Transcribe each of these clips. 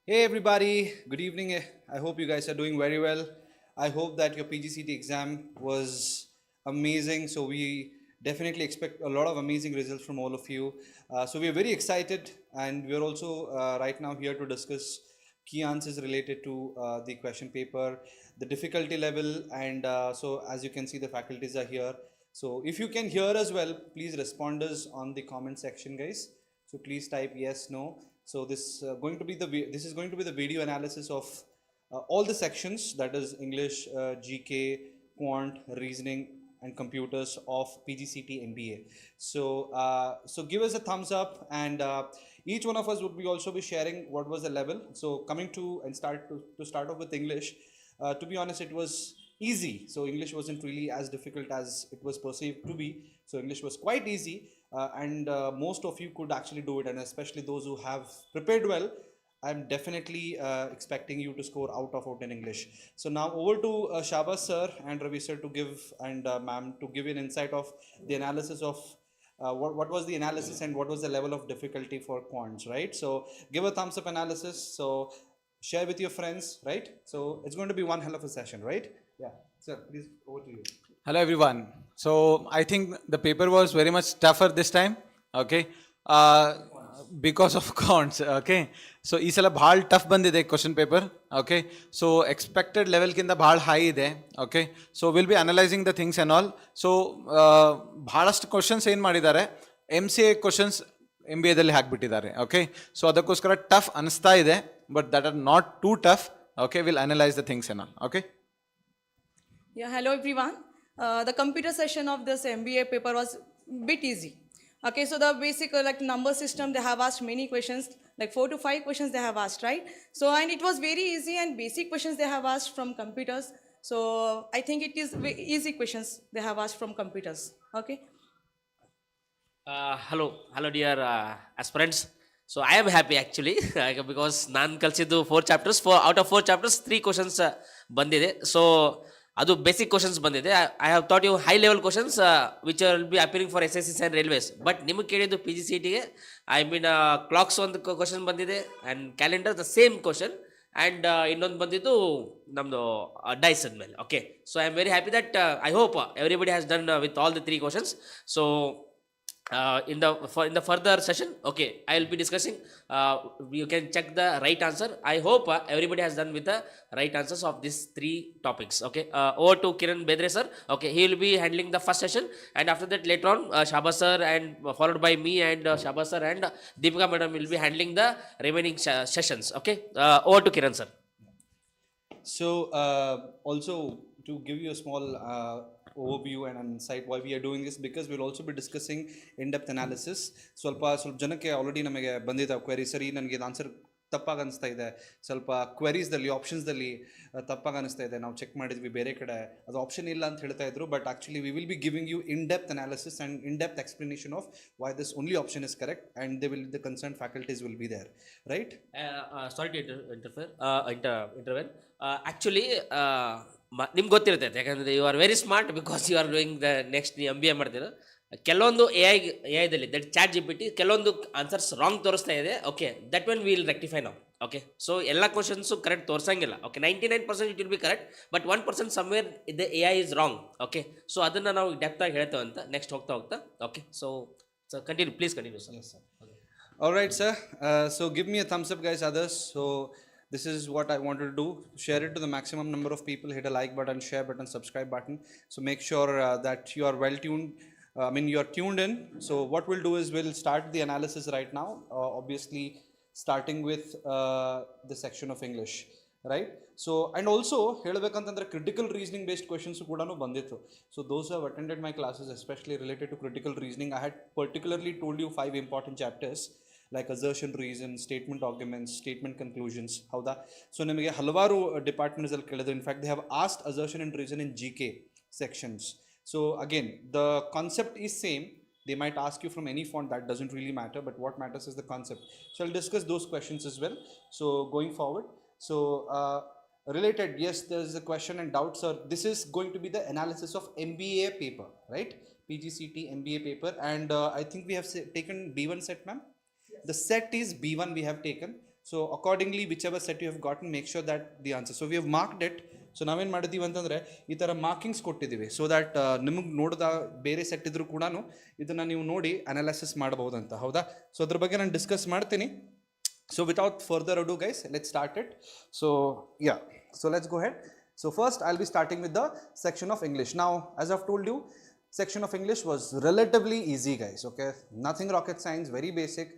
Hey everybody, good evening. I hope you guys are doing very well. I hope that your PGCT exam was amazing. So we definitely expect a lot of amazing results from all of you. So we are very excited, and we are also right now here to discuss key answers related to the question paper, the difficulty level, and so as you can see, the faculties are here. So if you can hear as well, please respond us on the comment section, guys. So please type yes, no. So this is going to be the video analysis of all the sections, that is English, GK, Quant, Reasoning, and Computers of PGCT MBA. So give us a thumbs up, and each one of us would be also be sharing what was the level. So coming to and start to start off with English. To be honest, it was easy. So English wasn't really as difficult as it was perceived to be. So English was quite easy, and most of you could actually do it, and especially those who have prepared well. I'm definitely expecting you to score out in English. So now over to Shabas sir and Ravi sir to give, and ma'am to give an insight of the analysis of what was the analysis and what was the level of difficulty for quants, right? So give a thumbs up analysis. So share with your friends, right? So it's going to be one hell of a session, right? Yeah. Sir, please, over to you. Hello everyone. So I think the paper was very much tougher this time. Okay. Uh, because of counts. Okay. So ಈ ಸಲ ಭಾಳ tough ಬಂದಿದೆ question paper. Okay. So expected ಲೆವೆಲ್ಗಿಂತ ಭಾಳ high ಇದೆ. Okay. So will be analysing the things and all. So ಭಾಳಷ್ಟು questions ಏನು ಮಾಡಿದ್ದಾರೆ, MCA ಕ್ವಶನ್ಸ್ MBAದಲ್ಲಿ ಹಾಕಿಬಿಟ್ಟಿದ್ದಾರೆ. ಓಕೆ. ಸೊ ಅದಕ್ಕೋಸ್ಕರ ಟಫ್ ಅನಿಸ್ತಾ ಇದೆ, but that are not too tough. Okay. Will analyse the things and all. Okay. Yeah, hello everyone. The computer session of this MBA paper was bit easy. Okay, so the basic like number system, they have asked many questions, like 4 to 5 questions they have asked, right? So, and it was very easy and basic questions they have asked from computers. So I think it is easy questions they have asked from computers. Okay. Hello dear aspirants. So I am happy actually because ನಾನು ಕಲಿಸಿದ್ದು 4 chapters, out of 4 chapters 3 questions ಬಂದಿದೆ. So ಅದು basic questions ಬಂದಿದೆ. I have thought you high level questions which will be appearing for SSCs and railways. But ನಿಮಗೆ ಕೇಳಿದ್ದು PGCETಗೆ I mean clocks ಒಂದು question ಬಂದಿದೆ, and calendar the same question, and ಇನ್ನೊಂದು ಬಂದಿದ್ದು ನಮ್ಮದು ಡೈಸ್ ಮೇಲೆ. Okay, so I am very happy that I hope everybody has done with all the 3 questions. So in the further session, okay, I will be discussing, you can check the right answer. I hope everybody has done with the right answers of these 3 topics. Okay, over to Kiran Bedre sir. Okay, he will be handling the first session, and after that later on Shabas sir, and followed by me and Shabas sir and Deepika madam will be handling the remaining sessions. Okay, over to Kiran sir. So also to give you a small overview and insight why we are doing this, because we'll also be discussing in-depth analysis. ಸ್ವಲ್ಪ ಜನಕ್ಕೆ already ನಮಗೆ ಬಂದಿದೆ query, ಸರಿ ನನಗೆ ಇದು answer ತಪ್ಪಾಗಿ ಅನಿಸ್ತಾ ಇದೆ, ಸ್ವಲ್ಪ ಕ್ವೆರೀಸ್ದಲ್ಲಿ ಆಪ್ಷನ್ಸ್ದಲ್ಲಿ ತಪ್ಪಾಗಿ ಅನಿಸ್ತಾ ಇದೆ, ನಾವು ಚೆಕ್ ಮಾಡಿದ್ವಿ ಬೇರೆ ಕಡೆ ಅದು ಆಪ್ಷನ್ ಇಲ್ಲ ಅಂತ ಹೇಳ್ತಾ ಇದ್ರು. But actually we will be giving you in depth analysis and in depth explanation of why this only option is correct, and they will the concern faculties will be there, right? Sorry to intervene. Actually ನಿಮ್ಗೆ ಗೊತ್ತಿರ್ತೈತೆ, ಯಾಕಂದರೆ you are very smart because you are doing the next MBA ಮಾಡ್ತೀರ. ಕೆಲವೊಂದು AI that chat GPT ಕೆಲವೊಂದು answers wrong ತೋರಿಸ್ತಾ ಇದೆ. Okay, that one will rectify ನಾವು. Okay, so ಎಲ್ಲ ಕ್ವಶನ್ಸು ಕರೆಕ್ಟ್ ತೋರಿಸಂಗಿಲ್ಲ. Okay, 99% it will be correct, but 1% somewhere the AI is wrong. Okay, so ಅದನ್ನು ನಾವು ಡೆಪ್ತಾಗಿ ಹೇಳ್ತೇವೆ ಅಂತ ನೆಕ್ಸ್ಟ್ ಹೋಗ್ತಾ. Okay, so continue, please continue sir. Yes, sir. All right, sir. So give me a thumbs up, guys, others. So this is what I wanted to do. Share it to the maximum number of people. Hit a like button, share button, subscribe button. So make sure that you are well tuned. You are tuned in. So what we'll do is we'll start the analysis right now. Obviously, starting with the section of English, right? So and also ಹೇಳಬೇಕಂತಂದ್ರೆ critical reasoning based questions ಕೂಡ ಬಂದಿತ್ತು. So those who have attended my classes, especially related to critical reasoning, I had particularly told you 5 important chapters like assertion reason, statement arguments, statement conclusions. ಹೌದಾ? So ನಿಮಗೆ ಹಲವಾರು departments ಅಲ್ಲಿ ಕೇಳಿದ್ರು. In fact they have asked assertion and reason in GK sections. So again, the concept is same. They might ask you from any font, that doesn't really matter, but what matters is the concept. So I'll discuss those questions as well. So going forward, so related, yes, there's a question and doubt, sir. This is going to be the analysis of MBA paper, right? PGCET MBA paper, and I think we have taken B1 set, ma'am. The set is B1 we have taken. So accordingly, whichever set you have gotten, make sure that the answer. So we have marked it. So ನಾವೇನು ಮಾಡಿದ್ದೀವಿ ಅಂತಂದರೆ ಈ ಥರ markings ಕೊಟ್ಟಿದ್ದೀವಿ so that ನಿಮಗೆ ನೋಡಿದ ಬೇರೆ set ಇದ್ರೂ ಕೂಡ ಇದನ್ನು ನೀವು ನೋಡಿ ಅನಾಲಿಸಿಸ್ ಮಾಡ್ಬೋದಂತ. ಹೌದಾ? ಸೊ ಅದ್ರ ಬಗ್ಗೆ ನಾನು ಡಿಸ್ಕಸ್ ಮಾಡ್ತೀನಿ. So without further ado guys, let's start it. So yeah, so let's go ahead. So first I'll be starting with the section of English. Now as I've told you, section of English was relatively easy guys, okay? Nothing rocket science, very basic,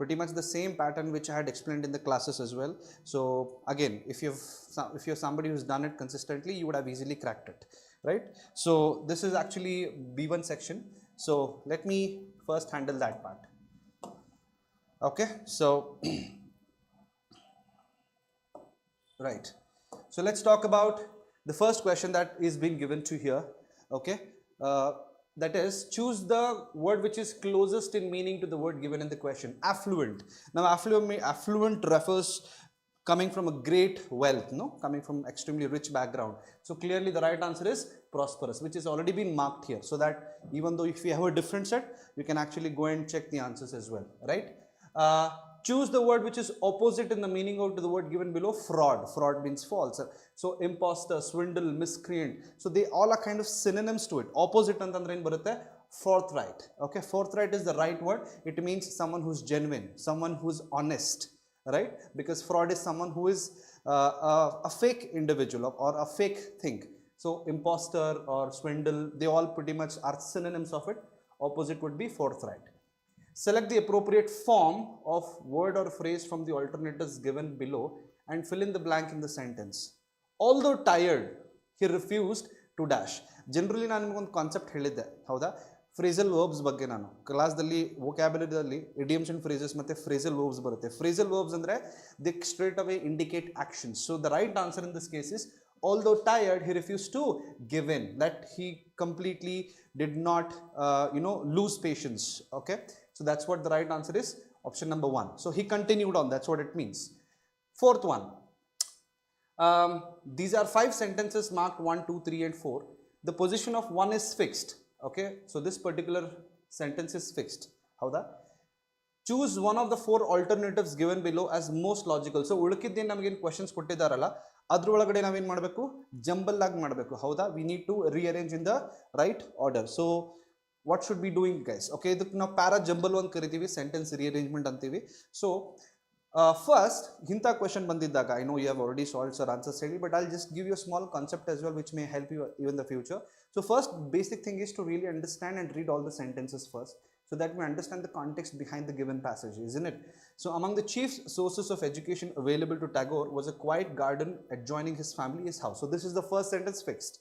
pretty much the same pattern which I had explained in the classes as well. So again, if you're somebody who's done it consistently, you would have easily cracked it, right? So this is actually B1 section. So let me first handle that part. Okay, so right, so let's talk about the first question that is being given to here. Okay, that is, choose the word which is closest in meaning to the word given in the question. Affluent. Now affluent refers coming from a great wealth, no, coming from extremely rich background. So clearly the right answer is prosperous, which has already been marked here, so that even though if you have a different set, you can actually go and check the answers as well, right? Choose the word which is opposite in the meaning of the word given below. Fraud. Fraud means false. So imposter, swindle, miscreant. So they all are kind of synonyms to it. Opposite antandre en barutte? Forthright. Okay, forthright is the right word. It means someone who's genuine, someone who's honest, right? Because fraud is someone who is a fake individual or a fake thing. So imposter or swindle, they all pretty much are synonyms of it. Opposite would be forthright. Select the appropriate form of word or phrase from the alternatives given below and fill in the blank in the sentence. Although tired, he refused to dash. Generally ನಾನು ನಿಮಗೆ ಒಂದು concept ಹೇಳಿದ್ದೆ, ಹೌದಾ? Phrasal verbs ಬಗ್ಗೆ ನಾನು ಕ್ಲಾಸ್ದಲ್ಲಿ ವೊಕ್ಯಾಬ್ಯುಲರಿದಲ್ಲಿ idioms and phrases ಮತ್ತು phrasal verbs ಬರುತ್ತೆ. Phrasal verbs ಅಂದರೆ the straight away indicate actions. So the right answer in this case is although tired, he refused to give in, that he completely did not lose patience. Okay, so that's what the right answer is, option number 1. So he continued on, that's what it means. Fourth one, these are 5 sentences marked 1, 2, 3 and 4. The position of 1 is fixed. Okay, so this particular sentence is fixed. How that? Choose one of the 4 alternatives given below as most logical. So ಉಳಿಕಿದ್ದೇನು ನಮಗೇನು questions ಕೊಟ್ಟಿದ್ದಾರಲ್ಲ ಅದ್ರೊಳಗಡೆ ನಾವೇನು ಮಾಡಬೇಕು, jumble ಆಗಿ ಮಾಡಬೇಕು. ಹೌದಾ? We need to rearrange in the right order. So what should be doing guys? Okay, ಇದಕ್ಕೆ ನಾವು para jumble ಅಂತ ಕರಿತೀವಿ, ಸೆಂಟೆನ್ಸ್ ರಿಅರೇಂಜ್ಮೆಂಟ್ ಅಂತೀವಿ. ಸೊ ಫಸ್ಟ್ ಇಂಥ ಕ್ವೆಶನ್ ಬಂದಿದ್ದಾಗ, I know you have already solve sir answers ಹೇಳಿ, but I'll just give you small concept as well which may help you even the future. So first basic thing is to really understand and read all the sentences first, so that we understand the context behind the given passage, isn't it? So among the chief sources of education available to Tagore was a quiet garden adjoining his family's house. So this is the first sentence fixed.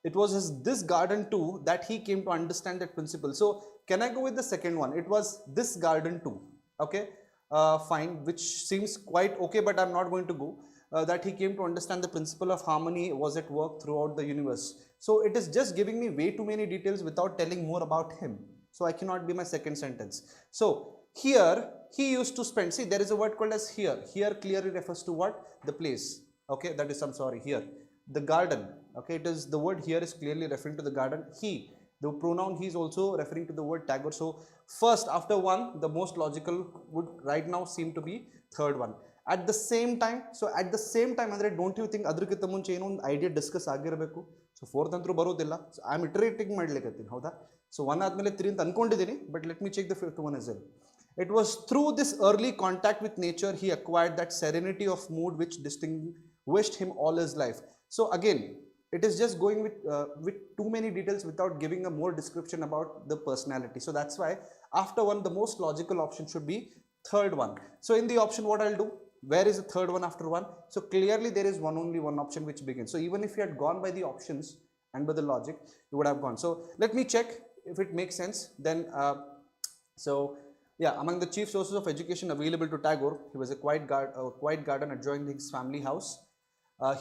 It was this garden too that he came to understand that principle. So can I go with the second one? It was this garden too. Okay, fine, which seems quite okay, but I'm not going to go. That he came to understand the principle of harmony was at work throughout the universe. So it is just giving me way too many details without telling more about him. So I cannot be my second sentence. So here he used to spend, see there is a word called as here. Here clearly refers to what? The place. Okay, that is, I'm sorry, here. The garden. Okay, it is, the word here is clearly referring to the garden. He, the pronoun he is also referring to the word Tagore. So first after 1, the most logical would right now seem to be third one. At the same time, so at the same time andre, don't you think ಅದಕ್ಕಿಂತ ಮುಂಚೆ ಏನೋ ಒಂದು idea discuss ಆಗಿರಬೇಕು? So 4th ಅಂತೂ ಬರೋದಿಲ್ಲ. So I am iterating ಮಾಡ್ಲಿಕ್ಕತ್ತೀನಿ, ಹೌದಾ? So 1 ಆದಮೇಲೆ 3 ಅಂತ ಅನ್ಕೊಂಡಿದ್ದೀನಿ, but let me check the 5th one as well. It was through this early contact with nature he acquired that serenity of mood which distinguished him all his life. So again, it is just going with too many details without giving a more description about the personality. So that's why after 1, the most logical option should be third one. So in the option, what I'll do, where is the third one after 1? So clearly there is only one option which begins. So even if you had gone by the options and by the logic, you would have gone. So let me check if it makes sense. Then so yeah, among the chief sources of education available to Tagore, he was a quiet garden adjoining his family house.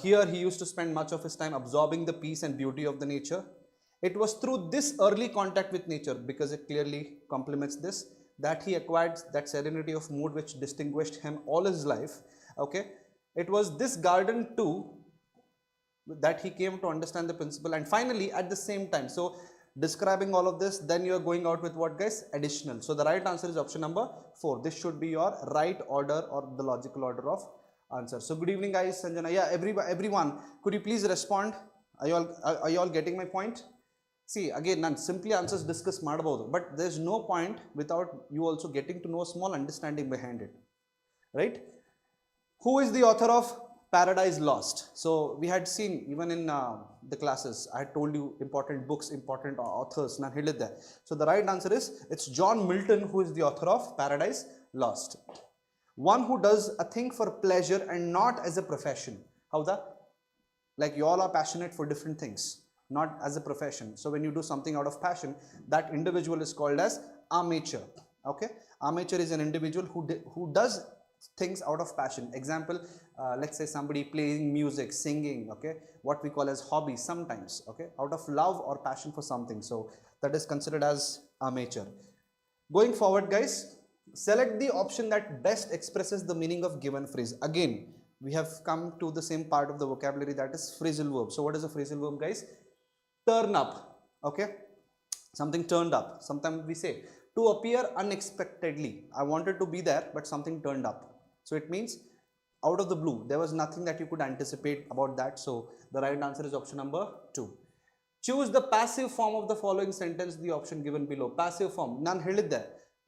Here he used to spend much of his time absorbing the peace and beauty of the nature. It was through this early contact with nature, because it clearly complements this, that he acquired that serenity of mood which distinguished him all his life. Okay, it was this garden too that he came to understand the principle. And finally, at the same time, so describing all of this, then you are going out with what, guys? Additional. So the right answer is option number 4. This should be your right order or the logical order of answer. So good evening, guys. Sanjana, yeah, everyone, could you please respond? Are you all getting my point? See, again, ನಾನು simply answers discuss ಮಾಡಬಹುದು, but there's no point without you also getting to know a small understanding behind it, right? Who is the author of Paradise Lost? So we had seen even in the classes, I had told you important books, important authors. ನಾನು ಹೇಳಿದ್ದೆ. So the right answer is, it's John Milton who is the author of Paradise Lost. One who does a thing for pleasure and not as a profession. Howda? Like you all are passionate for different things, not as a profession. So when you do something out of passion, that individual is called as amateur. Okay, amateur is an individual who does things out of passion. Example, let's say somebody playing music, singing, okay, what we call as hobby sometimes, okay, out of love or passion for something. So that is considered as amateur. Going forward, guys, select the option that best expresses the meaning of given phrase. Again, we have come to the same part of the vocabulary, that is phrasal verb. So what is a phrasal verb, guys? Turn up, okay, something turned up. Sometimes we say to appear unexpectedly. I wanted to be there, but something turned up. So it means out of the blue, there was nothing that you could anticipate about that. So the right answer is option number 2. Choose the passive form of the following sentence, the option given below. Passive form, ನಾನು ಹೇಳಿದ್ದೆ,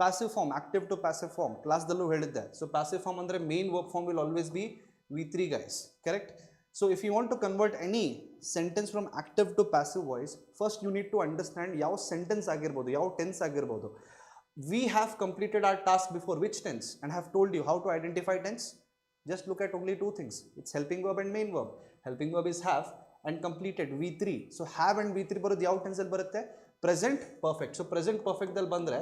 passive form, active to passive form, class dallu ಹೇಳಿದ್ದೆ. So passive form andre main verb form will always be V3, guys, correct? So if you want to convert any sentence from active to passive voice, first you need to understand ಯಾವ sentence ಆಗಿರ್ಬೋದು, ಯಾವ tense ಆಗಿರ್ಬೋದು. We have completed our task before which tense, and have told you how to identify tense. Just look at only 2 things. It's helping verb and main verb. Helping verb is have and completed V3. So have and V3 ಬರೋದು ಯಾವ tense ಅಲ್ಲಿ ಬರುತ್ತೆ? Present perfect. So present perfect ದಲ್ಲಿ ಬಂದ್ರೆ,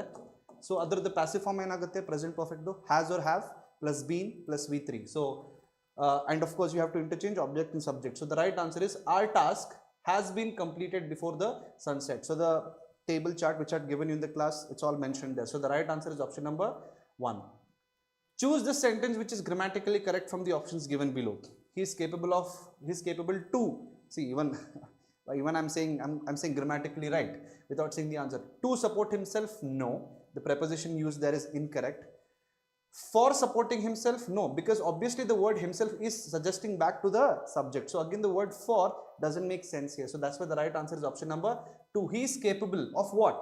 so ಅದರದ್ದು passive form ಏನಾಗುತ್ತೆ? Present perfect has or have plus been plus V3. So and of course you have to interchange object and subject. So the right answer is, our task has been completed before the sunset. So the table chart which I had given you in the class, it's all mentioned there. So the right answer is option number 1. Choose the sentence which is grammatically correct from the options given below. He is capable to, see, even I'm saying grammatically right without saying the answer. To support himself, no, the preposition used there is incorrect. For supporting himself, no, because obviously the word himself is suggesting back to the subject. So again the word for doesn't make sense here. So that's why the right answer is option number 2. He is capable of what?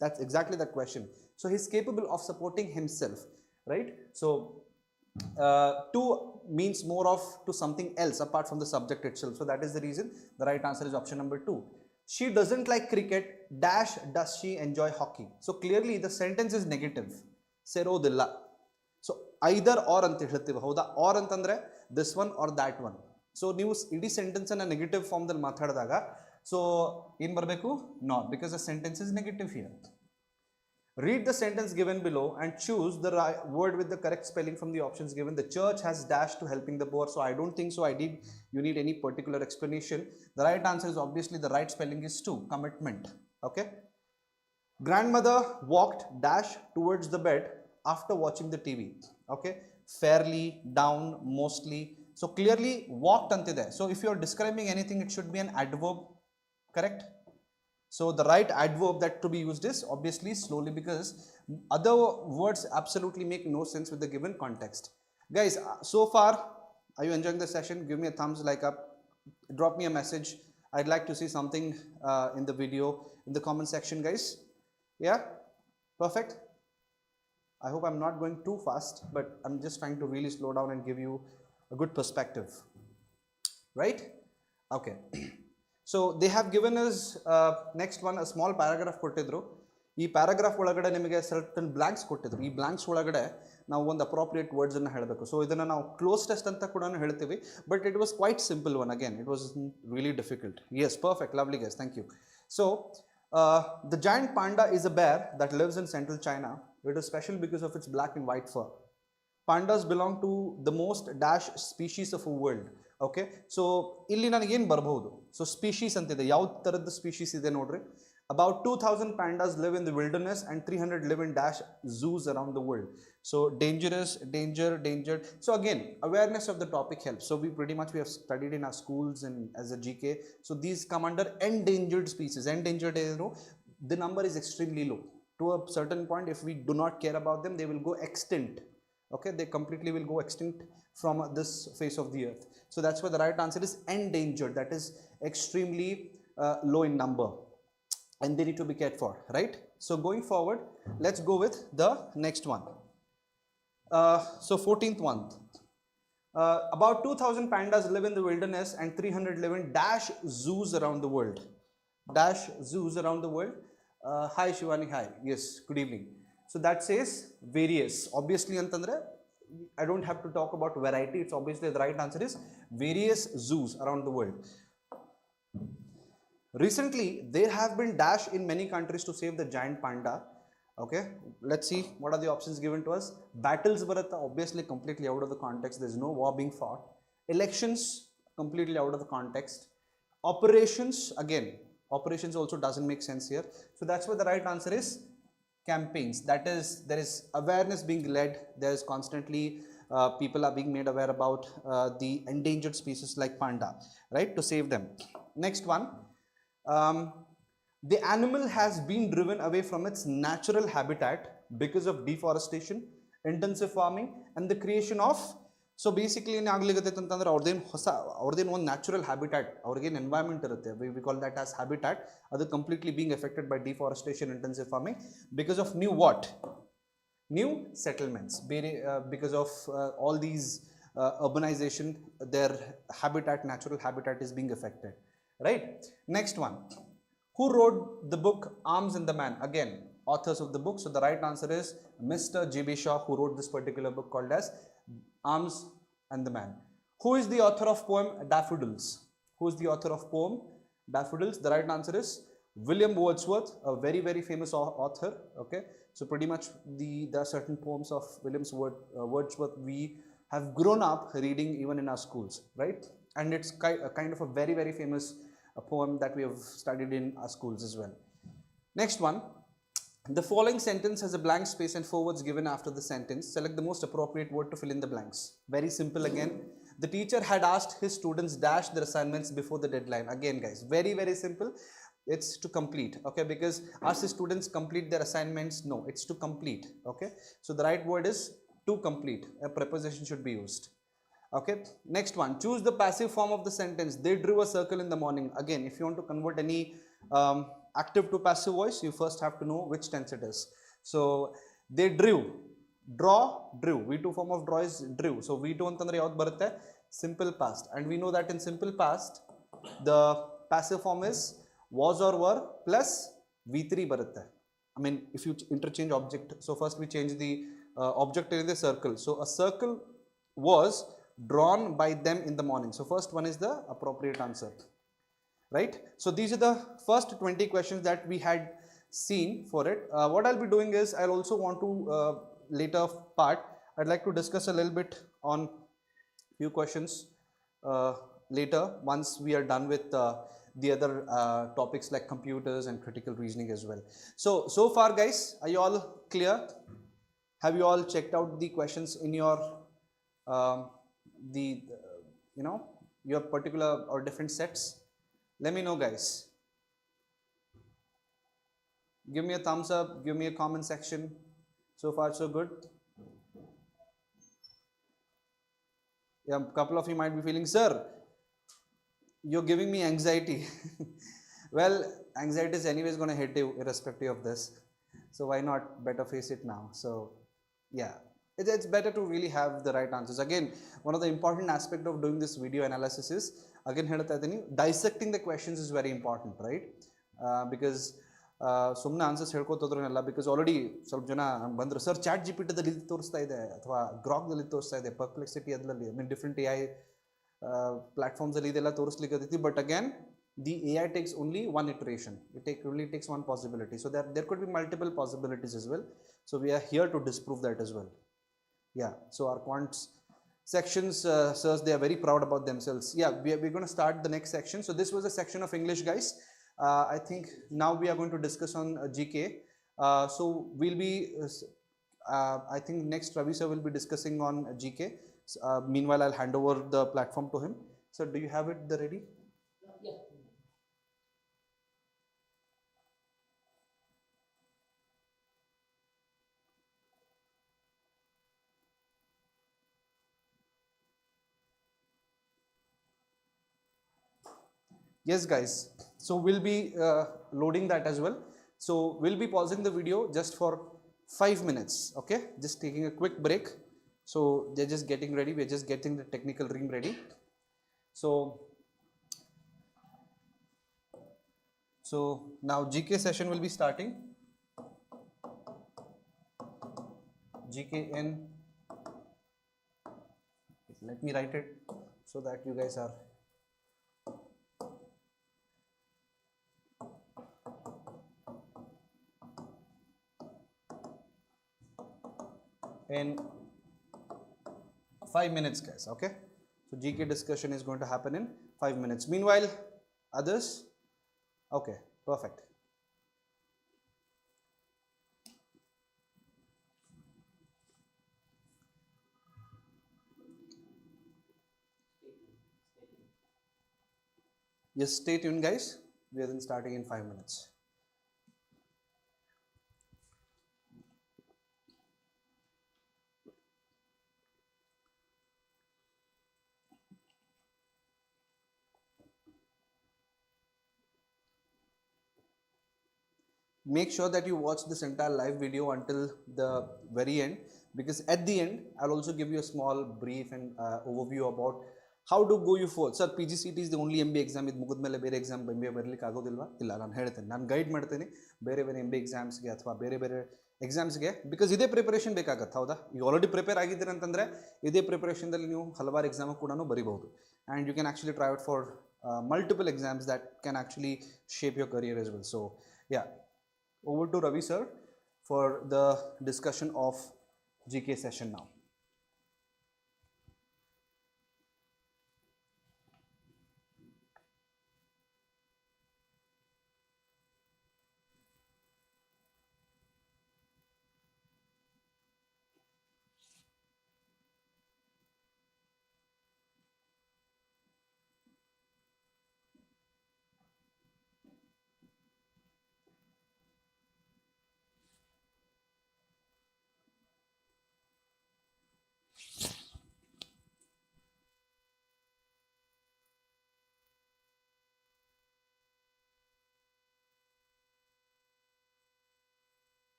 That's exactly the question. So he is capable of supporting himself, right? So to means more of to something else apart from the subject itself. So that is the reason the right answer is option number 2. She doesn't like cricket, dash does she enjoy hockey? So clearly the sentence is negative. Serodilla. So either or ಅಂತ ಹೇಳ್ತೀವಿ, ಹೌದಾ? or ಅಂತಂದ್ರೆ this one or that one. So ನೀವು ಇಡೀ sentence ಅನ್ನ negative form ದಲ್ಲಿ ಮಾತಾಡಿದಾಗ so ಏನು ಬರಬೇಕು? Not, because the sentence is negative here. Read the sentence given below and choose the word with the correct spelling from the options given. The church has dash to helping the poor. So I don't think so you need any particular explanation. The right answer is obviously the right spelling is to commitment. Okay. Grandmother walked dash towards the bed after watching the TV. Okay. Fairly, down, mostly. So clearly walked antide. So if you are describing anything, it should be an adverb. Correct. So the right adverb that to be used is obviously slowly, because other words absolutely make no sense with the given context. Guys, so far, are you enjoying the session? Give me a thumbs like up, drop me a message. I'd like to see something in the video, in the comment section, guys. Yeah, perfect. I hope I'm not going too fast, but I'm just trying to really slow down and give you a good perspective, right? Okay. So they have given us next one a small paragraph ಕೊಟ್ಟಿದ್ರು. ಈ paragraph ಒಳಗಡೆ ನಿಮಗೆ certain blanks ಕೊಟ್ಟಿದ್ರು. ಈ blanks ಒಳಗಡೆ ನಾವು ಒಂದು appropriate words ಅನ್ನು ಹೇಳಬೇಕು. ಸೊ ಇದನ್ನು ನಾವು ಕ್ಲೋಸ್ ಟೆಸ್ಟ್ ಅಂತ ಕೂಡ ಹೇಳ್ತೀವಿ, but it was quite simple one. Again it was really difficult. Yes, perfect, lovely guys, thank you. So the giant panda is a bear that lives in central China. It is special because of its black and white fur. Pandas belong to the most dash species of a world. Okay, so ಇಲ್ಲಿ ನನಗೆ ಏನು ಬರಬಹುದು? So species ಅಂತಿದೆ, ಯಾವ ಥರದ್ದು species ಇದೆ ನೋಡ್ರಿ. About 2000 pandas live in the wilderness and 300 live in dash zoos around the world. So dangerous, danger. So again, awareness of the topic helps. So we pretty much we have studied in our schools and as a GK. So these come under endangered species. Endangered, the number is extremely low. To a certain point, if we do not care about them, they will go extinct. Okay, they completely will go extinct from this face of the earth. So that's why the right answer is endangered. That is extremely low in number, and they need to be cared for, right? So going forward, let's go with the next one. So 14th one. About 2000 pandas live in the wilderness and 300 live in dash zoos around the world. Dash zoos around the world. Hi Shivani, hi. Yes, good evening. So that says various. Obviously, antandre, I don't have to talk about variety. It's obviously the right answer is various zoos around the world. Recently, there have been dash in many countries to save the giant panda. Okay, let's see what are the options given to us. Battles, Bharata, obviously completely out of the context. There's no war being fought. Elections, completely out of the context. Operations, again, operations also doesn't make sense here. So that's why the right answer is campaigns. That is, there is awareness being led. There is constantly people are being made aware about the endangered species like panda, right, to save them. Next one. The animal has been driven away from its natural habitat because of deforestation, intensive farming, and the creation of. So basically, one natural habitat, environment, we call that as habitat, are completely being affected by deforestation, intensive farming, because of new what? New settlements, because of all these urbanization, their habitat, natural habitat is being affected. Right? Next one. Who wrote the book Arms and the Man? Again, authors of the book. So the right answer is Mr. J.B. Shaw, who wrote this particular book called as Arms and the Man. Who is the author of poem Daffodils? Who is the author of poem Daffodils? The right answer is William Wordsworth, a very, very famous author. Okay, so pretty much there are certain poems of Wordsworth we have grown up reading even in our schools, right? And it's kind of a very, very famous poem that we have studied in our schools as well. Next one. The following sentence has a blank space and 4 words given after the sentence. Select the most appropriate word to fill in the blanks. Very simple again. The teacher had asked his students dash their assignments before the deadline. Again, guys, very, very simple. It's to complete, okay, because ask the students complete their assignments. No, it's to complete, okay. So the right word is to complete. A preposition should be used. Okay, next one. Choose the passive form of the sentence. They drew a circle in the morning. Again, if you want to convert any active to passive voice, you first have to know which tense it is. So they drew, draw, drew. V2 form of draw is drew. So V2 antandre yavad barutte? Simple past. And we know that in simple past, the passive form is was or were plus V3 barutte. I mean, if you interchange object. So first we change the object in the circle. So a circle was drawn by them in the morning. So first one is the appropriate answer, right? So these are the first 20 questions that we had seen for it. What I'll be doing is I'll also want to later part, I'd like to discuss a little bit on few questions later once we are done with the other topics like computers and critical reasoning as well. So far guys, are you all clear? Have you all checked out the questions in your your particular or different sets? Let me know guys. Give me a thumbs up, give me a comment section. So far so good. Yeah, a couple of you might be feeling, sir, you're giving me anxiety. Well, anxiety is anyways going to hit you irrespective of this. So why not better face it now? So yeah, it's better to really have the right answers. Again, one of the important aspect of doing this video analysis is, again, dissecting the questions is very important, right? Because ಸುಮ್ಮನೆ answers ಹೇಳ್ಕೊತೋದ್ರಲ್ಲ, because already ಸ್ವಲ್ಪ ಜನ ಬಂದರು, sir chat ಜಿಪಿಟಿದಲ್ಲಿ ಇದು ತೋರಿಸ್ತಾ ಇದೆ ಅಥವಾ ಗ್ರಾಕ್ದಲ್ಲಿ ತೋರಿಸ್ತಾ ಇದೆ, ಪರ್ಪ್ಲೆಕ್ಸಿಟಿ ಅದರಲ್ಲಿ, I mean different A I ಪ್ಲಾಟ್ಫಾರ್ಮ್ಸಲ್ಲಿ ಇದೆಲ್ಲ ತೋರಿಸ್ಲಿಕ್ಕೆ. But again the AI takes only one iteration. It only takes one possibility. So there could be multiple possibilities as well. So we are here to disprove that as well. Yeah. So our quants sections, sirs, they are very proud about themselves. Yeah, we're going to start the next section. So this was a section of English, guys. I think now we are going to discuss on GK. So we'll be, I think next Ravi sir will be discussing on GK. Meanwhile, I'll hand over the platform to him. So do you have it the ready? Yes, guys. So we'll be loading that as well. So we'll be pausing the video just for 5 minutes. Okay, just taking a quick break. So they're just getting ready. We're just getting the technical room ready. So now GK session will be starting. GKN. Let me write it so that you guys are. In 5 minutes, guys. Okay, so GK discussion is going to happen in 5 minutes. Meanwhile, others, okay, perfect. Yes, stay tuned, guys. We are then starting in 5 minutes. Make sure that you watch this entire live video until the very end, because at the end I'll also give you a small brief and overview about how to go you forward. Sir, PGCET is the only MBA exam. ಇದು ಮುಗಿದ್ಮೇಲೆ ಬೇರೆ exam MBA ಬರಲಿಕ್ಕೆ ಆಗೋದಿಲ್ವಾ? ಇಲ್ಲ, ನಾನು ಹೇಳ್ತೇನೆ, ನಾನು guide ಮಾಡ್ತೇನೆ ಬೇರೆ ಬೇರೆ MBA ಎಕ್ಸಾಮ್ಸ್ಗೆ ಅಥವಾ ಬೇರೆ ಬೇರೆ ಎಕ್ಸಾಮ್ಸ್ಗೆ, ಬಿಕಾಸ್ ಇದೇ ಪ್ರಿಪರೇಷನ್ ಬೇಕಾಗತ್ತೆ. ಹೌದಾ? ಈಗ ಆಲ್ರೆಡಿ ಪ್ರಿಪೇರ್ ಆಗಿದ್ದೀರಿ ಅಂತಂದರೆ ಇದೇ ಪ್ರಿಪರೇಷನ್ದಲ್ಲಿ ನೀವು ಹಲವಾರು ಎಕ್ಸಾಮ್ ಕೂಡ ಬರಿಬಹುದು. And you can actually try out for multiple exams that can actually shape your career as well. So yeah, over to Ravi sir for the discussion of GK session now.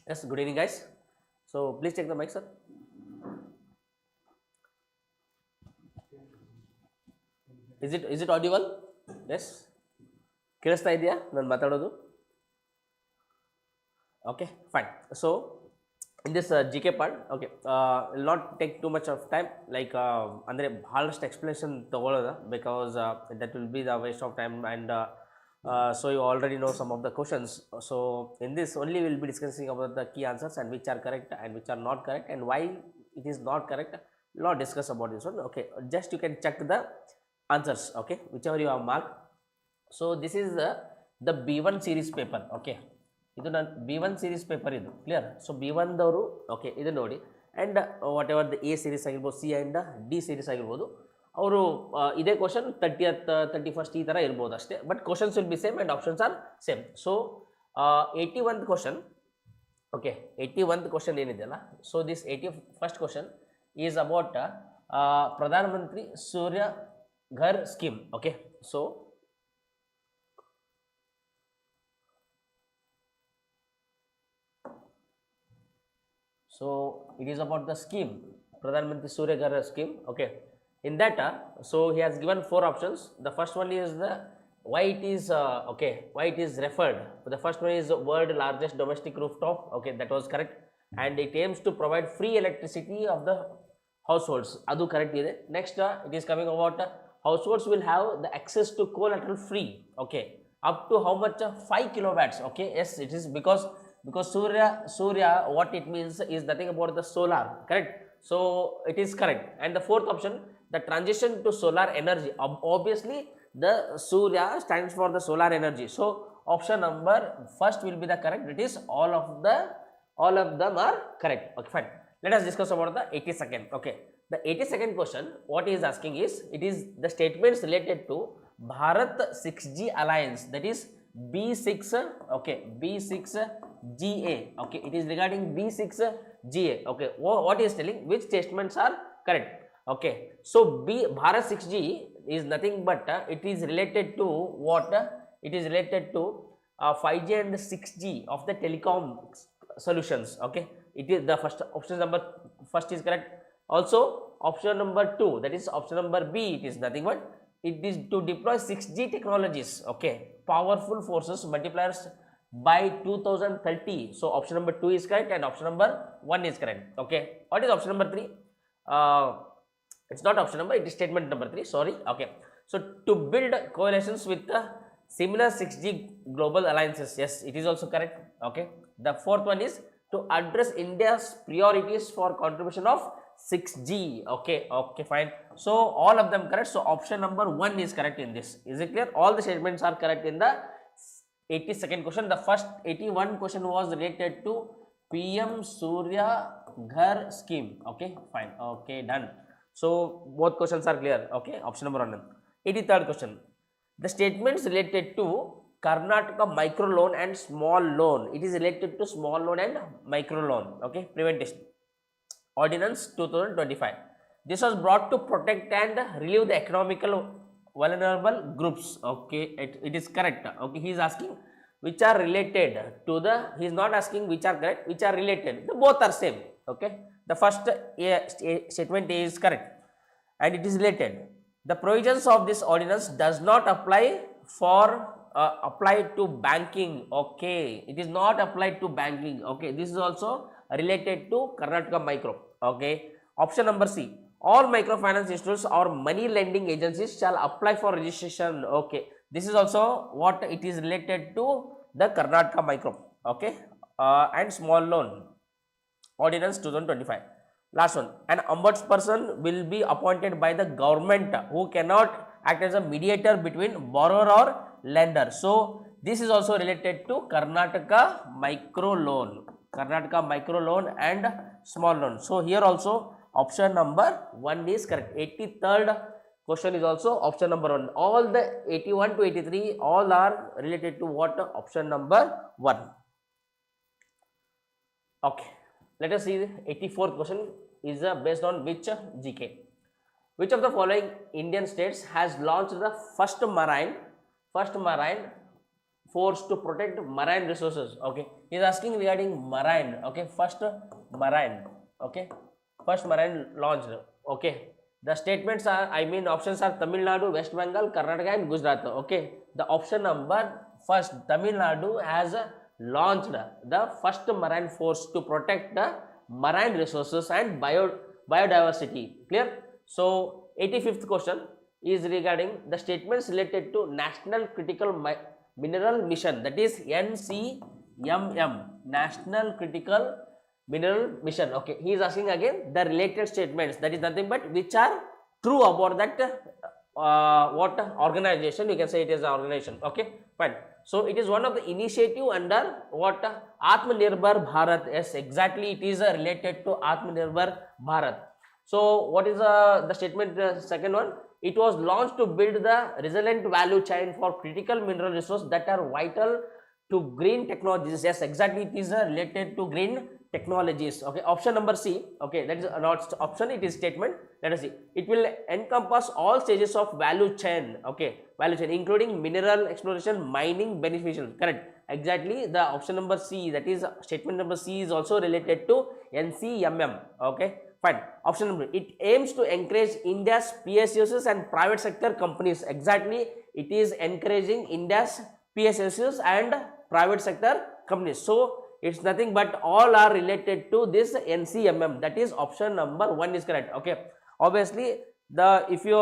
Yes, good evening, guys. So please take the mic, sir. Is it audible? Yes. ಕೇಳಿಸ್ತಾ ಇದೆಯಾ ನಾನು ಮಾತಾಡೋದು? Okay, fine. So in this GK part, okay, will not take too much of time, like andre bhalast explanation tagoloda, because that will be the waste of time, and so you already know some of the questions. So in this only we will be discussing about the key answers and which are correct and which are not correct, and why it is not correct. We will not discuss about this one. Okay, just you can check the answers, okay, whichever you have marked. So this is the B1 series paper. Okay, ಇದು ನಾನು B1 series paper ಇದು clear. So B1 ದವರು okay ಇದು ನೋಡಿ, and what ever the A series ಆಗಿರ್ಬೋದು, C and D series ಆಗಿರ್ಬೋದು, ಅವರು ಇದೇ question 30th 31st ಈ ಥರ ಇರ್ಬೋದು ಅಷ್ಟೇ, but questions will be same and options are same. So 81th question, okay 81th question ಏನಿದೆಯಲ್ಲ, so this 81st question is about Pradhan Mantri Surya Ghar scheme. Okay, so it is about the scheme, Pradhan Mantri Surya Ghar scheme. Okay, in that so he has given 4 options. The first one is the why it is why it is referred. The first one is world largest domestic rooftop. Okay, that was correct, and it aims to provide free electricity of the households. Adu correct ide. Next it is coming about households will have the access to collateral free. Okay, up to how much? 5 kilowatts. Okay, yes, it is because Surya what it means is nothing about the solar, correct? So it is correct. And the fourth option, the transition to solar energy, obviously the Surya stands for the solar energy, so option number first will be the correct. It is all of them are correct. Okay, fine. Let us discuss about the 82nd. Okay, the 82nd question, what he is asking is, it is the statements related to Bharat 6G alliance, that is B6, okay, B6GA. Okay, it is regarding B6GA. Okay, what is telling, which statements are correct? Okay, so Bharat 6G is nothing but it is related to what? It is related to 5G and 6G of the telecom solutions. Okay, it is the first option number first is correct. Also option number 2, that is option number B, it is nothing but it is to deploy 6G technologies. Okay, powerful forces multipliers by 2030. So option number 2 is correct and option number 1 is correct. Okay, what is option number 3? It's not option number, it is statement number 3, sorry. Okay, so to build coalitions with the similar 6G global alliances, yes, it is also correct. Okay, the fourth one is to address India's priorities for contribution of 6G. Okay, fine. So all of them correct. So option number 1 is correct in this. Is it clear? All the statements are correct in the 82nd question. The first 81 question was related to PM Surya Ghar scheme. Okay, fine. Okay, done. So both questions are clear. Okay, option number 1. 83rd question. The statements related to Karnataka micro loan and small loan. It is related to small loan and micro loan. Okay, prevention. Ordinance 2025. This was brought to protect and relieve the economical vulnerable groups. Okay, it is correct. Okay, he is asking which are related to the, he is not asking which are correct, which are related. The both are same. Okay, the first statement is correct and it is related. The provisions of this ordinance does not apply for applied to banking. Okay, it is not applied to banking. Okay, this is also related to Karnataka micro. Okay, option number C, all microfinance institutes or money lending agencies shall apply for registration. Okay, this is also what it is related to the Karnataka micro. Okay, and small loan ordinance 2025. Last one, an ombudsperson will be appointed by the government who cannot act as a mediator between borrower or lender. So this is also related to Karnataka micro loan and small loan. So here also option number 1 is correct. 83rd question is also option number 1. All the 81 to 83 all are related to what? Option number 1. Okay, let us see the 84th question is based on which GK. Which of the following Indian states has launched the first marine force to protect marine resources? Okay, he is asking regarding marine. Okay, first marine. Okay, first marine launched. Okay, the statements are, I mean options are Tamil Nadu, West Bengal, Karnataka and Gujarat. Okay, the option number first, Tamil Nadu has launched the first marine force to protect the marine resources and biodiversity? Clear? So 85th question is regarding the statements related to National Critical Mineral Mission, that is NCMM, National Critical Mineral Mission. Okay, he is asking again the related statements, that is nothing but which are true about that what organization, you can say it is an organization. Okay, fine. So it is one of the initiative under what Atmanirbhar Bharat. Yes, exactly, it is related to Atmanirbhar Bharat. So what is the statement, second one? It was launched to build the resilient value chain for critical mineral resources that are vital to green technologies. Yes, exactly, it is related to green technologies. Okay, option number C. Okay, that is not option, it is statement. Let us see. It will encompass all stages of value chain. Okay, value chain including mineral exploration, mining, beneficial. Correct. Exactly, the option number C, that is statement number C, is also related to NCMM. Okay, fine. Option number, it aims to encourage India's PSUs and private sector companies. Exactly, it is encouraging India's PSUs and private sector companies. So it's nothing but all are related to this NCMM. That is option number 1 is correct. Okay, obviously the if you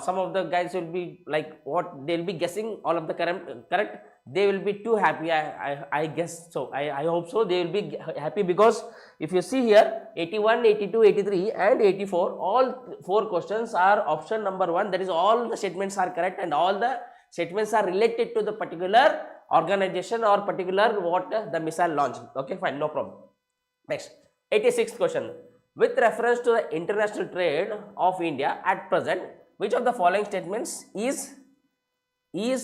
some of the guys will be like what they'll be guessing all of the correct, they will be too happy. I guess so. I hope so. They will be happy because if you see here 81, 82, 83 and 84, all 4 questions are option number 1. That is all the statements are correct and all the statements are related to the particular organization or particular what the missile launched. Okay, fine, no problem. Next, 86th question. With reference to the international trade of India at present, which of the following statements is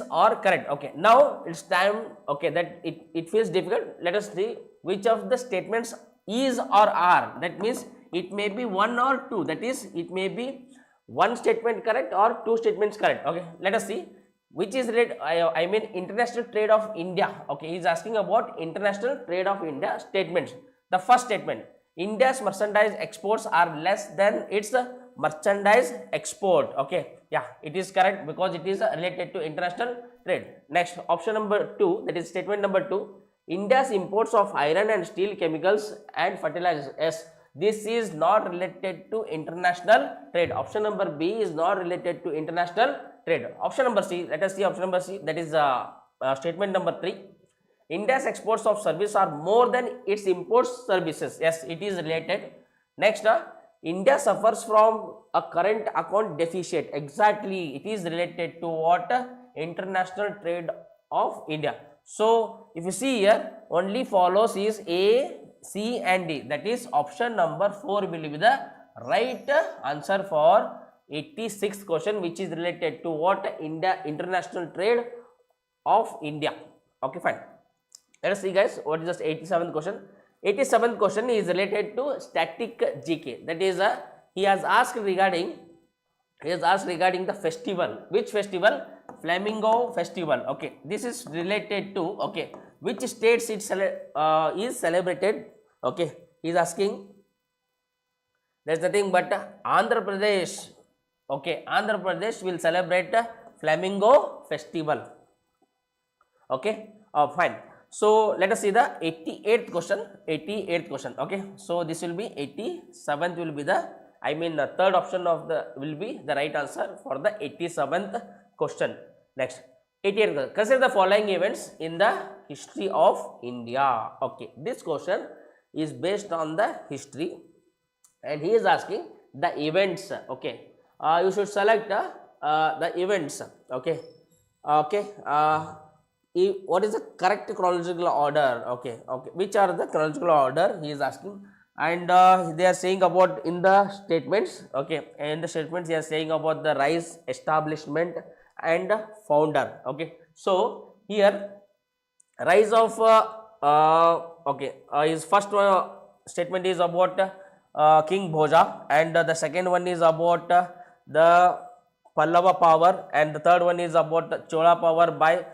or correct? Okay, now it's time, okay, that it feels difficult. Let us see which of the statements is or are. That means it may be 1 or 2, that is it may be 1 statement correct or 2 statements correct. Okay, let us see which is related. I mean international trade of India. Okay, he is asking about international trade of India statements. The first statement, India's merchandise exports are less than its merchandise export. Okay, yeah, it is correct because it is related to international trade. Next, option number 2, that is statement number 2, India's imports of iron and steel, chemicals and fertilizers. Yes, this is not related to international trade. Option number B is not related to international trade. Option number C, let us see option number C, that is statement number 3, India's exports of service are more than its imports services. Yes, it is related. Next, India suffers from a current account deficit. Exactly, it is related to what? International trade of India. So if you see here, only follows is A, C and D. That is option number 4 will be the right answer for 86th question, which is related to what? International trade of India. Okay, fine. Let us see guys, what is the 87th question? 87th question is related to static GK. That is he has asked regarding the festival. Which festival? Flamingo festival. Okay, this is related to, okay, which states it is celebrated. Okay, he is asking. There is nothing but Andhra Pradesh. Okay, Andhra Pradesh will celebrate Flamingo festival. Okay, fine. So let us see the 88th question. 88th question. Okay, so this will be 87th will be the, I mean the third option of the will be the right answer for the 87th question. Next, 88th. Consider the following events in the history of India. Okay, this question is based on the history and he is asking the events. Okay, you should select the events. Okay, what is the correct chronological order? Okay, which are the chronological order he is asking, and they are saying about in the statements. Okay, and the statements they are saying about the rise, establishment and founder. Okay, so here rise of his first statement is about King Bhoja, and the second one is about the Pallava power, and the third one is about the Chola power by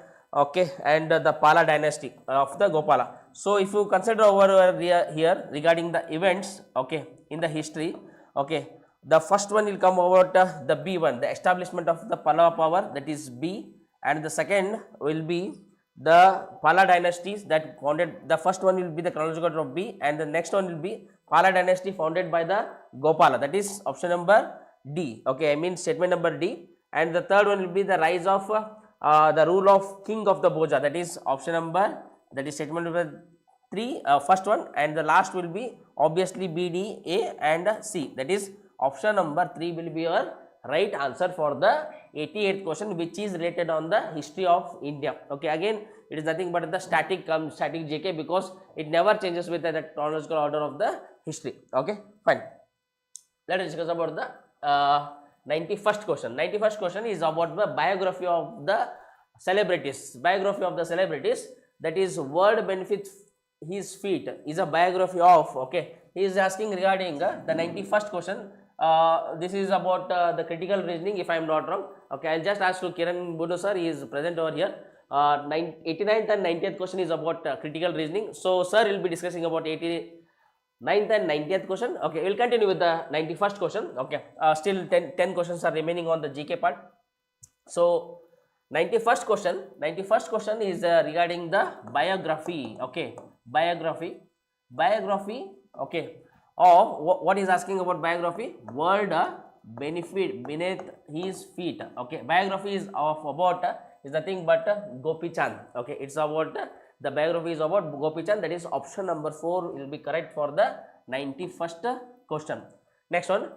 and the Pala dynasty of the Gopala. So if you consider over here regarding the events, okay, in the history, okay, the first one will come about the B one, the establishment of the Pallava power, that is B, and the second will be the Pala dynasties that founded, the first one will be the chronological order of B, and the next one will be Pala dynasty founded by the Gopala, that is option number D. Okay, I mean statement number D. And the third one will be the rise of the rule of king of the Bhoja, that is option number, that is statement number 3, first one, and the last will be obviously B, D, A and C, that is option number 3 will be your right answer for the 88th question, which is related on the history of India. Okay, again it is nothing but the static GK, because it never changes with the chronological order of the history. Okay, fine. Let us discuss about the 91st question. 91st question is about the biography of the celebrities. Biography of the celebrities, that is word benefits his feet is a biography of. Okay, he is asking regarding the 91st question. This is about the critical reasoning, if I am not wrong. Okay, I'll just ask to Kiran Bunu sir, he is present over here. 89th and 90th question is about critical reasoning. So sir will be discussing about 89th and 90th question. Okay, we'll continue with the 91st question. Okay, still 10 questions are remaining on the GK part. So 91st question is regarding the biography. Okay, biography. Okay, of what is asking about biography? Word benefit beneath his feet. Okay, biography is of about is nothing but Gopi Chand. Okay, it's about the biography is about Gopi Chand, that is option number 4 will be correct for the 91st question. Next one,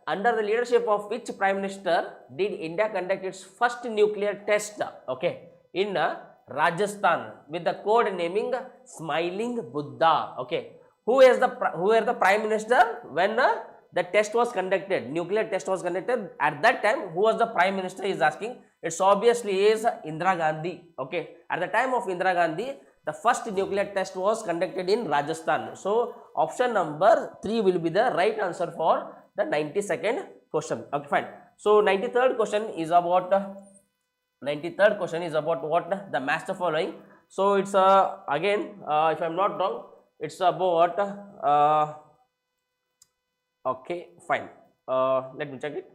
under the leadership of which prime minister did India conduct its first nuclear test? Okay, in Rajasthan, with the code naming Smiling Buddha. Okay, who were the prime minister when the test was conducted, nuclear test was conducted at that time? Who was the prime minister is asking. It's obviously is Indira Gandhi. Okay, at the time of Indira Gandhi, the first nuclear test was conducted in Rajasthan. So option number 3 will be the right answer for the 92nd question. Okay, fine. So 93rd question is about what? The match the following. So it's again if I am not wrong, it's about okay, fine. Let me check it.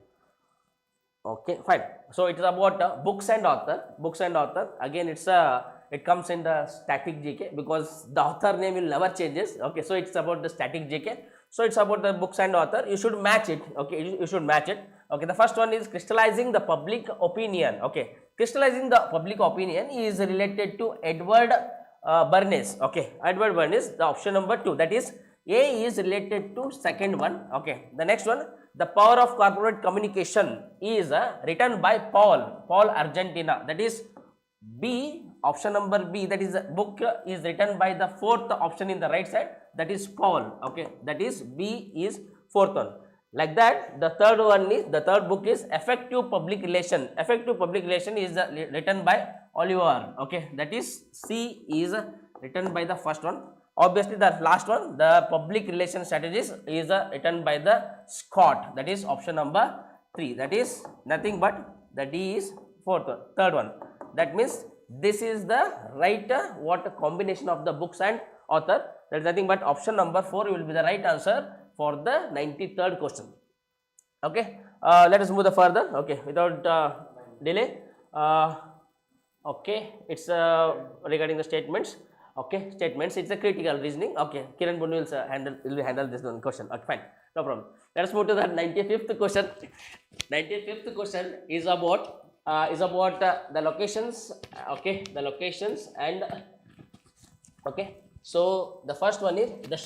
Okay, fine. So it is about books and author. Again, it comes in the static GK, because the author name will never changes. Okay, so it's about the static GK. So it's about the books and author. You should match it. Okay, you should match it. Okay, the first one is crystallizing the public opinion. Okay, crystallizing the public opinion is related to Edward Bernays. Okay, Edward Bernays, the option number 2, that is A is related to second one. Okay, the next one, the power of corporate communication is written by Paul Argentina, that is B, option number B, that is book is written by the fourth option in the right side, that is Paul. Okay, that is B is fourth one. Like that, the third one is, the third book is Effective Public Relation. Effective Public Relation is written by Oliver. Okay, that is C is written by the first one. Obviously, the last one, the Public Relation Strategies, is written by the Scott. That is option number 3. That is nothing but the D is third one. That means this is the right what combination of the books and author. That is nothing but option number 4 will be the right answer for the 93rd question. Okay, let us move further. Okay, without delay. Okay, it's regarding the statements. Okay, statements, it's a critical reasoning. Okay, Kiran Bunu will handle this one question. Okay, fine, no problem. Let us move to the 95th question. 95th question is about the locations. Okay, the locations and okay. So the first one is the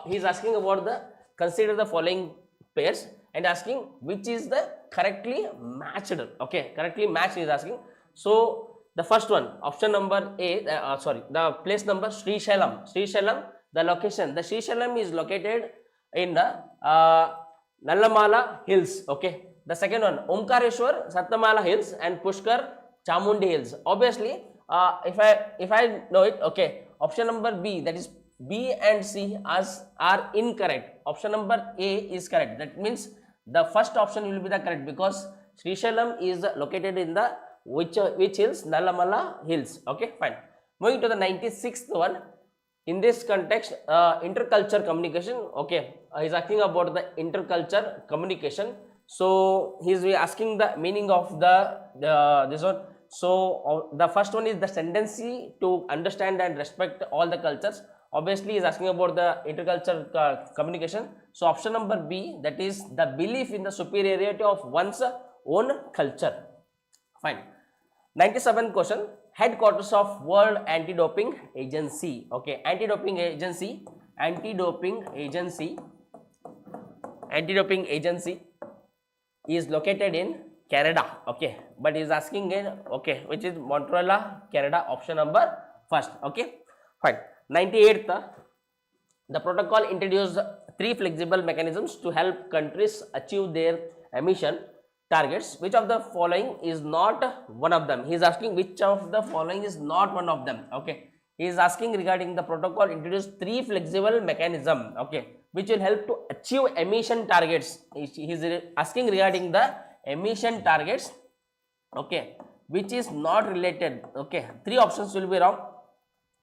he is asking about the consider the following pairs and asking which is the correctly matched. Okay, correctly matched is asking. So the first one, option number A, the place number Sri Shailam, the location. The Sri Shailam is located in the Nallamala Hills. Okay. The second one, Omkareshwar, Sattamala Hills and Pushkar, Chamundi Hills. Obviously, if I know it, okay. Option number B, that is B and C are incorrect. Option number A is correct. That means the first option will be the correct, because Sri Shailam is located in the which hills? Nallamala Hills. Okay, fine. Moving to the 96th one. In this context, interculture communication. Okay, he's asking about the interculture communication. So he's asking the meaning of the this one, So the first one is the tendency to understand and respect all the cultures. Obviously, is asking about the intercultural communication. So option number B, that is the belief in the superiority of one's own culture. Fine. 97th question, headquarters of World Anti-Doping Agency. Okay, anti-doping agency is located in Canada. Okay, but is asking in, okay, which is Montreal, Canada, option number first. Okay, fine. 98th, the protocol introduced three flexible mechanisms to help countries achieve their emission targets. Which of the following is not one of them? He is asking which of the following is not one of them. Okay, he is asking regarding the protocol introduced three flexible mechanism, okay, which will help to achieve emission targets. He is asking regarding the emission targets, okay, which is not related. Okay, three options will be wrong.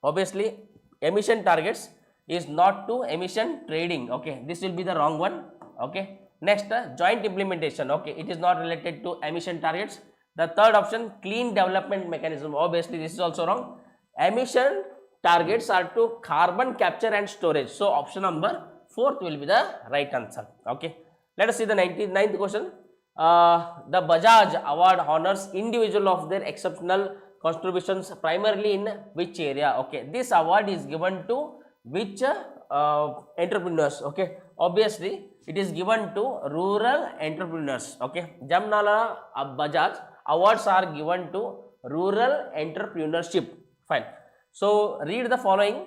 Obviously, emission targets is not to emission trading. Okay, this will be the wrong one. Okay, next, joint implementation. Okay, it is not related to emission targets. The third option, clean development mechanism. Obviously, this is also wrong. Emission targets are to carbon capture and storage. So option number fourth will be the right answer. Okay, let us see the 99th question. The Bajaj Award honors individual of their exceptional contributions primarily in which area? Okay, this award is given to which entrepreneurs? Okay, obviously it is given to rural entrepreneurs. Okay, Jamnala Bajaj awards are given to rural entrepreneurship. Fine. So read the following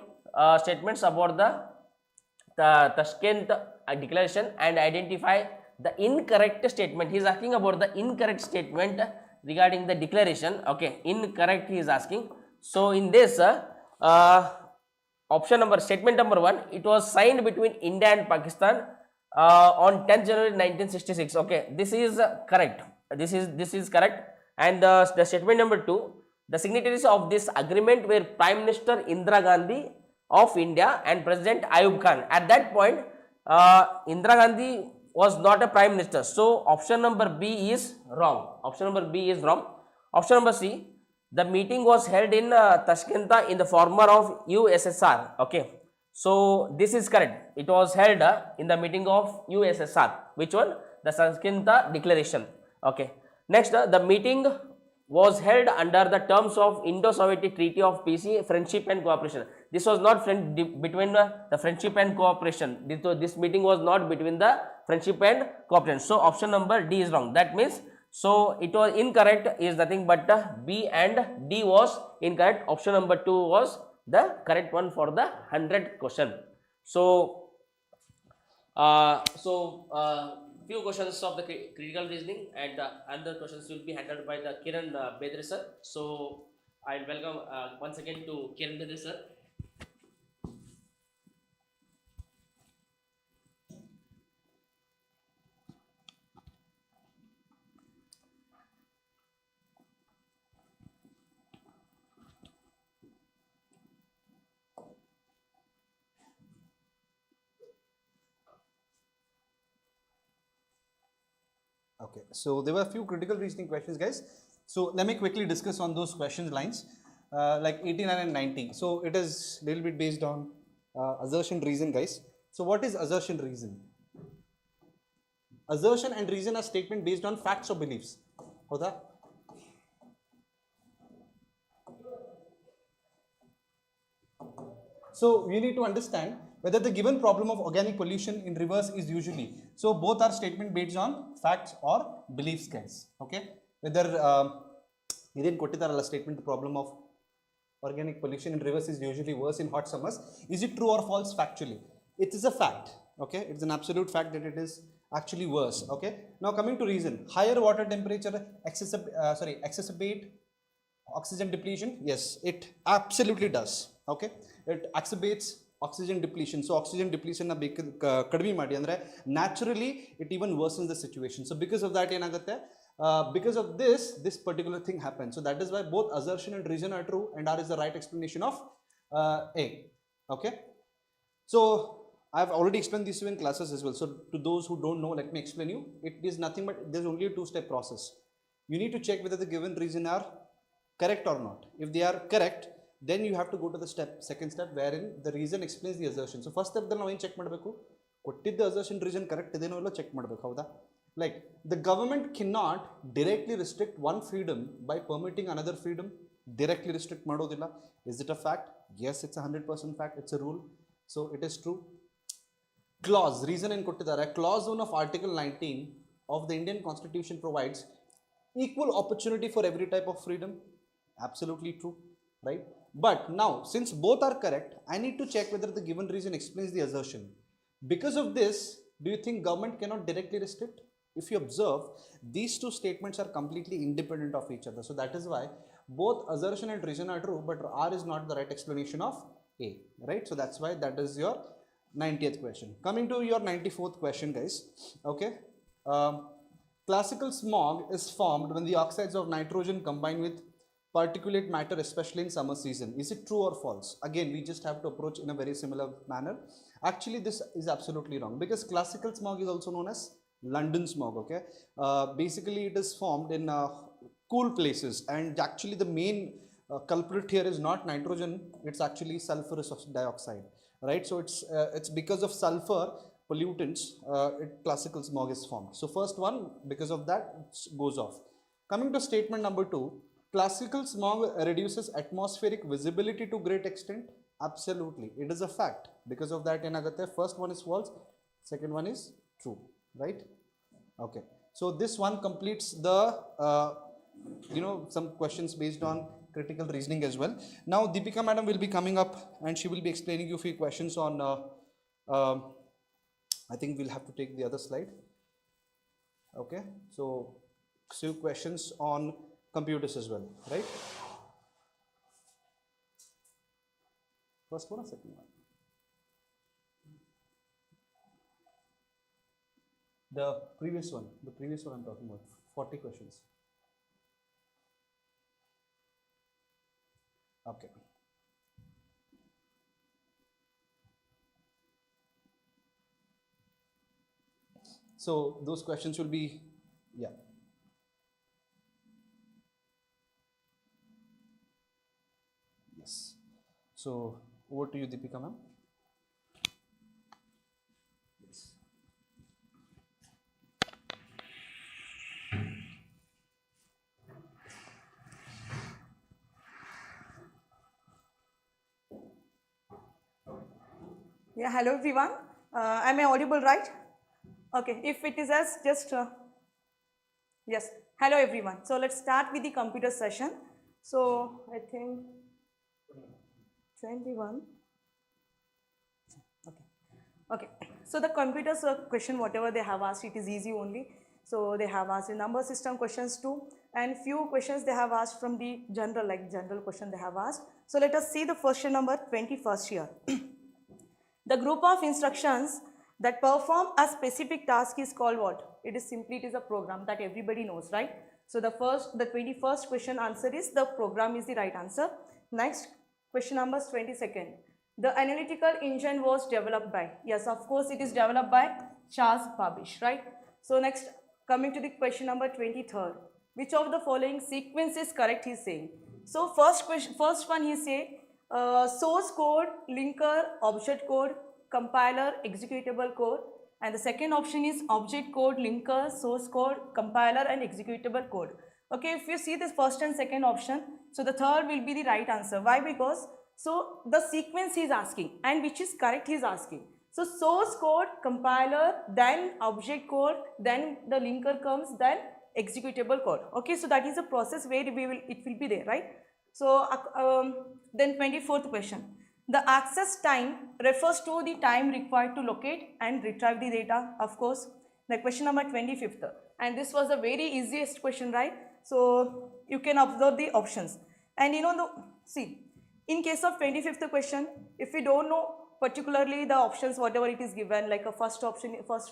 statements about the Tashkent declaration and identify the incorrect statement. He is asking about the incorrect statement regarding the declaration. Okay, incorrect he is asking. So in this option number, statement number 1, it was signed between India and Pakistan on 10th January 1966. Okay, this is correct. This is correct. And the statement number 2, the signatories of this agreement were Prime Minister Indira Gandhi of India and President Ayub Khan. At that point, Indira Gandhi was not a prime minister. So option number B is wrong. Option number B is wrong. Option number C, the meeting was held in Tashkent in the former of USSR. Okay, so this is correct. It was held in the meeting of USSR. Which one? The Tashkent Declaration. Okay, next, the meeting was held under the terms of Indo-Soviet Treaty of Peace, Friendship and Cooperation. This was not between the friendship and cooperation. This meeting was not between the friendship and cooperation. So option number D is wrong. That means, so it was incorrect is nothing but B and D was incorrect. Option number 2 was the correct one for the 100th question. So few questions of the critical reasoning and other questions will be handled by the Kiran Bedre sir. So I welcome once again to Kiran Bedre sir. Okay, so there were a few critical reasoning questions, guys. So let me quickly discuss on those questions lines, like 89 and 90. So it is a little bit based on assertion reason, guys. So what is assertion reason? Assertion and reason are statement based on facts or beliefs. Hoda? So you need to understand whether the given problem of organic pollution in rivers is usually. So both are statement based on facts or beliefs, guys. Okay. Whether idin kottidaralla statement, the problem of organic pollution in rivers is usually worse in hot summers. Is it true or false factually? It is a fact. Okay. It's an absolute fact that it is actually worse. Okay. Now coming to reason, higher water temperature exacerbate oxygen depletion. Yes, it absolutely does. Okay. It exacerbates oxygen depletion. So oxygen depletion na kadmi ಮಾಡಿ ಅಂದ್ರೆ naturally it even worsens the situation. So because of that ಏನಾಗುತ್ತೆ, because of this particular thing happens. So that is why both assertion and reason are true and R is the right explanation of A. Okay. So I have already explained this in classes as well. So to those who don't know, let me explain you. It is nothing but there's only a two-step process. You need to check whether the given reason are correct or not. If they are correct, then you have to go to the second step wherein the reason explains the assertion. So first step ದಲ್ಲಿ ನಾವು ಏನು check ಮಾಡಬೇಕು, ಕೊಟ್ಟಿದ್ದ assertion reason correct ಇದೆನೋ ಇಲ್ಲೋ check ಮಾಡಬೇಕು, ಹೌದಾ? Like the government cannot directly restrict one freedom by permitting another freedom. Directly restrict ಮಾಡೋದಿಲ್ಲ. Is it a fact? Yes, it's a 100% fact. It's a rule. So it is true. Clause, reason ಏನು ಕೊಟ್ಟಿದ್ದಾರೆ, clause 1 of article 19 of the Indian Constitution provides equal opportunity for every type of freedom. Absolutely true, right? But now, since both are correct, I need to check whether the given reason explains the assertion. Because of this, do you think government cannot directly restrict? If you observe, these two statements are completely independent of each other. So that is why both assertion and reason are true, but R is not the right explanation of A, right? So that's why that is your 90th question. Coming to your 94th question, guys. Okay. Classical smog is formed when the oxides of nitrogen combine with particulate matter, especially in summer season. Is it true or false? Again, we just have to approach in a very similar manner. Actually, this is absolutely wrong, because classical smog is also known as London smog. Okay. Basically, it is formed in cool places, and actually the main culprit here is not nitrogen, it's actually sulfurous dioxide, right? So it's because of sulfur pollutants classical smog is formed. So first one, because of that, it goes off. Coming to statement number 2, classical smog reduces atmospheric visibility to great extent. Absolutely, it is a fact. Because of that, first one is false, second one is true, right? Okay, so this one completes the some questions based on critical reasoning as well. Now Deepika madam will be coming up and she will be explaining you a few questions on I think we'll have to take the other slide. Okay, so few questions on computers as well, right? First one or second one? The previous one I'm talking about, 40 questions. Okay. So those questions will be, yeah. Yes. So over to you, Deepika ma'am. Yes. Yeah, hello everyone. Am I audible, right? Okay, if it is as just, yes, hello everyone. So let's start with the computer session. So I think 21. Okay, so the computers question, whatever they have asked, it is easy only. So they have asked the number system questions too, and few questions they have asked from the general, like general question they have asked. So let us see the question number 21st here. The group of instructions that perform a specific task is called what? It is a program that everybody knows, right? So the 21st question answer is the program is the right answer. Next, question number 22nd. The analytical engine was developed by, yes, of course it is developed by Charles Babbage, right? So next, coming to the question number 23rd. Which of the following sequence is correct, he is saying. So first one he say, source code, linker, object code, compiler, executable code, and the second option is object code, linker, source code, compiler, and executable code. Okay, if you see this first and second option, so the third will be the right answer. Why? Because so the sequence he is asking and which is correct he is asking. So source code, compiler, then object code, then the linker comes, then executable code. Okay, so that is a process where it will be there, right? So then 24th question. The access time refers to the time required to locate and retrieve the data, of course. The question number 25th, and this was the very easiest question, right? So you can observe the options, and see, in case of 25th question, if we don't know particularly the options, whatever it is given, like a first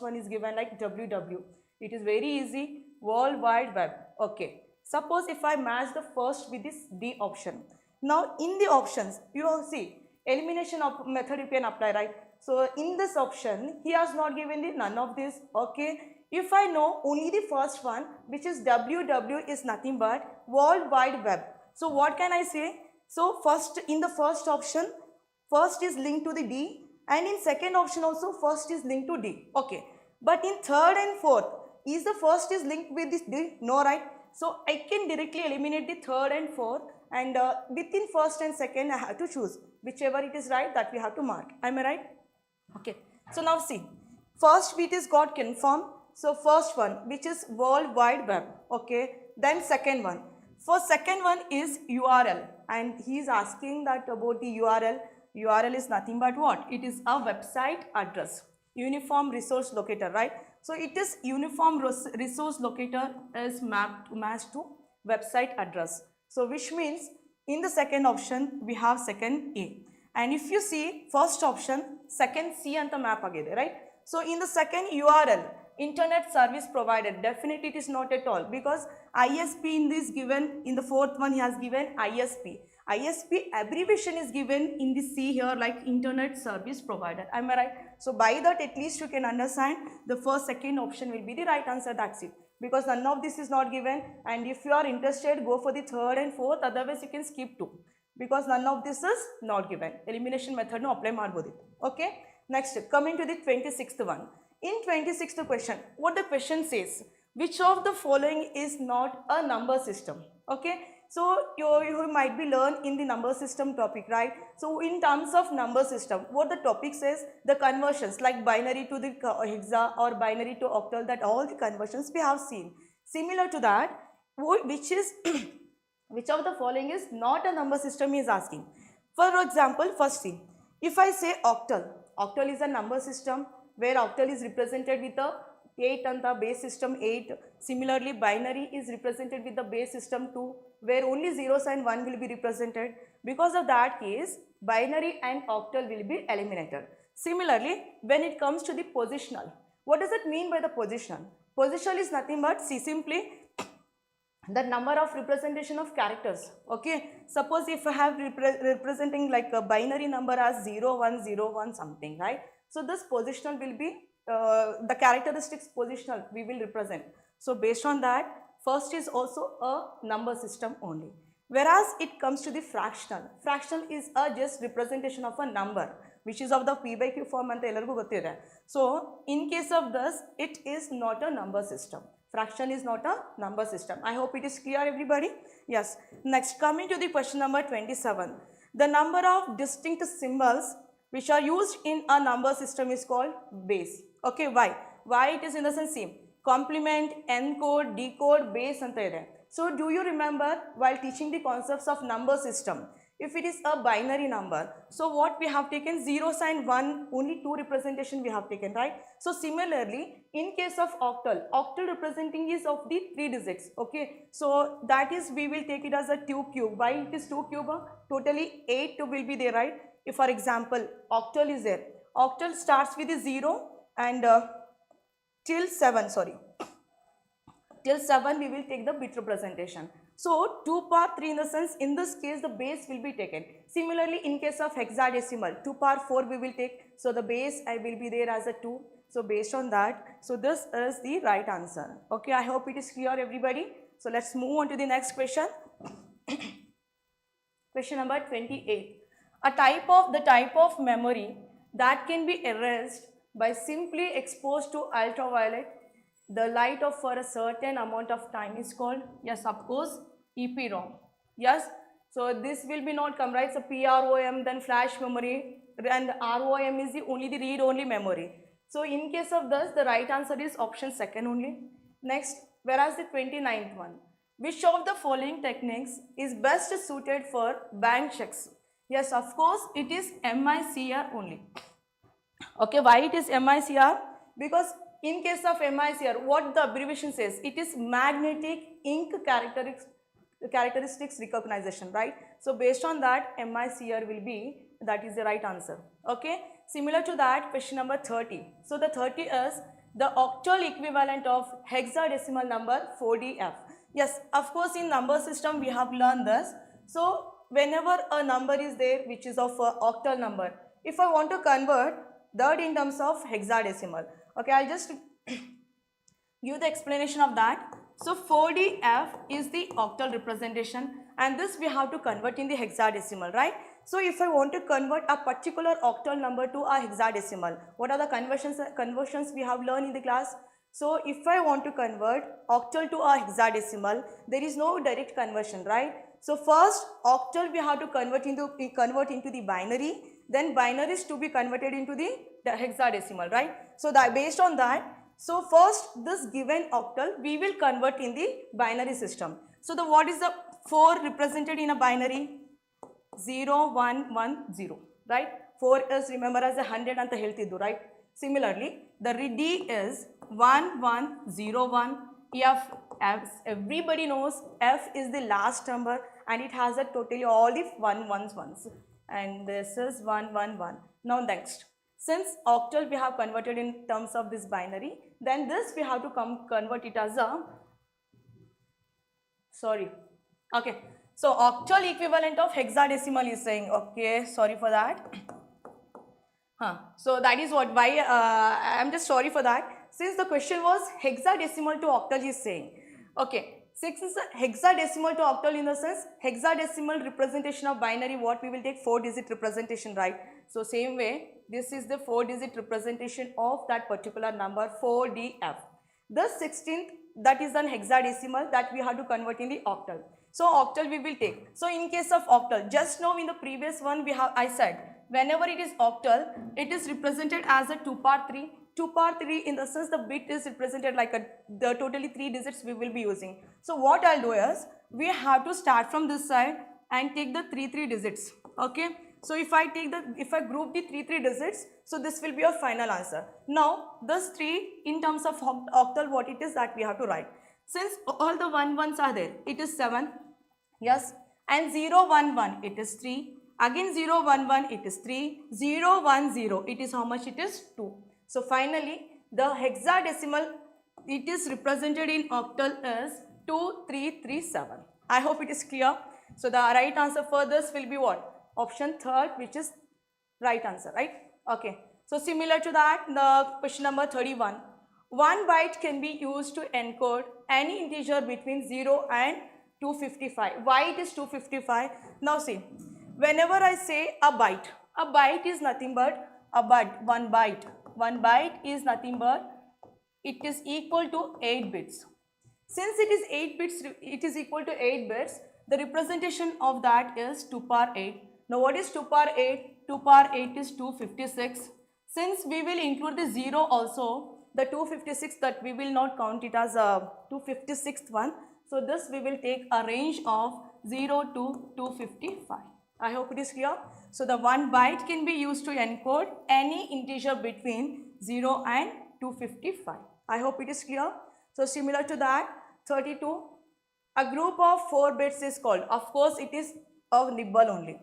one is given like WW. It is very easy, World Wide Web. Okay. Suppose if I match the first with this D option. Now in the options, you will see elimination of method you can apply, right? So in this option, he has not given the none of this. Okay. If I know only the first one, which is WW, is nothing but World Wide Web. So what can I say? So first, in the first option, first is linked to the D, and in second option also first is linked to D. Okay. But in third and fourth, is the first is linked with this D? No, right? So I can directly eliminate the third and fourth, and within first and second I have to choose whichever it is right, that we have to mark. Am I right? Okay. So now see, first bit is got confirmed. So first one, which is World Wide Web. Okay. Then second one. For second one is URL, and he is asking that about the URL. URL is nothing but what? It is a website address. Uniform resource locator, right? So it is uniform resource locator is matched to website address. So which means in the second option we have second A. And if you see first option, second C and the map agade, right? So in the second URL, internet service provider, definitely it is not at all, because ISP in this given, in the fourth one he has given ISP. ISP abbreviation is given in the C here, like internet service provider. Am I right? So by that at least you can understand the first, second option will be the right answer. That's it. Because none of this is not given, and if you are interested, go for the third and fourth. Otherwise you can skip two, because none of this is not given. Elimination method no apply ಮಾಡಬಹುದು. Okay. Next, coming to the 26th one. In 26th question, what the question says, which of the following is not a number system? Okay. So you might be learned in the number system topic, right? So in terms of number system, what the topic says, the conversions like binary to the hexa or binary to octal, that all the conversions we have seen. Similar to that, which is which of the following is not a number system he is asking. For example, first thing, if I say octal, octal is a number system where octal is represented with a 8 and the base system 8. Similarly, binary is represented with the base system 2, where only zeros and 1 will be represented. Because of that case, binary and octal will be eliminated. Similarly, when it comes to the positional, what does it mean by the positional? Positional is nothing but, see, simply the number of representation of characters. Okay, suppose if I have representing like a binary number as 0, 1, 0, 1 something, right? So this positional will be the characteristics positional we will represent. So based on that, first is also a number system only. Whereas it comes to the fractional, fractional is a just representation of a number which is of the p by q form anta ellargu gottide. So in case of this, it is not a number system. Fraction is not a number system. I hope it is clear, everybody. Yes. Next, coming to the question number 27. The number of distinct symbols which are used in a number system is called base. Okay, why? Why it is in the sense same. Complement, encode, decode, base anta ide. So do you remember while teaching the concepts of number system, if it is a binary number, so what we have taken, zeros and 1, only 2 representation we have taken, right? So similarly, in case of octal, octal representing is of the 3 digits, okay? So that is, we will take it as a 2 cube. Why it is 2 cube? Totally 8 will be there, right? If for example, octal is there, octal starts with a 0 and till 7, sorry. Till 7 we will take the bit representation. So 2 power 3 in the sense, in this case the base will be taken. Similarly, in case of hexadecimal, 2 power 4 we will take. So the base I will be there as a 2. So based on that, so this is the right answer. Okay, I hope it is clear, everybody. So let's move on to the next question. Question number 28. The type of memory that can be erased by simply exposed to ultraviolet the light of for a certain amount of time is called, yes, of course, EPROM. Yes, so this will be not come, right? So PROM, then flash memory, and ROM is the only the read only memory. So in case of this, the right answer is option second only. Next, whereas the 29th one, which of the following techniques is best suited for bank checks? Yes, of course, it is MICR only. Okay, why it is MICR? Because in case of MICR, what the abbreviation says, it is magnetic ink characteristics recognition, right? So based on that, MICR will be, that is the right answer. Okay, similar to that, question number 30. So the 30 is the octal equivalent of hexadecimal number 4DF. Yes, of course, in number system we have learned this. So whenever a number is there which is of a octal number, if I want to convert that in terms of hexadecimal, okay, I'll just give the explanation of that. So 4DF is the octal representation, and this we have to convert in the hexadecimal, right? So if I want to convert a particular octal number to a hexadecimal, what are the conversions we have learned in the class? So if I want to convert octal to a hexadecimal, there is no direct conversion, right? So first octal we have to convert into the binary, then binary is to be converted into the hexadecimal, right? So that based on that, so first this given octal we will convert in the binary system. So the what is the 4 represented in a binary? 0, 1, 1, 0, right? 4 is remember as a 100 and the healthy do, right? Similarly, the D is 1, 1, 0, 1. F, everybody knows F is the last number and it has a totally all the 1 ones ones. And this is 1, 1, 1. Now next, since octal we have converted in terms of this binary, then this we have to convert it as a, sorry, okay. So octal equivalent of hexadecimal is saying, okay, sorry for that. So that is what, why I am just sorry for that. Since the question was hexadecimal to octal is saying. Okay, since hexadecimal to octal in the sense, hexadecimal representation of binary, what we will take 4-digit representation, right? So same way, this is the 4-digit representation of that particular number 4DF. The 16th, that is an hexadecimal that we have to convert in the octal. So octal we will take. So in case of octal, just now in the previous one I said, whenever it is octal, it is represented as a 2 power 3. 2 power 3 in the sense the bit is represented like the totally 3 digits we will be using. So what I'll do is, we have to start from this side and take the 3 digits, okay? So if I group the 3 digits, so this will be your final answer. Now this 3 in terms of octal, what it is that we have to write. Since all the 1 ones are there, it is 7, yes, and 0 1 1 it is 3, again 0 1 1 it is 3, 0 1 0 it is how much? It is 2. So finally the hexadecimal it is represented in octal is 2337. I hope it is clear. So the right answer for this will be what? Option 3rd, which is right answer, right? Okay. So similar to that, the question number 31. 1 byte can be used to encode any integer between 0 and 255. Why it is 255? Now see, whenever I say a byte is nothing but a byte, 1 byte. 1 byte is nothing but, it is equal to 8 bits. Since it is 8 bits, it is equal to 8 bits, the representation of that is 2 power 8. Now what is 2 power 8? 2 power 8 is 256. Since we will include the 0 also, the 256 that we will not count it as a 256th one. So this we will take a range of 0 to 255. I hope it is clear. So the 1 byte can be used to encode any integer between 0 and 255. I hope it is clear. So similar to that, 32, a group of 4 bits is called. Of course, it is a nibble only.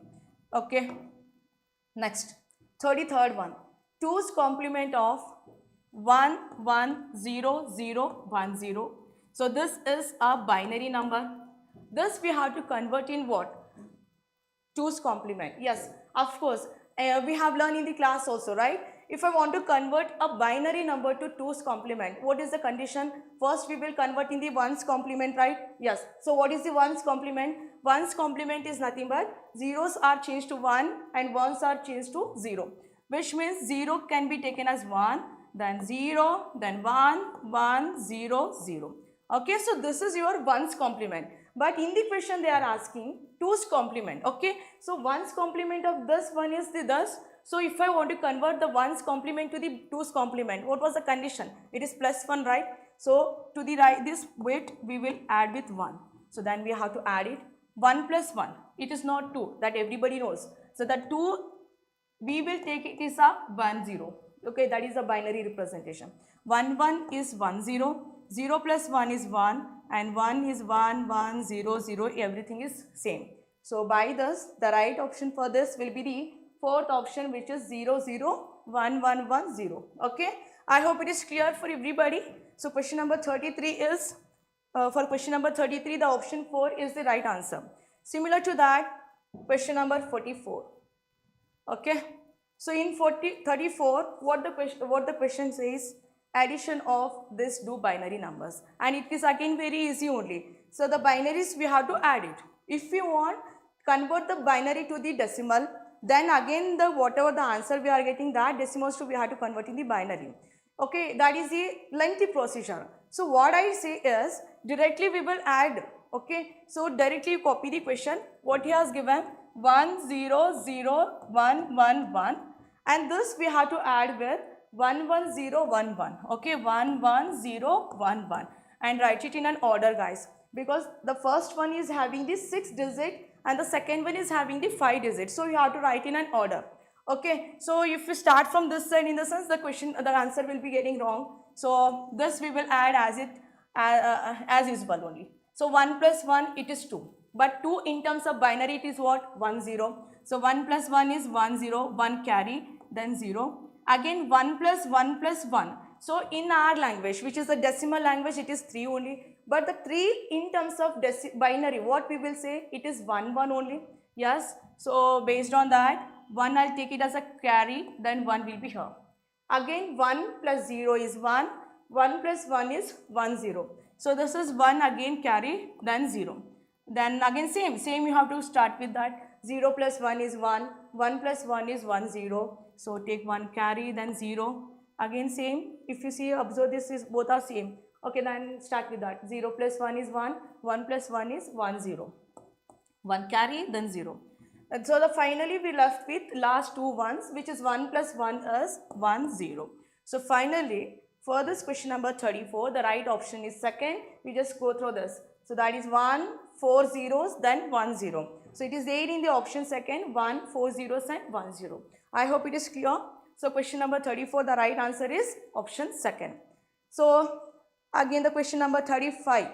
Okay. Next, 33rd one, 2's complement of 1 1 0 0 1 0. So this is a binary number. This we have to convert in what? 2's complement. Yes, of course. We have learned in the class also, right? If I want to convert a binary number to 2's complement, what is the condition? First we will convert in the 1's complement, right? Yes. So what is the 1's complement? 1's complement is nothing but zeros are changed to 1 and 1's are changed to 0. Which means 0 can be taken as 1, then 0, then 1, 1, 0, 0. Okay, so this is your 1's complement. But in the question they are asking 2's complement. Okay, so 1's complement of this one is the thus. So if I want to convert the 1's complement to the 2's complement, what was the condition? It is plus 1, right? So to the right, this bit we will add with 1. So then we have to add it. 1 plus 1. It is not 2. That everybody knows. So the 2 we will take it is a 1 0. Okay, that is a binary representation. 1 1 is 1 0. 0 plus 1 is 1 and 1 is 1 1 0 0. Everything is same. So by this, the right option for this will be the fourth option, which is 0 0 1 1 1 0. Okay, I hope it is clear for everybody. So question number 33 is for question number 33, the option 4 is the right answer. Similar to that, question number 44. Okay, so in 34, what the question says, addition of these two binary numbers, and it is again very easy only. So the binaries we have to add it. If we want convert the binary to the decimal, then again the whatever the answer we are getting, that decimals to we have to convert in the binary. Okay, that is the lengthy procedure. So what I say is directly we will add. Okay, so directly you copy the question what he has given 1 0 0 1 1 1, and this we have to add with 1 1 0 1 1. Okay, 1 1 0 1 1, and write it in an order, guys, because the first one is having the 6 digit and the second one is having the 5 digit. So you have to write in an order. Okay, so if you start from this side, in the sense the question, the answer will be getting wrong. So this we will add as it as usual only. So 1 plus 1 it is 2, but 2 in terms of binary it is what? 1 0. So 1 plus 1 is 1 0, 1 carry, then 0. Again 1 plus 1 plus 1. So in our language, which is a decimal language, it is 3 only. But the 3 in terms of binary, what we will say? It is 1 1 only. Yes. So based on that, 1 I'll take it as a carry, then 1 will be here. Again 1 plus 0 is 1, 1 plus 1 is 1 0. So this is 1 again carry, then 0. Then again same you have to start with that. 0 plus 1 is 1, 1 plus 1 is 1 0. So take 1 carry, then 0. Again same, if you see, observe this is both are same. Okay, then start with that. 0 plus 1 is 1, 1 plus 1 is 1 0. 1 carry, then 0. And so finally we left with last two ones, which is 1 plus 1 is 1 0. So finally for this question number 34, the right option is second. We just go through this. So that is 1 4 zeros, then 1 0. So it is there in the option second, 1 4 zeros and 1 0. I hope it is clear. So question number 34, the right answer is option second. So again the question number 35,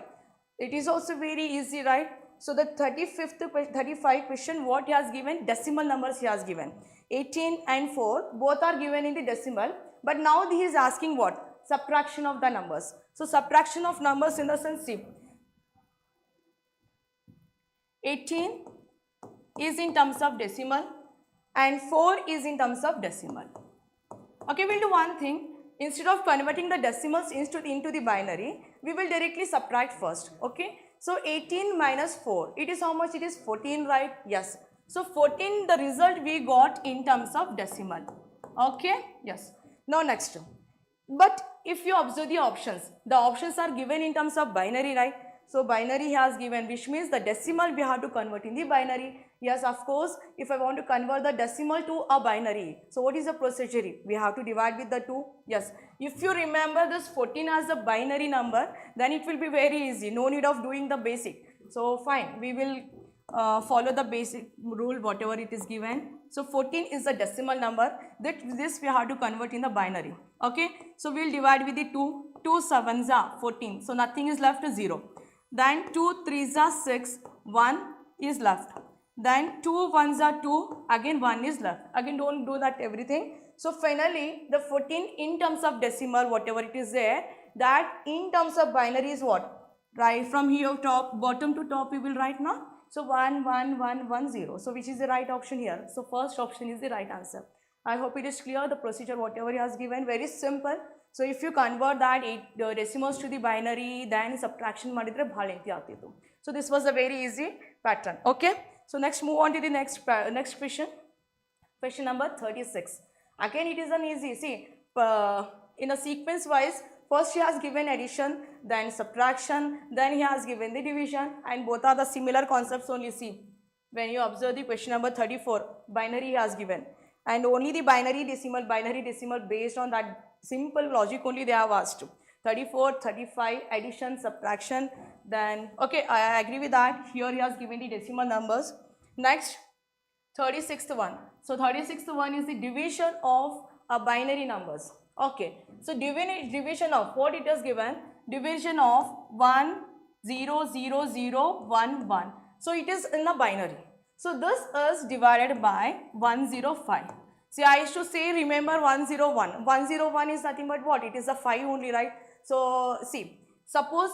it is also very easy, right? So the 35 question, what he has given? Decimal numbers he has given. 18 and 4, both are given in the decimal. But now he is asking what? Subtraction of the numbers. So subtraction of numbers in the sense, see, 18 is in terms of decimal and 4 is in terms of decimal. Okay, we'll do one thing. Instead of converting the decimals into the binary, we will directly subtract first. Okay, so 18 minus 4, it is how much? It is 14, right? Yes. So 14, the result we got in terms of decimal. Okay, yes. Now next. But if you observe the options are given in terms of binary, right? So binary he has given, which means the decimal we have to convert in the binary. Yes, of course, if I want to convert the decimal to a binary, so what is the procedure? We have to divide with the 2. Yes, if you remember this 14 as a binary number, then it will be very easy. No need of doing the basic. So fine, we will follow the basic rule, whatever it is given. So 14 is the decimal number. This we have to convert in the binary. Okay, so we will divide with the 2. 2 sevens are 14. So nothing is left, 0. Then 2 threes are 6. 1 is left. Then 2 ones are 2. Again 1 is left. Again don't do that everything. So finally the 14 in terms of decimal, whatever it is there, that in terms of binary is what? Right from here bottom to top we will write now. So 1 1 1 1 0. So which is the right option here? So first option is the right answer. I hope it is clear. The procedure whatever he has given, very simple. So if you convert that the decimals to the binary, then subtraction madidre bhal lengthy aagtitu. So this was a very easy pattern. Okay. So next move on to the next question. Question number 36. Again it is an easy. See, in a sequence wise, first he has given addition, then subtraction, then he has given the division, and both are the similar concepts only. See, when you observe the question number 34, binary he has given, and only the binary decimal based on that simple logic only they have asked. 34, 35, addition, subtraction, then okay, I agree with that. Here he has given the decimal numbers. Next, 36th one. So 36th one is the division of binary numbers. Okay, so division of what it is given? Division of 1 0 0 0 1 1. So it is in the binary. So this is divided by 105. See, I used to say, remember 101. 101 is nothing but what? It is a 5 only, right? So see, suppose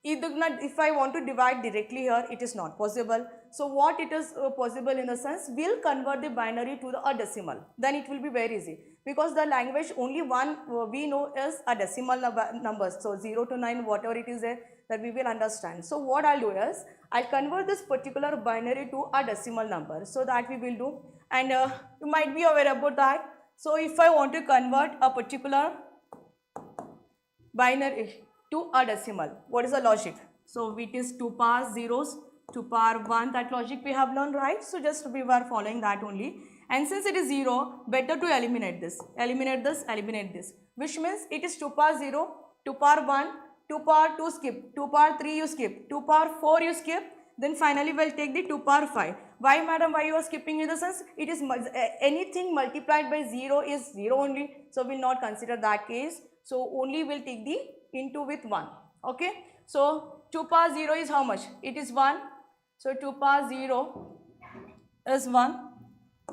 if I want to divide directly here, it is not possible. So what it is possible in the sense, we'll convert the binary to a decimal. Then it will be very easy, because the language only one we know is a decimal numbers. So 0 to 9, whatever it is there, that we will understand. So what I'll do is, I'll convert this particular binary to a decimal number. So that we will do. And you might be aware about that. So if I want to convert a particular binary to a decimal, what is the logic? So it is 2 power zeros, 2 power 1, that logic we have learned, right? So just we were following that only. And since it is 0, better to eliminate this, eliminate this, which means it is 2 power 0, 2 power 1, 2 power 2 skip, 2 power 3 you skip, 2 power 4 you skip, then finally we'll take the 2 power 5. Why madam, why you are skipping? In the sense, it is anything multiplied by 0 is 0 only, so we'll not consider that case. So only we'll take the into with 1. Okay, so 2 power 0 is how much? It is 1. So 2 power 0 is 1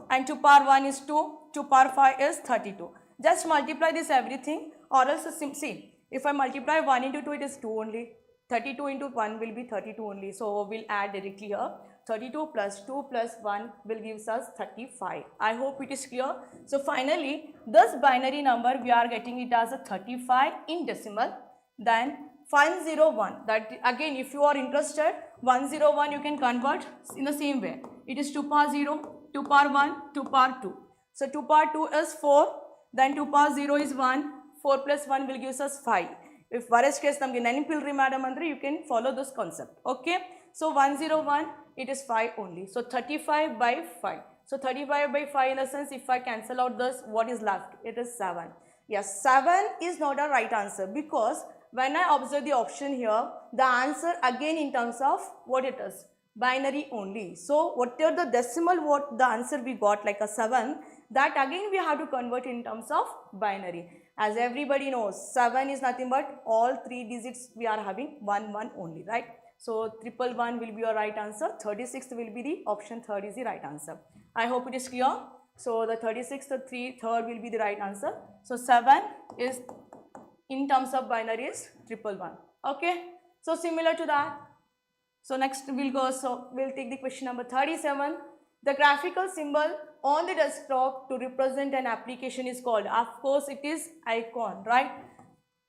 and 2 power 1 is 2, 2 power 5 is 32. Just multiply this everything, or else see, if I multiply 1 into 2, it is 2 only. 32 into 1 will be 32 only. So we'll add directly here. 32 plus 2 plus 1 will give us 35. I hope it is clear. So finally, this binary number, we are getting it as a 35 in decimal. Then 101, that again, if you are interested, 101 you can convert in the same way. It is 2 power 0, 2 power 1, 2 power 2. So 2 power 2 is 4, then 2 power 0 is 1, 4 plus 1 will give us 5. If worst case namge nenipilri madam andre, you can follow this concept. Okay, so 101, it is 5 only. So 35 by 5. So 35 by 5, in a sense, if I cancel out this, what is left? It is 7. Yes, 7 is not a right answer, because when I observe the option here, the answer again in terms of what it is, binary only. So whatever the decimal, what the answer we got like a 7, that again we have to convert in terms of binary. As everybody knows, 7 is nothing but all 3 digits we are having 1 1 only, right? So 111 will be your right answer. 36th will be the option third is the right answer. I hope it is clear. So the 36th, third will be the right answer. So 7 is in terms of binary is 111. Okay. So similar to that. So next we'll go. So we'll take the question number 37. The graphical symbol on the desktop to represent an application is called, of course, it is icon, right?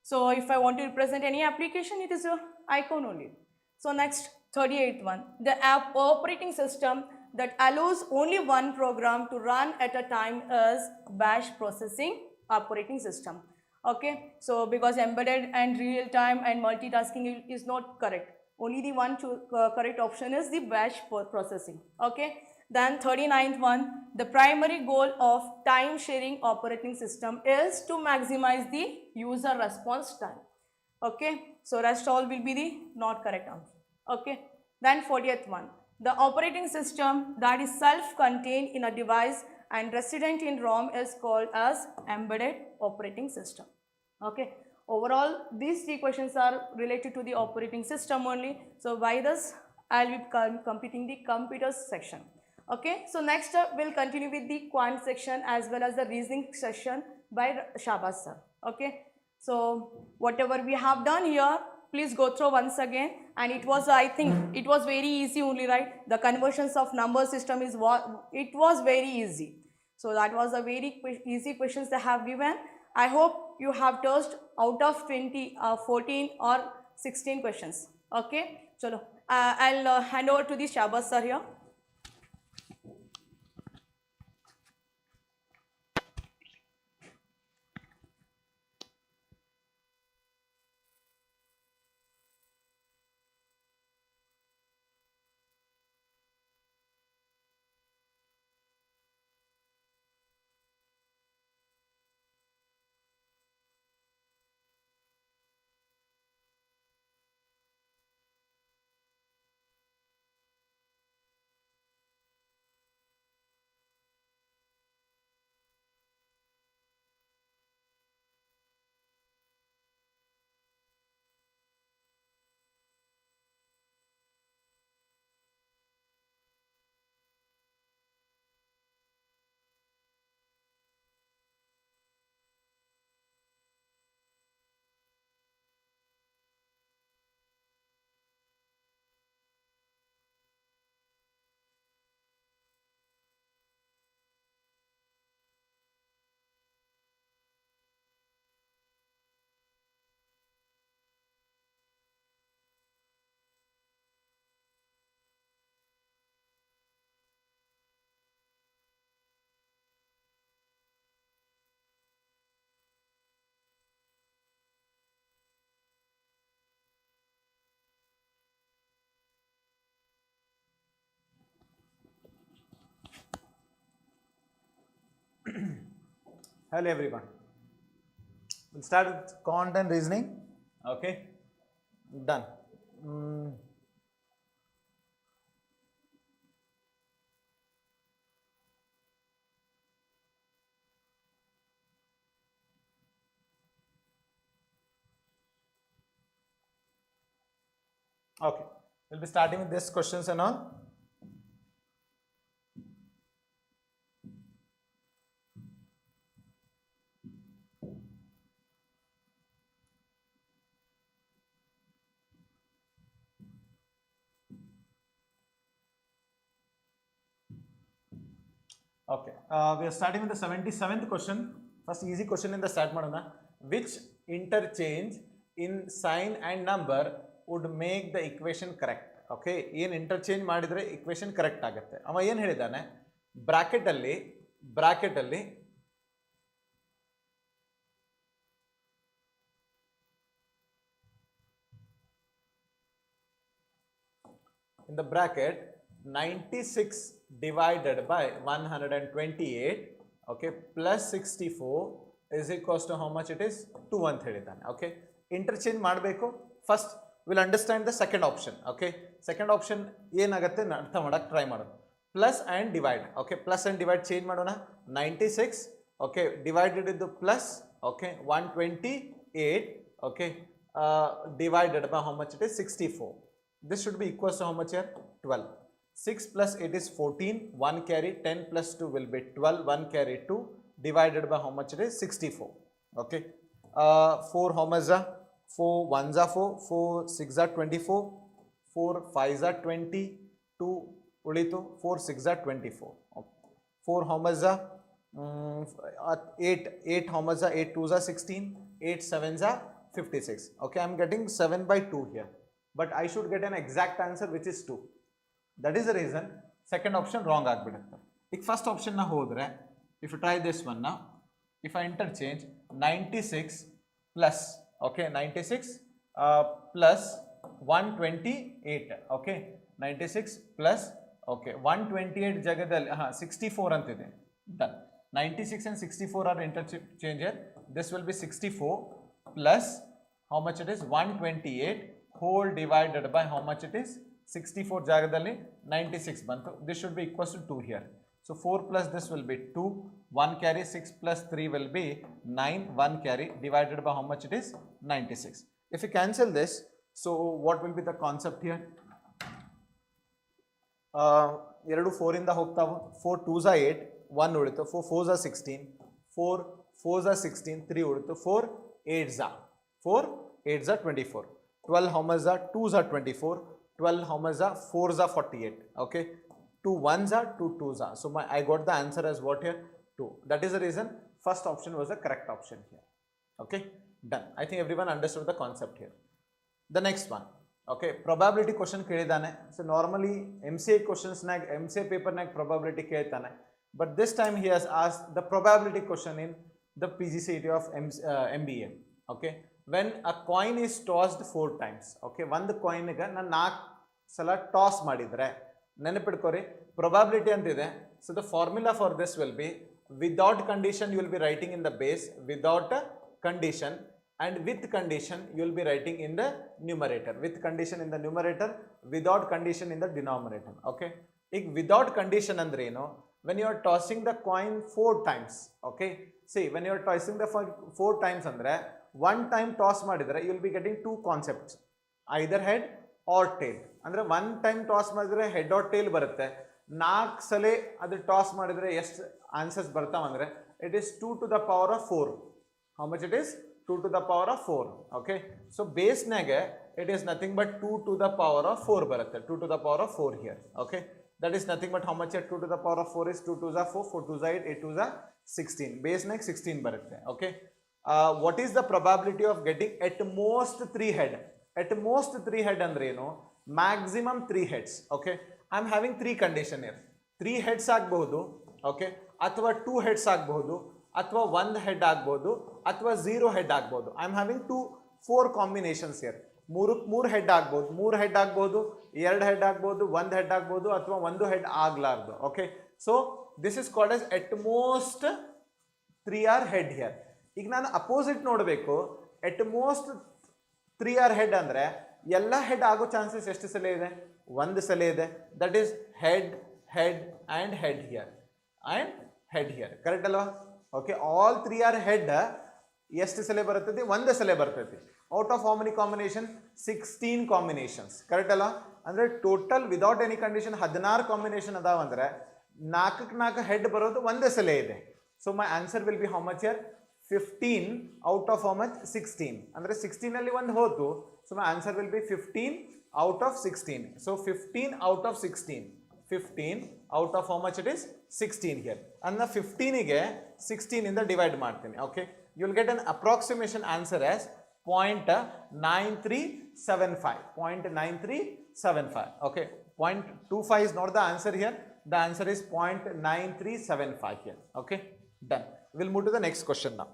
So if I want to represent any application, it is a icon only. So next, 38th one, the app operating system that allows only one program to run at a time is bash processing operating system. Okay, so because embedded and real time and multitasking is not correct. Only the one correct option is the bash processing. Okay. Then 39th one, the primary goal of time sharing operating system is to maximize the user response time. Okay, so rest all will be the not correct answer. Okay, then 40th one, the operating system that is self-contained in a device and resident in ROM is called as embedded operating system. Okay, overall these 3 questions are related to the operating system only. So by this I will be completing the computers section. Okay, so next we'll continue with the quant section as well as the reasoning section by Shabaz sir. Okay, so whatever we have done here, please go through once again, and it was, I think it was very easy only, right? The conversions of number system is what it was very easy. So that was a very easy questions they have given. I hope you have touched out of 20, 14 or 16 questions. Okay, chalo, I'll hand over to the Shabaz sir here. Hello everyone. We'll start with quant and reasoning. Okay, done. Okay, we'll be starting with this questions and all. Okay, we are starting with the 77th question. First easy question in the start madana. Which interchange in sign and number would make the equation correct? Okay, ಏನು interchange ಮಾಡಿದ್ರೆ equation correct ಆಗುತ್ತೆ. ಅವ ಏನು ಹೇಳಿದಾನೆ, bracket ಅಲ್ಲಿ in the bracket 96 divided by 128, okay, plus 64 is equals to how much it is? 2 ಅಂತ ಹೇಳಿದ್ದಾನೆ. Okay, interchange ಮಾಡಬೇಕು. First we'll understand the second option. Okay, second option ಏನಾಗುತ್ತೆ ಅರ್ಥ ಮಾಡಕ್ಕೆ ಟ್ರೈ ಮಾಡೋಣ. Plus and divide. Okay, plus and divide change ಮಾಡೋಣ. 96, okay, divided into plus, okay, 128, okay, divided by how much it is? 64. This should be equals to how much here? 12. 6 plus 8 is 14, 1 carry, 10 plus 2 will be 12, 1 carry 2, divided by how much it is? 64. Okay. 4 how much are? 4 1s are 4, 4 6 are 24, 4 5s are 20, 2 ulitu, 4 6 are 24. Okay. 4 how much are? 8 how much are? 8 2s are 16, 8 7s are 56. Okay, I am getting 7 by 2 here, but I should get an exact answer which is 2. That is the reason second option wrong ಆಗ್ಬಿಡುತ್ತೆ. ಈಗ first option ನ ಹೋದ್ರೆ, if you try this one now, if I interchange 96 plus, okay, 96 plus 128, okay, 96 plus, okay, 128 ಜಾಗದಲ್ಲಿ 64 ಅಂತಿದೆ. Done. 96 and 64 are interchange here. This will be 64 plus how much it is? 128 whole divided by how much it is? 64 ಜಾಗದಲ್ಲಿ 96 ಬಂತು. This should be equals to 2 here. So 4 plus this will be 2, 1 carry, 6 plus 3 will be 9, 1 carry, divided by how much it is? 96. If you cancel this, so what will be the concept here? 2 4 ಇಂದ ಹೋಗ್ತಾವ, 4 2s are 8, 1 ಉಳಿತು, 4 4s are 16, 4 4s are 16, 3 ಉಳಿತು, 4 8s are 24, 12 how much are? 2s are 24, 12 how much are? 4s are 48. Okay, 2 1s are, 2 2s are. So I got the answer as what here? 2. That is the reason first option was the correct option here. Okay, done. I think everyone understood the concept here. The next one, okay, probability question ಕೇಳಿದಾನೆ. So normally MCA questions nag, MCA paper nag probability ಕೇಳ್ತಾನೆ, but this time he has asked the probability question in the PGCET of MBA. Okay, when a coin is tossed 4 times, okay, ಒಂದು ಕಾಯಿನ್ಗೆ ನಾನು 4 ಸಲ toss ಮಾಡಿದರೆ ನೆನಪಿಟ್ಕೋರಿ probability ಅಂತಿದೆ. So the formula for this will be, without condition you will be writing in the base, without a condition, and with condition you will be writing in the numerator. With condition in the numerator, without condition in the denominator. Okay, ಈಗ without condition ಅಂದ್ರೆ ಏನು? When you are tossing the coin 4 times, okay, see when you are tossing the 4 times andre, one time toss ಮಾಡಿದ್ರೆ you will be getting two concepts, either head or tail. ಅಂದ್ರೆ one time toss ಮಾಡಿದ್ರೆ head or tail ಬರುತ್ತೆ. 4 ಸಲ ಅದು toss ಮಾಡಿದ್ರೆ ಎಷ್ಟು answers ಬರ್ತಾವ ಅಂದ್ರೆ it is 2 to the power of 4. How much it is? 2 to the power of 4. Okay, so base ನಾಗೆ it is nothing but 2 to the power of 4 ಬರುತ್ತೆ. 2 to the power of 4 here. Okay, that is nothing but how much here? 2 to the power of 4 is 2 2s are 4, 4 2s are 8, 8 2s are 16. Base ನಾಗೆ 16 ಬರುತ್ತೆ. Okay, what is the probability of getting at most 3 head? At most 3 head ಅಂದ್ರೆ ಏನು? Maximum 3 heads. Okay, I am having 3 condition here. 3 heads ಆಗಬಹುದು, okay, ಅಥವಾ 2 heads ಆಗಬಹುದು, ಅಥವಾ 1 head ಆಗಬಹುದು, ಅಥವಾ 0 head ಆಗಬಹುದು. I am having 4 combinations here. 3 head ಆಗಬಹುದು, 3 head ಆಗಬಹುದು, 2 head ಆಗಬಹುದು, 1 head ಆಗಬಹುದು, ಅಥವಾ 1 head ಆಗಲಾರದು. Okay, so this is called as at most 3 are head here. ಈಗ ನಾನು ಅಪೋಸಿಟ್ ನೋಡಬೇಕು. ಎಟ್ ಮೋಸ್ಟ್ 3 are head ಅಂದರೆ ಎಲ್ಲ ಹೆಡ್ ಆಗೋ ಚಾನ್ಸಸ್ ಎಷ್ಟು ಸಲ ಇದೆ? ಒಂದು ಸಲ ಇದೆ. That is head head and head here and head here. Correct ಅಲ್ವಾ? ಓಕೆ, ಆಲ್ 3 are ಹೆಡ್ ಎಷ್ಟು ಸಲ ಬರ್ತೈತಿ? ಒಂದು ಸಲ ಬರ್ತೈತಿ. Out of how many combination? 16 combinations. Correct ಅಲ್ಲ? ಅಂದರೆ total without any condition 16 combination ಅದಾವಂದ್ರೆ 4 ಹೆಡ್ ಬರೋದು ಒಂದೇ ಸಲ ಇದೆ. So my answer will be how much here? 15 out of how much? 16. ಅಂದರೆ 16 ಅಲ್ಲಿ ಒಂದು ಹೋತು. So my answer will B 15 out of 16. So 15 out of 16. 15 out of how much it is? 16 here. ಅಂದ್ರೆ 15ಗೆ 16 ಇಂದ ಡಿವೈಡ್ ಮಾಡ್ತೀನಿ. Okay, you will get an approximation answer as 0.9375. 0.9375. Okay, 0.25 is not the answer here. The answer is 0.9375 here. Okay, done. We'll move to the next question now.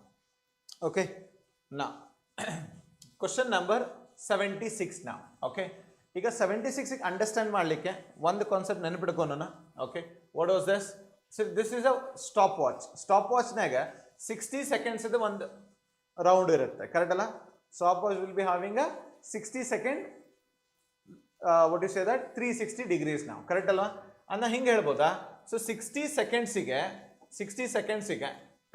Okay, now question number 76 now. Okay, ಈಗ 76 understand ಮಾಡಲಿಕ್ಕೆ ಒಂದು concept ನೆನಪಿಡ್ಕೊಳೋಣ. Okay, what was this? So this is a stop watch. Stop ವಾಚ್ನಾಗ 60 seconds ಇದು ಒಂದು round ಇರುತ್ತೆ. Correct ಅಲ್ಲ? Stop watch will be having a 60 second what you say that 360 degrees ನಾವು. ಕರೆಕ್ಟ್ ಅಲ್ವಾ? ಅನ್ನ ಹಿಂಗೆ ಹೇಳ್ಬೋದಾ? ಸೊ 60 ಸೆಕೆಂಡ್ಸಿಗೆ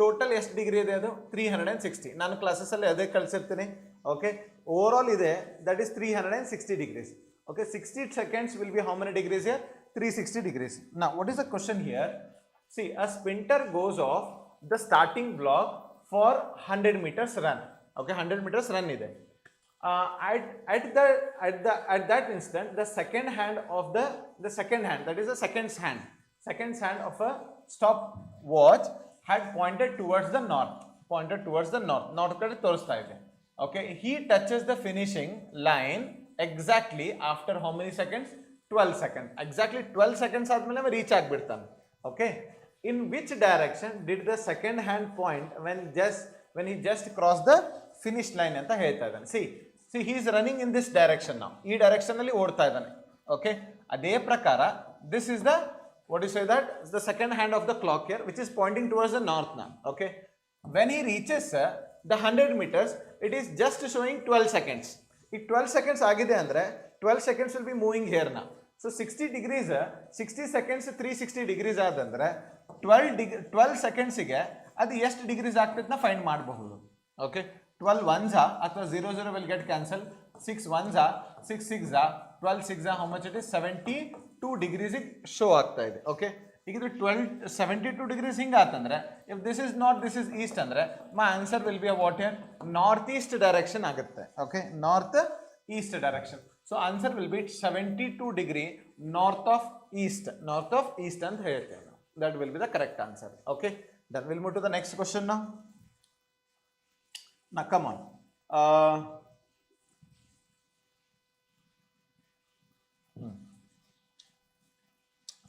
ಟೋಟಲ್ ಎಷ್ಟು ಡಿಗ್ರಿ ಇದೆ? ಅದು 360. ನಾನು ಕ್ಲಾಸಸ್ಸಲ್ಲಿ ಅದೇ ಕಳಿಸಿರ್ತೀನಿ. ಓಕೆ, ಓವರ್ ಆಲ್ ಇದೆ that is 360 degrees. Okay, 60 seconds will be how many degrees here? 360 degrees. Now what is the question here? See, a sprinter goes off the starting block for 100 meters run. Okay, 100 meters run ಇದೆ. At that instant the second hand that is the second hand of a stop watch had pointed towards the north. North ಕಡೆ ತೋರಿಸ್ತಾ ಇದೆ. Okay, he touches the finishing line exactly after how many seconds? 12 seconds. Exactly 12 seconds ಆದ್ಮೇಲೆ reach ಆಗ್ಬಿಡ್ತಾನೆ. Okay, in which direction did the second hand point when he just crossed the finish line ಅಂತ ಹೇಳ್ತಾ ಇದ್ದಾನೆ. see he is running in this direction now. ಈ direction ಅಲ್ಲಿ ಓಡ್ತಾ ಇದ್ದಾನೆ. Okay, ಅದೇ ಪ್ರಕಾರ this is the what you say that is the second hand of the clock here which is pointing towards the north now. Okay, when he reaches the 100 meters it is just showing 12 seconds. ಈ 12 seconds ಆಗಿದೆ ಅಂದ್ರೆ 12 seconds will be moving here now. So 60 degrees 60 seconds 360 degrees ಆದಂದ್ರೆ 12 ಸೆಕೆಂಡ್ಸಿಗೆ ಅದು ಎಷ್ಟು degrees ಆಗ್ತೈತೆ ನಾ find ಮಾಡಬಹುದು. Okay, 12 ones ಅಥವಾ 00 will get cancel. 6 ones 6 6 12 6 how much it is? 72 degrees show ಆಗ್ತಾ ಇದೆ. ಓಕೆ, ಈಗ ಇದು 72 ಡಿಗ್ರೀಸ್ ಹಿಂಗೆ ಆತಂದ್ರೆ if this is not this is east ಅಂದ್ರೆ my answer will be a what here? North east direction ಆಗುತ್ತೆ. Okay, north east direction. So answer will be 72 degree north of east ಅಂತ ಹೇಳ್ತೇವೆ. That will be the correct answer. Okay, then we'll move to the next question now. Now come on.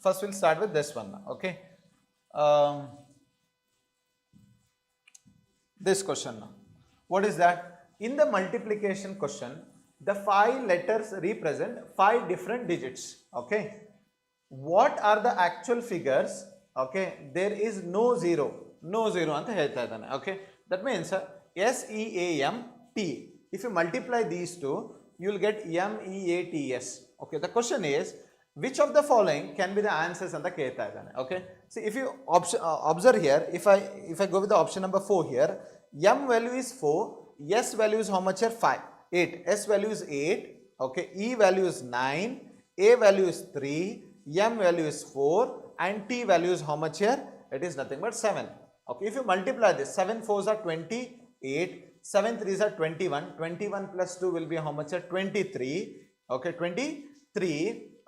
First we'll start with this one now. Okay, this question now. What is that? In the multiplication question, the 5 letters represent 5 different digits. Okay, what are the actual figures? Okay, there is no zero ಅಂತ ಹೇಳ್ತಾ ಇದ್ದಾನೆ. Okay, that means SEAMT. If you multiply these two, you will get MEATS. Okay, the question is which of the following can be the answers ಅಂತ ಕೇಳ್ತಾ ಇದ್ದಾನೆ. Okay, see if you observe here, if I go with the option number 4 here, M value is 4, S value is how much here? 5, 8, S value is 8, okay, E value is 9, A value is 3, M value is 4 and T value is how much here? It is nothing but 7. Okay, if you multiply this, 7 4s are 28, 7 3s are 21, 21 plus 2 will be how much here? 23. Okay, 23.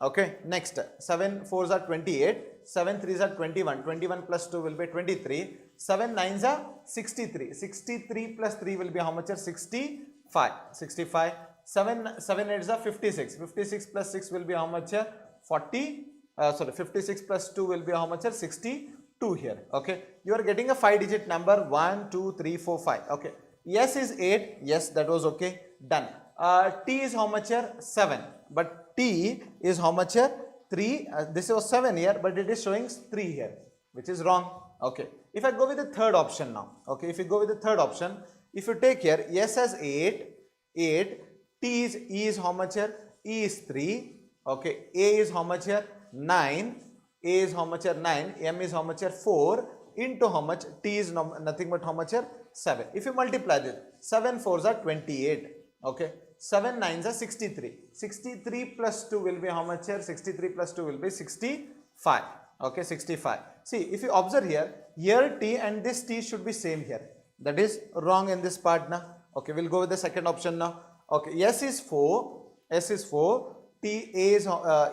Okay, next 7 4s are 28, 7 3s are 21, 21 plus 2 will be 23, 7 9s are 63, 63 plus 3 will be how much here? 65, 65, 7 8s are 56, 56 plus 6 will be how much here? 56 plus 2 will be how much here? 62 here. Okay, you are getting a 5-digit number 1 2 3 4 5. Okay, S is 8, yes, that was okay, done. T is how much here? 7, but T is how much here? 3. This was 7 here, but it is showing 3 here, which is wrong. Okay, if I go with the third option now, okay, if you go with the third option, if you take here, S has 8, E is how much here? E is 3, okay, A is how much here? 9, A is how much here? 9, M is how much here? 4, into how much? T is nothing but how much here? 7. If you multiply this, 7 4s are 28, okay, 7 9s are 63. 63 plus 2 will be how much here? 63 plus 2 will be 65. Okay, 65. See, if you observe here, T and this T should be same here. That is wrong in this part now. Okay, we'll go with the second option now. Okay, S is 4, T, A is,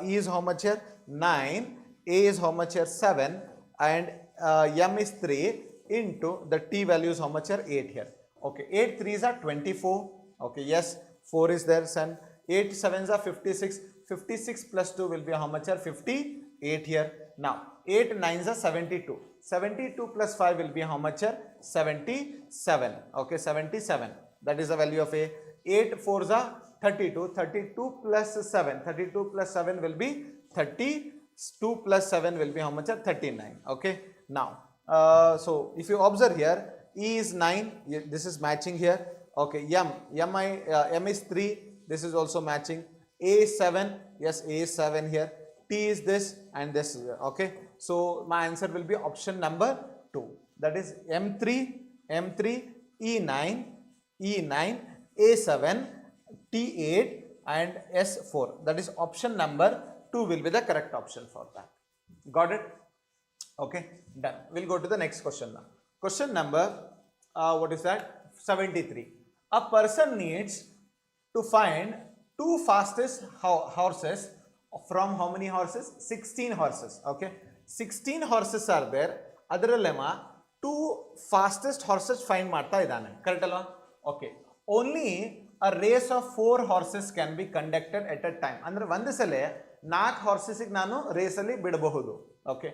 E is how much here? 9, A is how much here? 7, and M is 3 into the T value is how much here? 8 here. Okay, 8 3s are 24. Okay, yes, 4 is there, son. 8 7s are 56. 56 plus 2 will be how much here? 58 here. Now, 8 9s are 72. 72 plus 5 will be how much here? 77. Okay, 77. That is the value of A. 8 4s are 32. 32 plus 7. 32 plus 7 will be 30. 2 plus 7 will be how much here? 39. Okay. Now, so if you observe here, E is 9. This is matching here. Okay, M is 3, this is also matching. A is 7, yes, A is 7 here. T is this and this is here. Okay, so my answer will be option number 2. That is M3, E9, A7, T8 and S4. That is option number 2 will be the correct option for that. Got it? Okay, done. We'll go to the next question now. Question number, what is that? 73. A person needs to find 2 fastest horses from how many horses? 16 horses. Okay, 16 horses are there. Adralema 2 fastest horses find marta idane. Correct alva? Okay. Only a race of 4 horses can be conducted at a time. Andre ಒಂದು ಸಲ 4 horses ಗೆ ನಾನು race ಅಲ್ಲಿ ಬಿಡಬಹುದು. Okay.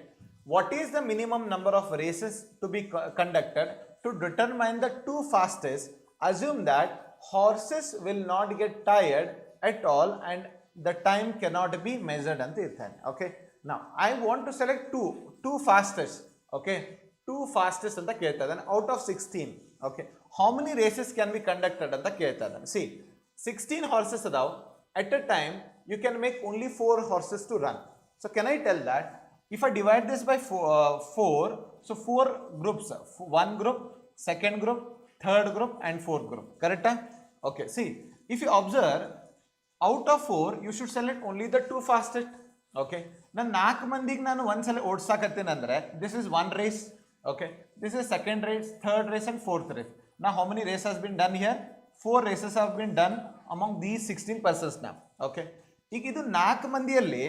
What is the minimum number of races to be conducted to determine the 2 fastest? Assume that horses will not get tired at all and the time cannot be measured anta irthane. Okay, now I want to select two fastest. Okay, 2 fastest anta kelta idane out of 16. Okay, how many races can be conducted anta kelta idane. See, 16 horses adav. At a time you can make only 4 horses to run. So can I tell that if I divide this by 4, so 4 groups, 1 group, second group, third group and fourth group. Correct? Okay, see, if you observe, out of 4 you should select only the 2 fastest. Okay, now 4 ಮಂದಿಗೆ ನಾನು ಒಂದ್ಸಲ ಓಡಿಸಾಕತ್ತೀನಿ ಅಂದ್ರೆ this is one race. Okay, this is second race, third race and fourth race. Now how many races has been done here? 4 races have been done among these 16 persons now. Okay, ಈಗ ಇದು 4 ಮಂದಿಯಲ್ಲಿ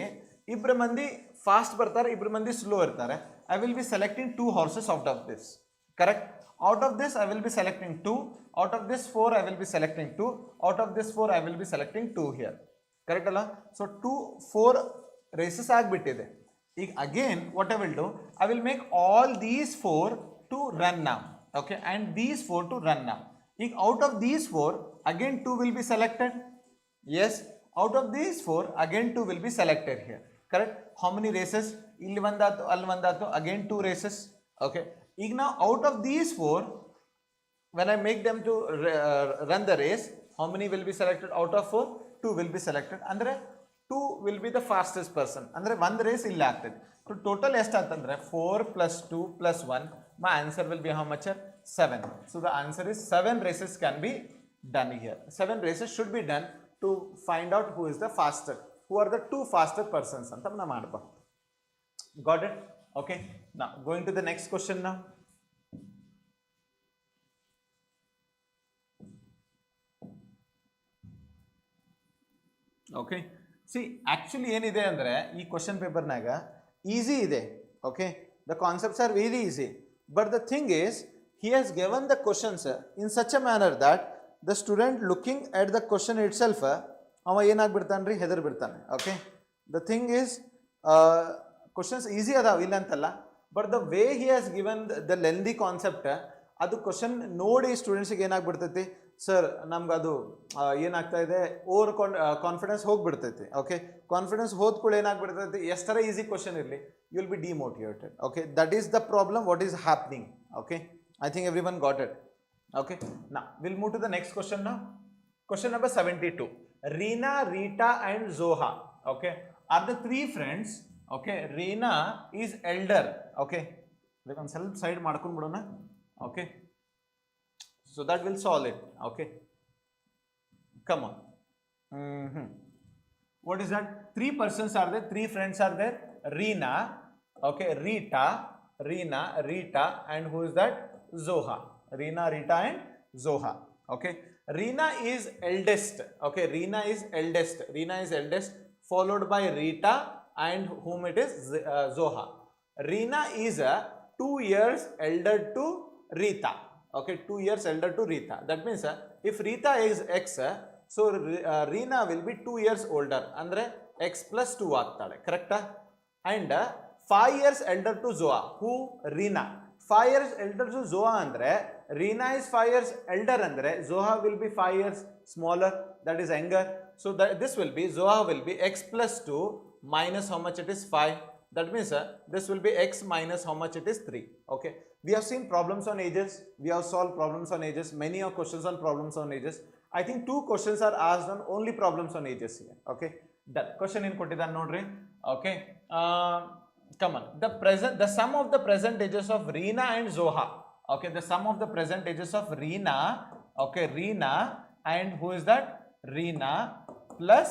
ಇಬ್ಬರು ಮಂದಿ fast ಬರ್ತಾರೆ, ಇಬ್ಬರು ಮಂದಿ slow ಇರ್ತಾರೆ. I will be selecting 2 horses out of this. Correct? Out of this I will be selecting 2, out of this 4 I will be selecting 2, out of this 4 I will be selecting 2 here. Correct alla? So 4 races agbittide. Again what I will do, I will make all these 4 to run now. Okay, and these 4 to run now. Out of these 4 again 2 will be selected. Yes, out of these 4 again 2 will be selected here. Correct? How many races? Illi vandatu, alli vandatu, again 2 races. Okay, now out of these 4, when I make them to run the race, how many will be selected out of 4? 2 will be selected. Andre 2 will be the fastest person. Andre one race illa agtade. So total ಎಷ್ಟು ಅಂತಂದ್ರೆ 4 plus 2 plus 1. My answer will be how much? 7. So the answer is 7 races can be done here. 7 races should be done to find out who is the fastest. Who are the 2 fastest persons ಅಂತ ನಾವು ಮಾಡಬಹುದು. Got it? Okay. Now going to the next question now. Okay. See, actually ಏನಿದೆ ಅಂದ್ರೆ ಈ question paper ನಾಗ easy ಇದೆ. Okay, the concepts are very easy, but the thing is he has given the questions in such a manner that the student looking at the question itself ಅವ ಏನಾಗ್ಬಿಡ್ತಾನ್ರಿ, ಹೆದರ್ ಬಿಡ್ತಾನೆ. Okay, the thing is questions easy ಅದಾವ ಇಲ್ಲ ಅಂತಲ್ಲ, but the way he has given the lengthy concept ಅದು question ನೋಡಿ ಸ್ಟೂಡೆಂಟ್ಸ್ಗೆ ಏನಾಗ್ಬಿಡ್ತೈತಿ, sir ನಮ್ಗೆ ಅದು ಏನಾಗ್ತಾ ಇದೆ ಓವರ್ ಕಾನ್ಫಿಡೆನ್ಸ್ ಹೋಗ್ಬಿಡ್ತೈತಿ. ಓಕೆ, ಕಾನ್ಫಿಡೆನ್ಸ್ ಹೋದ ಕೂಡ ಏನಾಗ್ಬಿಡ್ತೈತಿ, ಎಷ್ಟರ ಈಸಿ ಕ್ವಶನ್ ಇರಲಿ you will be demotivated. Okay, that is the problem what is happening. Okay, I think everyone got it. Okay, now we'll move to the next question now. Question number 72. Reena, Rita and Zoha, okay, are the three friends. Okay, Reena is elder. Okay, like on self side ಮಾಡ್ಕೊಂಡು ಬಿಡೋಣ. Okay, so that will solve it. Okay, come on. What is that? Three persons are there, three friends are there. Reena, okay, Rita, and who is that? Zoha. Reena, Rita and Zoha. Okay, Reena is eldest. Okay, Reena is eldest followed by Rita and whom it is Zoha. Reena is 2 years elder to Rita. Okay, 2 years elder to Rita. That means if Rita is X, so Reena will be 2 years older. Andre X plus 2 ಆಗ್ತಾಳೆ. ಕರೆಕ್ಟಾ? And 5 years elder to Zoha. Who? Reena. 5 years elder to Zoha andre Reena is 5 years elder andre Zoha will be 5 years smaller, that is younger. So that this will be Zoha will be x plus 2 minus how much it is 5. That means this will be x minus how much it is 3. Okay, we have seen problems on ages, we have solved problems on ages, many of questions on problems on ages. I think 2 questions are asked on only problems on ages here. Okay, done. Question in kottidane nodri. Okay, come on, the sum of the present ages of Reena and Zoha. Okay, the sum of the present ages of Reena, okay, Reena and who is that? Reena plus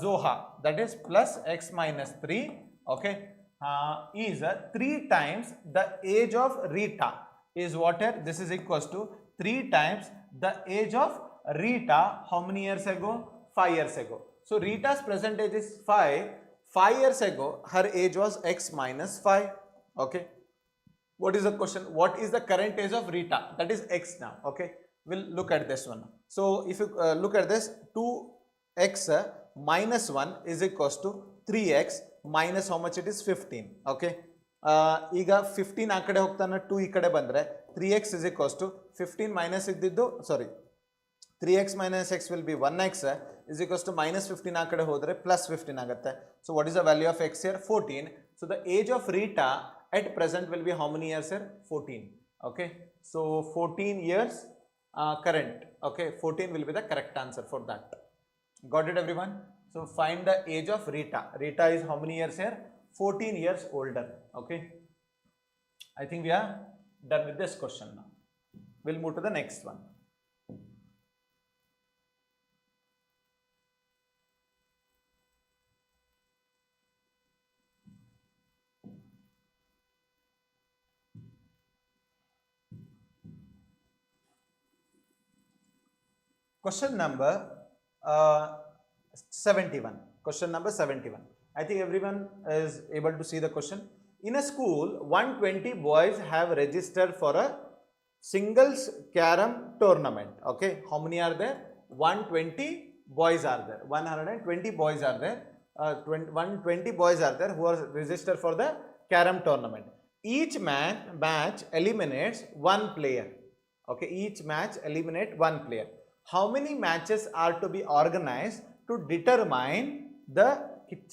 Zoha, that is plus x minus 3. Okay, is 3 times the age of Rita is what here? This is equals to 3 times the age of Rita. How many years ago? 5 years ago. So Rita's present age is 5. 5 years ago her age was x minus 5. Okay, what is the question? What is the current age of Rita? That is x now. Okay, we'll look at this one. So if you look at this, 2x minus 1 is equals to 3x minus how much it is 15. Okay, ಈಗ 15 ಆ ಕಡೆ ಹೋಗ್ತಾನೆ 2 ಈ ಕಡೆ ಬಂದ್ರೆ 3x is equals to 15 minus ಇದ್ದಿದ್ದು sorry 3x minus x will be 1x is equals to minus 15 ಆ ಕಡೆ ಹೋದರೆ plus 15 ಆಗುತ್ತೆ. So what is the value of x here? 14. So the age of Rita at present will be how many years here? 14. Okay, so 14 years current. Okay, 14 will be the correct answer for that. Got it everyone? So find the age of Rita. Rita is how many years here? 14 years older. Okay, I think we are done with this question now. We'll move to the next one. Question number 71. Question number 71. I think everyone is able to see the question. In a school, 120 boys have registered for a singles carom tournament. Okay, how many are there? 120 boys are there. 120 boys are there. 120 boys are there who are registered for the carom tournament. Each match eliminates one player. Okay, each match eliminates one player. How many matches are to be organized to determine the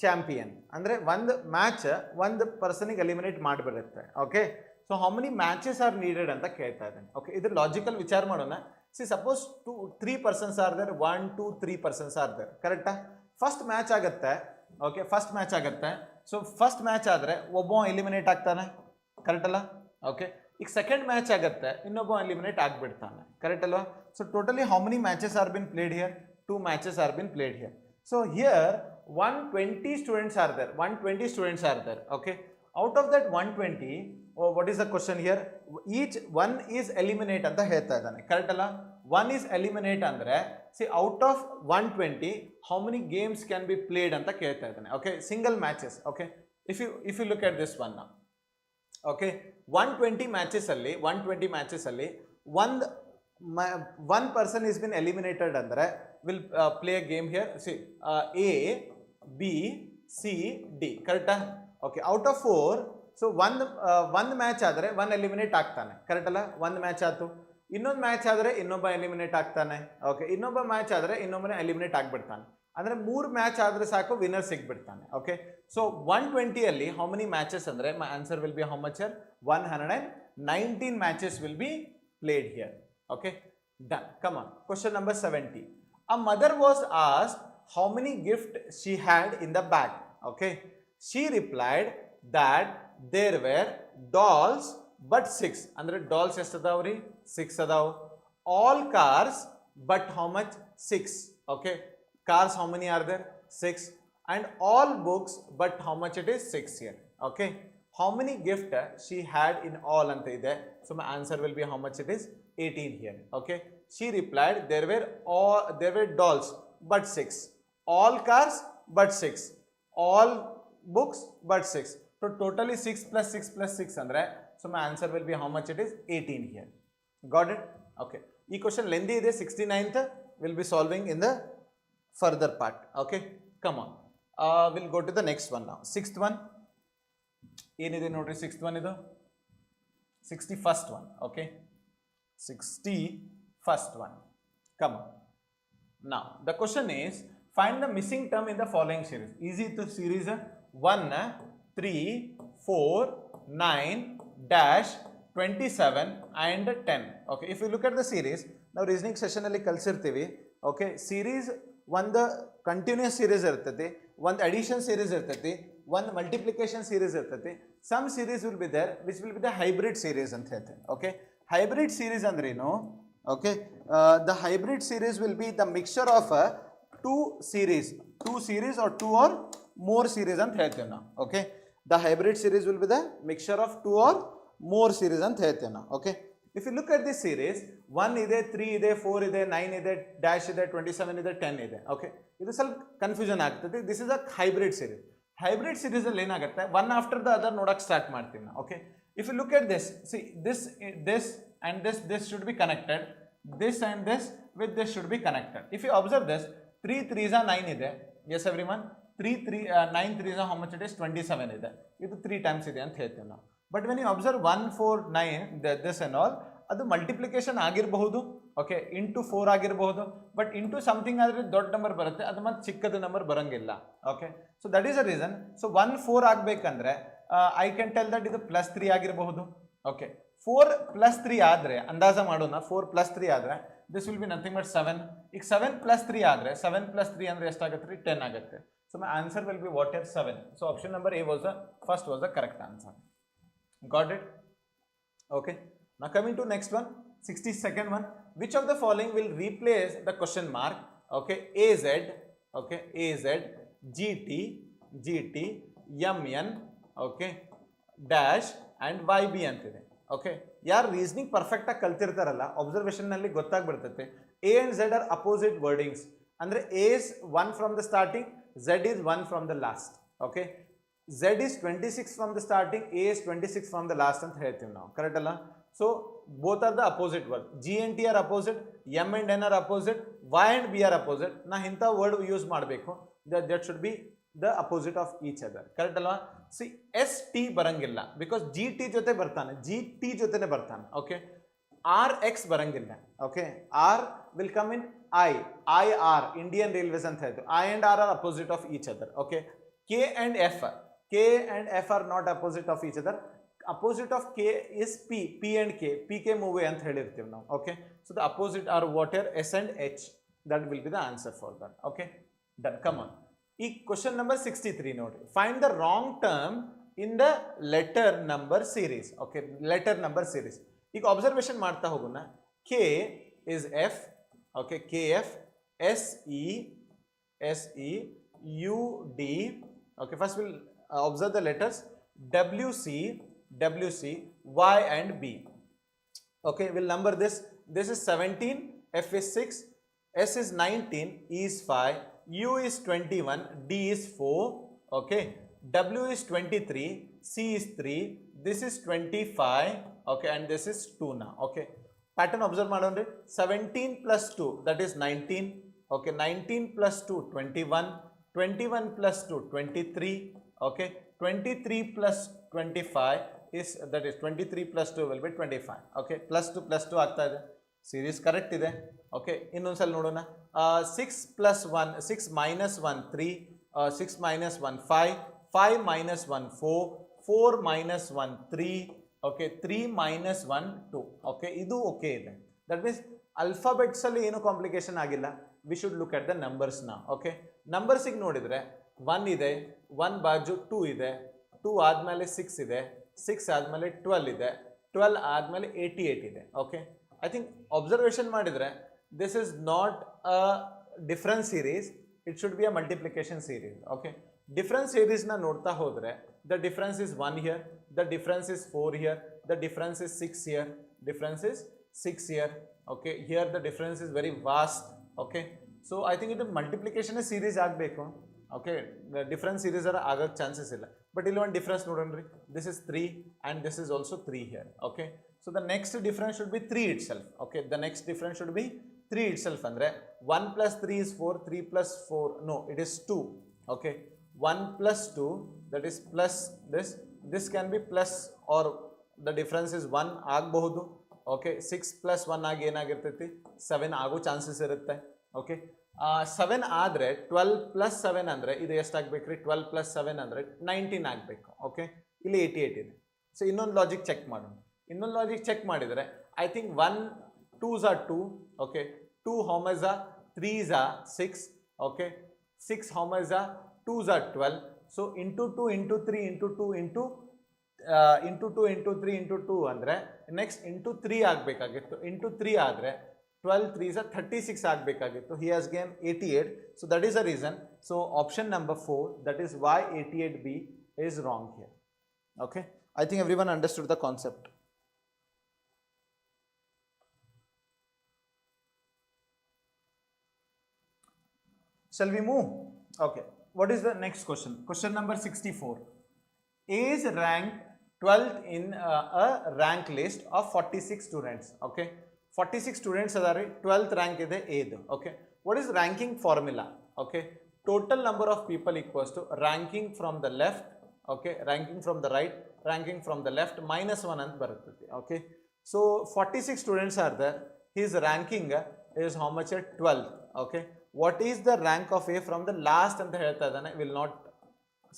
champion? Andre one match one person eliminate ಮಾಡಿಬಿಡುತ್ತೆ. Okay, so how many matches are needed ಅಂತ ಕೇಳ್ತಾ ಇದ್ದೇನೆ. Okay, ಇದು logical ವಿಚಾರ ಮಾಡೋಣ. See, suppose 3 persons are there, 1 2 3 persons are there. ಕರೆಕ್ಟಾ? First match ಆಗುತ್ತೆ. Okay, first match ಆಗುತ್ತೆ. So first match ಆದರೆ ಒಬ್ಬ ಎಲಿಮಿನೇಟ್ ಆಗ್ತಾನೆ. ಕರೆಕ್ಟ್ ಅಲ್ಲ? ಓಕೆ, ಈಗ ಸೆಕೆಂಡ್ ಮ್ಯಾಚ್ ಆಗುತ್ತೆ, ಇನ್ನೊಬ್ಬ ಎಲಿಮಿನೇಟ್ ಆಗಿಬಿಡ್ತಾನೆ. ಕರೆಕ್ಟ್ ಅಲ್ವಾ? So totally how many matches are been played here? 2 matches are been played here. So here 120 students are there. 120 students are there. Okay, out of that 120, what is the question here? Each one is eliminate anta ಹೇಳ್ತಾ ಇದ್ದಾನೆ. Correct ಅಲ್ಲ? One is eliminate ಅಂದ್ರೆ see out of 120 how many games can be played ಅಂತ ಕೇಳ್ತಾ ಇದ್ದಾನೆ. Okay, single matches. Okay, if you look at this one now. Okay, 120 matches ಅಲ್ಲಿ one person is been eliminated andre will play a game here. See, A, B, C, D. Correct? Okay, out of 4, so one match ಆದರೆ one eliminate ಆಗ್ತಾನೆ. Correct ಅಲ್ಲ? ಒಂದು match ಆಯ್ತು. ಇನ್ನೊಂದು match ಆದರೆ ಇನ್ನೊಬ್ಬ eliminate ಆಗ್ತಾನೆ. ಓಕೆ, ಇನ್ನೊಬ್ಬ ಮ್ಯಾಚ್ ಆದರೆ ಇನ್ನೊಬ್ಬನೇ ಎಲಿಮಿನೇಟ್ ಆಗಿಬಿಡ್ತಾನೆ. ಅಂದರೆ 3 ಮ್ಯಾಚ್ ಆದರೆ ಸಾಕು, ವಿನ್ನರ್ ಸಿಕ್ಬಿಡ್ತಾನೆ. Okay, so 120 how many matches ಅಂದರೆ my answer will be how much here 119 matches will be played here. Okay, done. Come on, question number 70. A mother was asked how many gift she had in the bag. Okay, she replied that there were dolls but 6. Andre dolls ಎಷ್ಟು ಅದಾವ್ರಿ? 6 ಅದಾವ್. All cars but how much? 6. Okay, cars how many are there? 6. And all books but how much it is? 6 here. Okay, how many gift she had in all anta ide. So my answer will be how much it is? 18 here. Okay, she replied there were dolls but 6. All cars but 6. All books but 6. So totally 6 plus 6 plus 6 andre. So my answer will be how much it is? 18 here. Got it? Okay. This question lengthy ide. 69th will be solving in the further part. Okay. Come on. We'll go to the next one now. 6th one. Enide notri 6th one idu. 61st one. Okay. 61st one. Come on. Now the question is, find the missing term in the following series. Easy to series 1, 3, 4, 9, dash, 27 and 10. Okay, if you look at the series, now reasoning session alli kalsirtivi. Okay, series ಒಂದು continuous series ಇರ್ತೈತಿ, ಒಂದು addition series ಇರ್ತೈತಿ, ಒಂದು multiplication series ಇರ್ತೈತಿ. Some series will be there which will be the hybrid series ಅಂತ ಹೇಳ್ತೇನೆ. Okay, hybrid series ಅಂದ್ರೇನು? Okay, the hybrid series will be the mixture of two series or two or more series ಅಂತ ಹೇಳ್ತೇವೆ ನಾವು. Okay, the hybrid series will be the mixture of 2 or more series ಅಂತ ಹೇಳ್ತೇವೆ ನಾವು. Okay, if you look at this series, 1 ಇದೆ, 3 ಇದೆ, 4 ಇದೆ, 9 ಇದೆ, dash ಇದೆ, 27 ಇದೆ, 10 ಇದೆ. ಓಕೆ, ಇದು ಸ್ವಲ್ಪ ಕನ್ಫ್ಯೂಷನ್ ಆಗ್ತದೆ. This is a hybrid series. Hybrid series ಅಲ್ಲಿ ಏನಾಗುತ್ತೆ, ಒನ್ ಆಫ್ಟರ್ ದ ಅದರ್ ನೋಡಕ್ಕೆ ಸ್ಟಾರ್ಟ್ ಮಾಡ್ತೀವಿ ನಾವು. Okay, if you look at this, see this and this should be connected, this and this with this should be connected. If you observe this, 3 3s are 9 ಇದೆ. Yes everyone, 9 3s are how much it is? 27 ಇದೆ. ಇದು 3 times ಇದೆ ಅಂತ ಹೇಳ್ತೀವಿ ನಾವು. But when you observe 1 4 9 this and all, ಅದು multiplication ಆಗಿರಬಹುದು. Okay, into 4 ಆಗಿರಬಹುದು. ಬಟ್ ಇಂಟು ಸಮಥಿಂಗ್ ಆದರೆ ದೊಡ್ಡ ನಂಬರ್ ಬರುತ್ತೆ, ಅದು ಮತ್ತೆ ಚಿಕ್ಕದ ನಂಬರ್ ಬರಂಗಿಲ್ಲ. Okay, so that is a reason. So 1 4 ಆಗಬೇಕಂದ್ರೆ ಐ ಕ್ಯಾನ್ ಟೆಲ್ ದಟ್ ಇದು +3 ಆಗಿರಬಹುದು. ಓಕೆ, 4 + 3 ಆದರೆ ಅಂದಾಜ ಮಾಡೋಣ. 4 + 3 ಆದರೆ this will be nothing but 7. ಈಗ 7 + 3 ಆದರೆ 7 + 3 ಅಂದರೆ ಎಷ್ಟಾಗುತ್ತೆ ರೀ? 10 ಆಗುತ್ತೆ. So my answer will B what is 7. So option number A was the correct answer. Got it? Okay. Now coming to next one, 62nd one. Which of the following will replace the question mark? Okay, AZ, okay, AZ, GT, MN, okay, dash and YB antide. Okay, ಯಾರು reasoning perfect ಆಗಿ ಕಲ್ತಿರ್ತಾರಲ್ಲ, observation ನಲ್ಲಿ ಗೊತ್ತಾಗ್ಬಿಡ್ತೈತೆ. A and Z are opposite wordings. ಅಂದ್ರೆ A is 1 from the starting, Z is 1 from the last. Okay, Z is 26 from the starting, A is 26 from the last ಅಂತ ಹೇಳ್ತೀವಿ ನಾವು. Correct ಅಲ್ಲ? So both are the opposite word. G and T are opposite, M and N are opposite, Y and B are opposite. ನಾ ಇಂಥ word use ಮಾಡಬೇಕು. that should be the opposite of each other. Correct ಅಲ್ವಾ? C S T ಬರಂಗಿಲ್ಲ, because G T ಜೊತೆ ಬರ್ತಾನೆ, G T ಜೊತೆನೆ ಬರ್ತಾನೆ. Okay, R X ಬರಂಗಿಲ್ಲ. Okay, R will come in I R, Indian railways ಅಂತ ಹೇಳ್ತೀವಿ. I and R are opposite of each other. Okay, K and F are not opposite of each other. Opposite of K is P and K. PK move ಅಂತ ಹೇಳಿರ್ತೀವಿ ನಾವು. Okay, so the opposite are what are S and H. That will be the answer for that. Okay, done. Come on. ಈ question number 63 ನೋಡಿ. Find the wrong term in the letter number series. Okay, letter number series. ಈಗ observation ಮಾಡ್ತಾ ಹೋಗೋಣ. K is F. Okay, KF, SE, UD. Okay, first we'll observe the letters WC, Y and B. Okay, we'll number this. This is 17, F is 6, S is 19, E is 5, U is 21, D is 4. Okay, W is 23, C is 3, this is 25. Okay, and this is 2 now. Okay, pattern observe madondre. 17 plus 2, that is 19. Okay, 19 plus 2, 21. 21 plus 2, 23. Okay, 23 plus 25 is, that is 23 plus 2 will be 25. Okay, plus 2 ಆಗ್ತಾ ಇದೆ. Series correct ಇದೆ. Okay, ಇನ್ನೊಂದ್ಸಲ ನೋಡೋಣ. 6 plus 1, 6 minus 1 3, 6 minus 1 5, 5 minus 1 4, 4 minus 1 3, okay 3 minus 1 2. Okay, ಇದು okay ಇದೆ. That means alphabets ಅಲ್ಲಿ ಏನು complication ಆಗಿಲ್ಲ. We should look at the numbers ನಾ. ಓಕೆ, ನಂಬರ್ಸಿಗೆ ನೋಡಿದ್ರೆ 1 ಇದೆ, 1 ಬಾಜು 2 ಇದೆ, 2 ಆದಮೇಲೆ 6 ಇದೆ, 6 ಆದಮೇಲೆ 12 ಇದೆ, 12 ಆದಮೇಲೆ 88 ಇದೆ. ಓಕೆ, ಐ ಥಿಂಕ್ ಅಬ್ಸರ್ವೇಷನ್ ಮಾಡಿದರೆ this is not a difference series, it should be a multiplication series. Okay, difference ಸೀರೀಸ್ನ ನೋಡ್ತಾ ಹೋದರೆ the difference is 1 here, the difference is 4 here, the difference is 6 here, difference is 6 here. Okay, here the difference is very vast. Okay, so I think ಇದು multiplication series ಆಗಬೇಕು. Okay, difference series ಆಗೋಕ್ಕೆ chances ಇಲ್ಲ. But ಇಲ್ಲಿ ಒಂದು difference ನೋಡೋಣ್ರಿ, this is 3 and this is also 3 here. Okay, so the next difference should be 3 itself. Okay, the next difference should be 3 itself. Andre 1 plus 3 is 4, 3 plus 4, no, it is 2. Okay, 1 plus 2, that is plus this can be plus, or the difference is 1 ಆಗಬಹುದು. Okay, 6 plus 1 ಆಗಿ ಏನಾಗಿರ್ತೈತಿ 7 ಆಗೋ chances ಇರುತ್ತೆ. Okay, 7 ಆದರೆ 12 plus 7 ಅಂದರೆ ಇದು ಎಷ್ಟಾಗಬೇಕ್ರಿ, 12 plus 7 ಅಂದರೆ 19 ಆಗಬೇಕು. Okay, ಇಲ್ಲಿ 88 ಇದೆ. ಸೊ ಇನ್ನೊಂದು ಲಾಜಿಕ್ ಚೆಕ್ ಮಾಡೋಣ. ಇನ್ನೊಂದು ಲಾಜಿಕ್ ಚೆಕ್ ಮಾಡಿದರೆ I think 1 2s are 2. Okay, 2 how much are 3s are 6. Okay, 6 how much are 2s are 12. So into 2 into 3 into 2 into 2 into 3 into 2 ಅಂದರೆ ನೆಕ್ಸ್ಟ್ ಇಂಟು 3 ಆಗಬೇಕಾಗಿತ್ತು. Into 3 ಆದರೆ 12 3s are 36 ಆಗಬೇಕಾಗಿತ್ತು. He has gain 88. So that is a reason. So option number 4, that is why 88B is wrong here. Okay, I think everyone understood the concept. Shall we move? Okay, what is the next question? Question number 64. A is ranked 12th in a rank list of 46 students. Okay, 46 students are 12th rank is A. Okay, what is ranking formula? Okay, total number of people equals to ranking from the left, okay, ranking from the right, ranking from the left minus 1 ಅಂತ ಬರುತ್ತದೆ. Okay, so 46 students are there. His ranking is how much? 12. Okay, what is the rank of A from the last ಅಂತ ಹೇಳ್ತಾ ಇದ್ದಾನೆ. Will not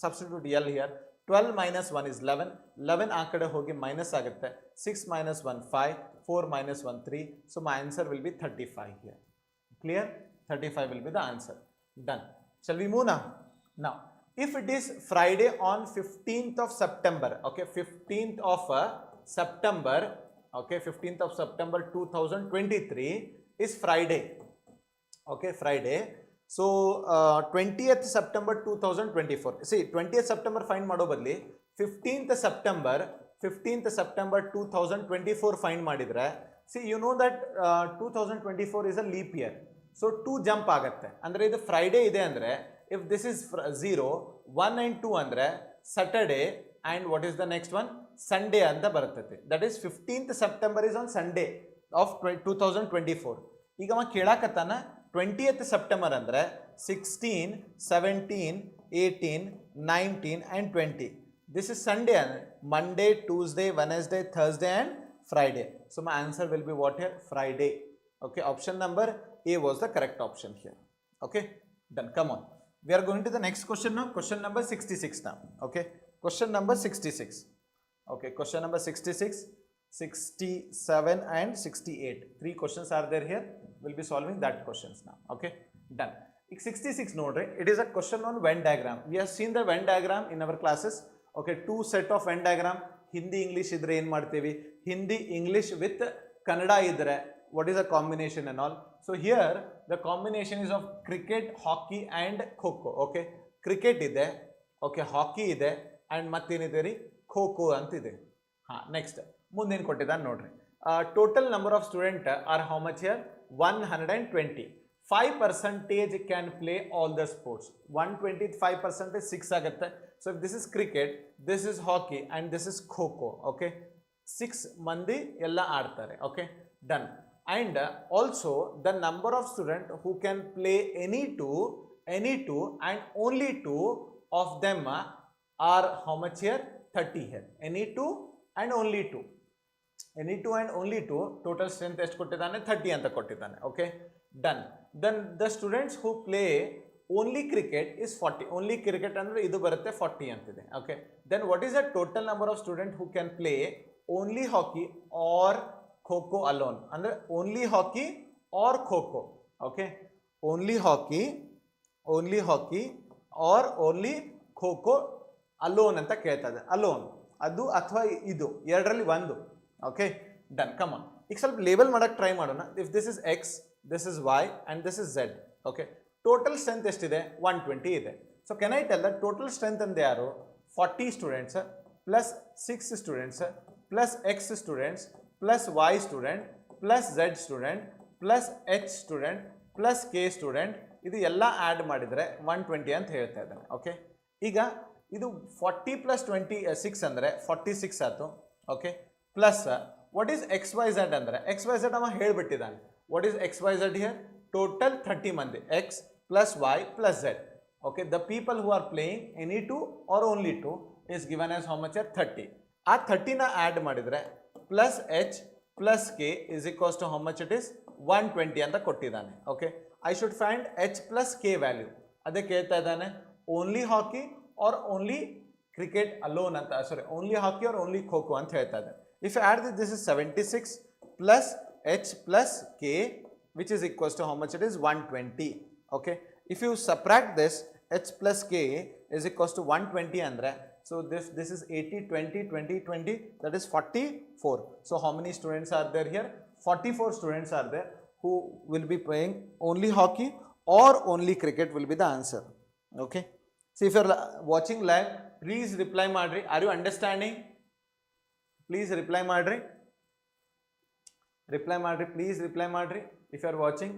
substitute L here. 12 minus 1 is 11. 11 ಆ ಕಡೆ ಹೋಗಿ minus ಆಗುತ್ತೆ. 6 minus 1 5, 4 minus 1 3. So my answer will be 35 here. Clear? 35 will be the answer. Done. Shall we move now? Now, if it is Friday on 15th of September, okay, 15th of September, okay, 15th of September 2023 is Friday. Okay, Friday. So 20th September 2024. See, 20th September find mado badli 15th September 2024 find madidre. See, you know that 2024 is a leap year. So 2 jump ಆಗುತ್ತೆ. ಅಂದರೆ ಇದು Friday ಇದೆ ಅಂದರೆ if this is 0, 1 and 2 ಅಂದರೆ Saturday and what is the next one? Sunday ಅಂತ ಬರ್ತೈತಿ. That is 15th September is on Sunday of 2024. ಈಗ ಅವ ಕೇಳಾಕತ್ತಾನ 20th September ಅಂದರೆ 16, 17, 18, 19 and 20. This is Sunday, Monday, Tuesday, Wednesday, Thursday and Friday. So my answer will be what here? Friday. Okay, option number A was the correct option here. Okay, done. Come on. We are going to the next question now. Question number 66 now. Okay, question number 66. Okay, question number 66, 67 and 68. 3 questions are there here. We'll be solving that questions now. Okay, done. 66 note, it is a question on Venn diagram. We have seen the Venn diagram in our classes. Okay, 2 set of Venn diagram. Hindi English idre ಏನು ಮಾಡ್ತೀವಿ, Hindi English with Kannada idre what is the combination and all. So here the combination is of cricket, hockey and kho-kho. Okay, cricket ಇದೆ, okay, hockey ಇದೆ and ಮತ್ತೇನಿದೆ ರೀ, ಖೋ-ಖೋ ಅಂತಿದೆ. Next ಮುಂದೇನು ಕೊಟ್ಟಿದ್ದಾನೆ ನೋಡ್ರಿ. Total number of student are how much here? 120. 5% can play all the sports. 125% 6 ಆಗುತ್ತೆ. So if this is cricket, this is hockey and this is kho-kho. Okay, 6 ಮಂದಿ ಎಲ್ಲ ಆಡ್ತಾರೆ. Okay, done. And also the number of students who can play any two and only 2 of them are how much here? 30 here. Any 2 and only 2. any two and only two, total strength ಎಷ್ಟು ಕೊಟ್ಟಿದ್ದಾನೆ 30 ಅಂತ ಕೊಟ್ಟಿದ್ದಾನೆ. Okay, done. Then the students who play only cricket is 40. Only cricket ಅಂದ್ರೆ ಇದು ಬರುತ್ತೆ 40 ಅಂತಿದೆ. Okay, then what is the total number of students who can play only hockey or kho alone? ಅಂದ್ರೆ only hockey or kho. Okay, only hockey or only kho alone ಅಂತ ಕೇಳ್ತದೆ. alone ಅದು ಅಥವಾ ಇದು ಎರಡರಲ್ಲಿ ಒಂದು. Okay, done. Come on, ಈಗ ಸ್ವಲ್ಪ ಲೇಬಲ್ ಮಾಡಕ್ಕೆ ಟ್ರೈ ಮಾಡೋಣ. if this is x, this is y and this is z. Okay, total strength ಎಷ್ಟಿದೆ 120 ಇದೆ. so can I tell that total strength ಅಂದ್ರೆ ಯಾರು 40 students plus 6 students plus x students plus y student plus z student plus h student plus k student ಇದು ಎಲ್ಲ add ಮಾಡಿದ್ರೆ 120 ಅಂತ ಹೇಳ್ತಾ ಇದ್ದಾರೆ. ಓಕೆ, ಈಗ ಇದು 40 plus 26 ಅಂದರೆ 46 ಆಯಿತು. Okay, plus what is X Y Z ಅಂದರೆ ಎಕ್ಸ್ ವೈ ಝೆಡ್ ಅವ ಹೇಳಿಬಿಟ್ಟಿದ್ದಾನೆ. What is X Y Z here? Total 30 ಮಂದಿ, X plus Y plus Z. Okay, the people who are playing any two or only two is given as how much are 30. ಆ 30ನ add ಮಾಡಿದರೆ plus H plus K is equals to how much it is 120 ಅಂತ ಕೊಟ್ಟಿದ್ದಾನೆ. Okay, I should find H plus K value. ಅದೇ ಕೇಳ್ತಾ ಇದ್ದಾನೆ only hockey or only cricket alone ಅಂತ, sorry only hockey or only kho kho ಅಂತ ಹೇಳ್ತಾ ಇದ್ದಾರೆ. If you add this is 76 plus H plus K which is equals to how much it is 120. Okay, if you subtract this H plus K is equals to 120 ಅಂದರೆ so this is 80 20 20 20, that is 44. so how many students are there here? 44 students are there who will be playing only hockey or only cricket will be the answer. Okay, so if you are watching live, please reply madri. Are you understanding? Please reply madri. Please reply madri if you are watching.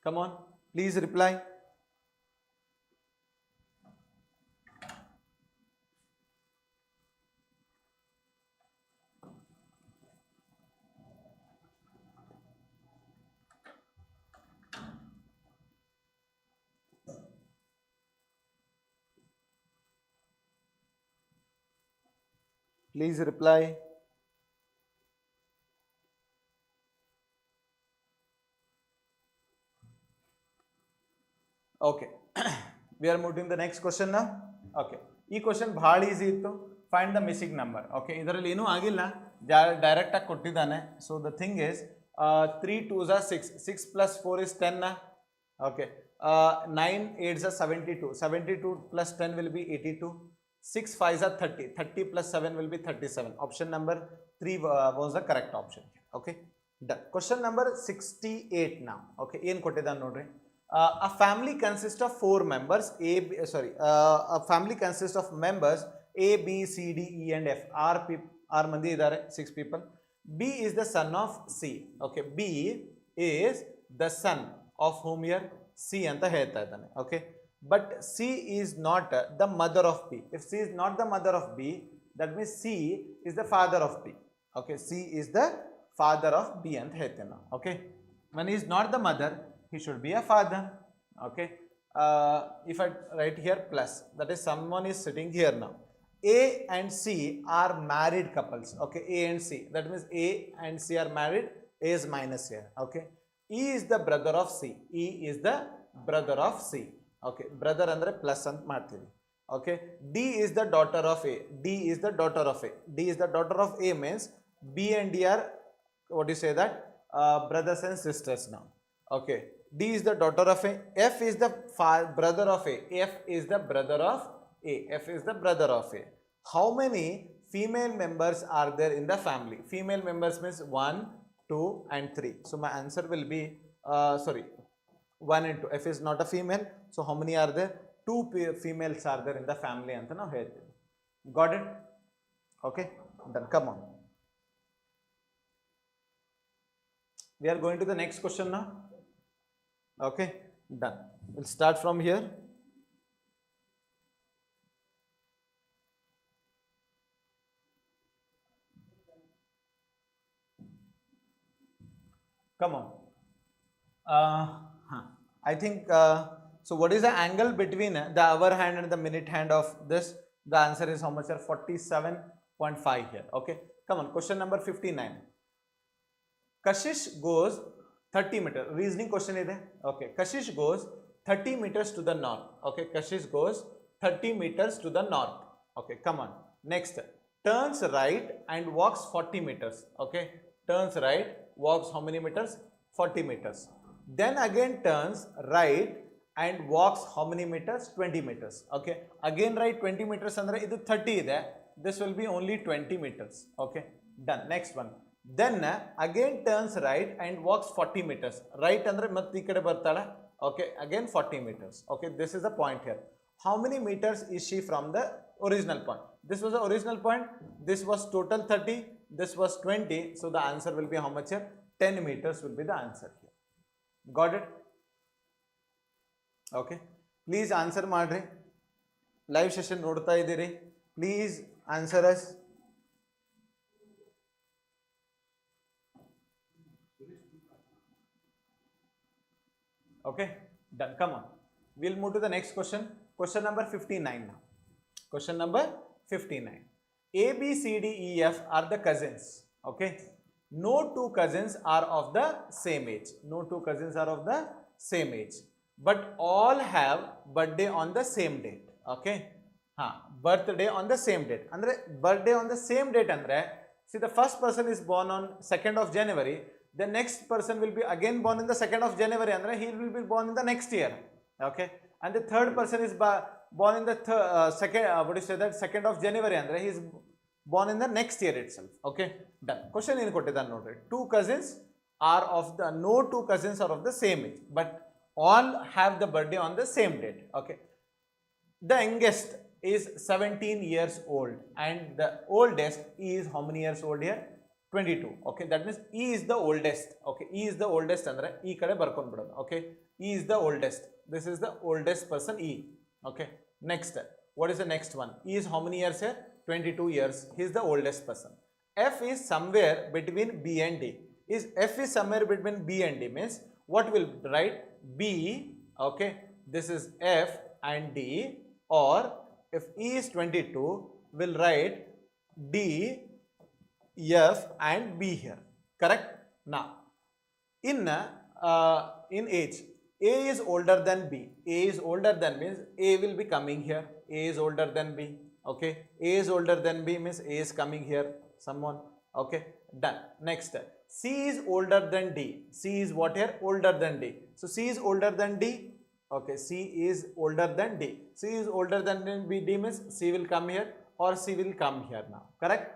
Come on, please reply. Please reply. Okay, we are moving to the next question now. Okay, ಈ question ಭಾಳ easy ಇತ್ತು. Find the missing number. Okay, ಇದರಲ್ಲಿ ಏನೂ ಆಗಿಲ್ಲ, ಡೈರೆಕ್ಟಾಗಿ ಕೊಟ್ಟಿದ್ದಾನೆ. So the thing is 3 2s are 6, 6 plus 4 is 10. Okay, 9 8s are 72, 72 plus 10 will be 82, 6 5s are 30, 30 plus 7 will be 37. Option number 3 was the correct option. Okay, done. Question number 68 now. Okay, ಏನು ಕೊಟ್ಟಿದ್ದಾನೆ ನೋಡ್ರಿ. A family consists of 4 members. A family consists of members A, B, C, D, E, and F. R ಮಂದಿ ಇದ್ದಾರೆ, 6 people. B is the son of C. Okay, B is the son of whom here? C ಅಂತ ಹೇಳ್ತಾ ಇದ್ದಾನೆ. Okay, but C is not the mother of B. If C is not the mother of B, that means C is the father of B. Okay, C is the father of B ಅಂತ ಹೇಳ್ತೇನೆ ನಾವು. Okay, when he is not the mother, he should be a father. Okay, if I write here plus, that is someone is sitting here now. A and C are married couples. Okay, A and C, that means A and C are married. A is minus here. Okay, E is the brother of C. E is the brother of C. Okay, brother andre plus ant ಮಾಡ್ತೀವಿ. Okay, D is the daughter of A. D is the daughter of A. D is the daughter of A means B and D are, what do you say that, brothers and sisters now. Okay, D is the daughter of A. F is the brother of A. F is the brother of A. F is the brother of A. How many female members are there in the family? Female members means 1, 2 and 3. So my answer will be 1 and 2. F is not a female. So how many are there? 2 females are there in the family anta ನಾವು ಹೇಳ್ತೀವಿ. Got it? Okay, done. Come on. We are going to the next question now. Okay, done. We'll start from here. Come on. I think So what is the angle between the hour hand and the minute hand of this? The answer is how much here? 47.5 here. Okay, come on, question number 59. Kashish goes 30 meters. Reasoning question is there. Okay, Kashish goes 30 meters to the north. Okay, Kashish goes 30 meters to the north. Okay, come on. Next, turns right and walks 40 meters. Okay, turns right, walks how many meters? 40 meters. Then again turns right and walks how many meters? 20 meters. Okay, again right 20 meters andre idu 30 ide. This will be only 20 meters. Okay, done. Next one. Then again turns right and walks 40 meters. Right andre matte ee kade bartala. Okay, again 40 meters. Okay, this is the point here. How many meters is she from the original point? This was the original point. This was total 30. This was 20. So the answer will be how much here? 10 meters will be the answer here. Got it? Okay. Please answer madri. Live session nodta idiri. Please answer us. Okay, done. Come on. We'll move to the next question. Question number 59 now. Question number 59. A, B, C, D, E, F are the cousins. Okay. No two cousins are of the same age. No two cousins are of the same age. But all have birthday on the same date. Okay. Birthday on the same date. Andre birthday on the same date andre. See, the first person is born on 2nd of January. The next person will be again born in the 2nd of January. Andre he will be born in the next year. Okay. And the third person is born in the second of January. Andre he is born in the next year itself. Okay, done. Question in kottidanu nodri. No two cousins are of the same age, but all have the birthday on the same date. Okay, the youngest is 17 years old and the oldest is how many years old here? 22. Okay, that means E is the oldest. Okay, E is the oldest andre E kade barkondu bidodu. Okay, E is the oldest. This is the oldest person E. Okay, next, what is the next one? E is how many years here? 22 years. He is the oldest person. F is somewhere between B and D. F is somewhere between B and D means what will write? B. Okay, this is F and D, or if E is 22 will write D, F and B here. Correct? Now in age, A is older than B. A is older than means A will be coming here. A is older than B. Okay, A is older than B means A is coming here. Someone. Okay, done. Next, C is older than D. C is what here? Older than D. So C is older than D. Okay, C is older than D. C is older than D means C will come here or C will come here now. Correct?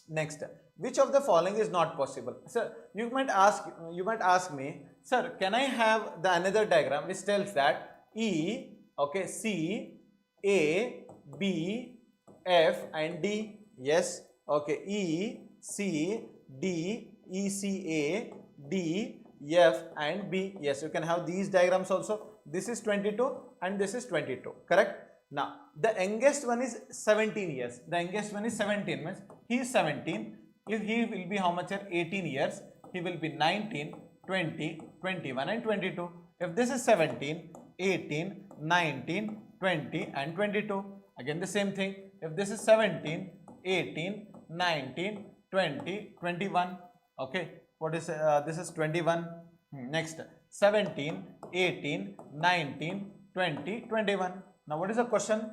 Next, which of the following is not possible? Sir, you might ask me, sir, can I have the another diagram which tells that E, okay, C, A, B, F and D? Yes. Okay, E, C, D, E, C, A, D, F and B. Yes, you can have these diagrams also. This is 22 and this is 22. Correct? Now, the youngest one is 17 years. The youngest one is 17 means he is 17. If he will be how much? 18 years. He will be 19, 20, 21 and 22. If this is 17, 18, 19, 20 and 22. Again the same thing. If this is 17, 18, 19, 20, 21. Okay. What is this is 21. Next, 17, 18, 19, 20, 21. Now what is the question?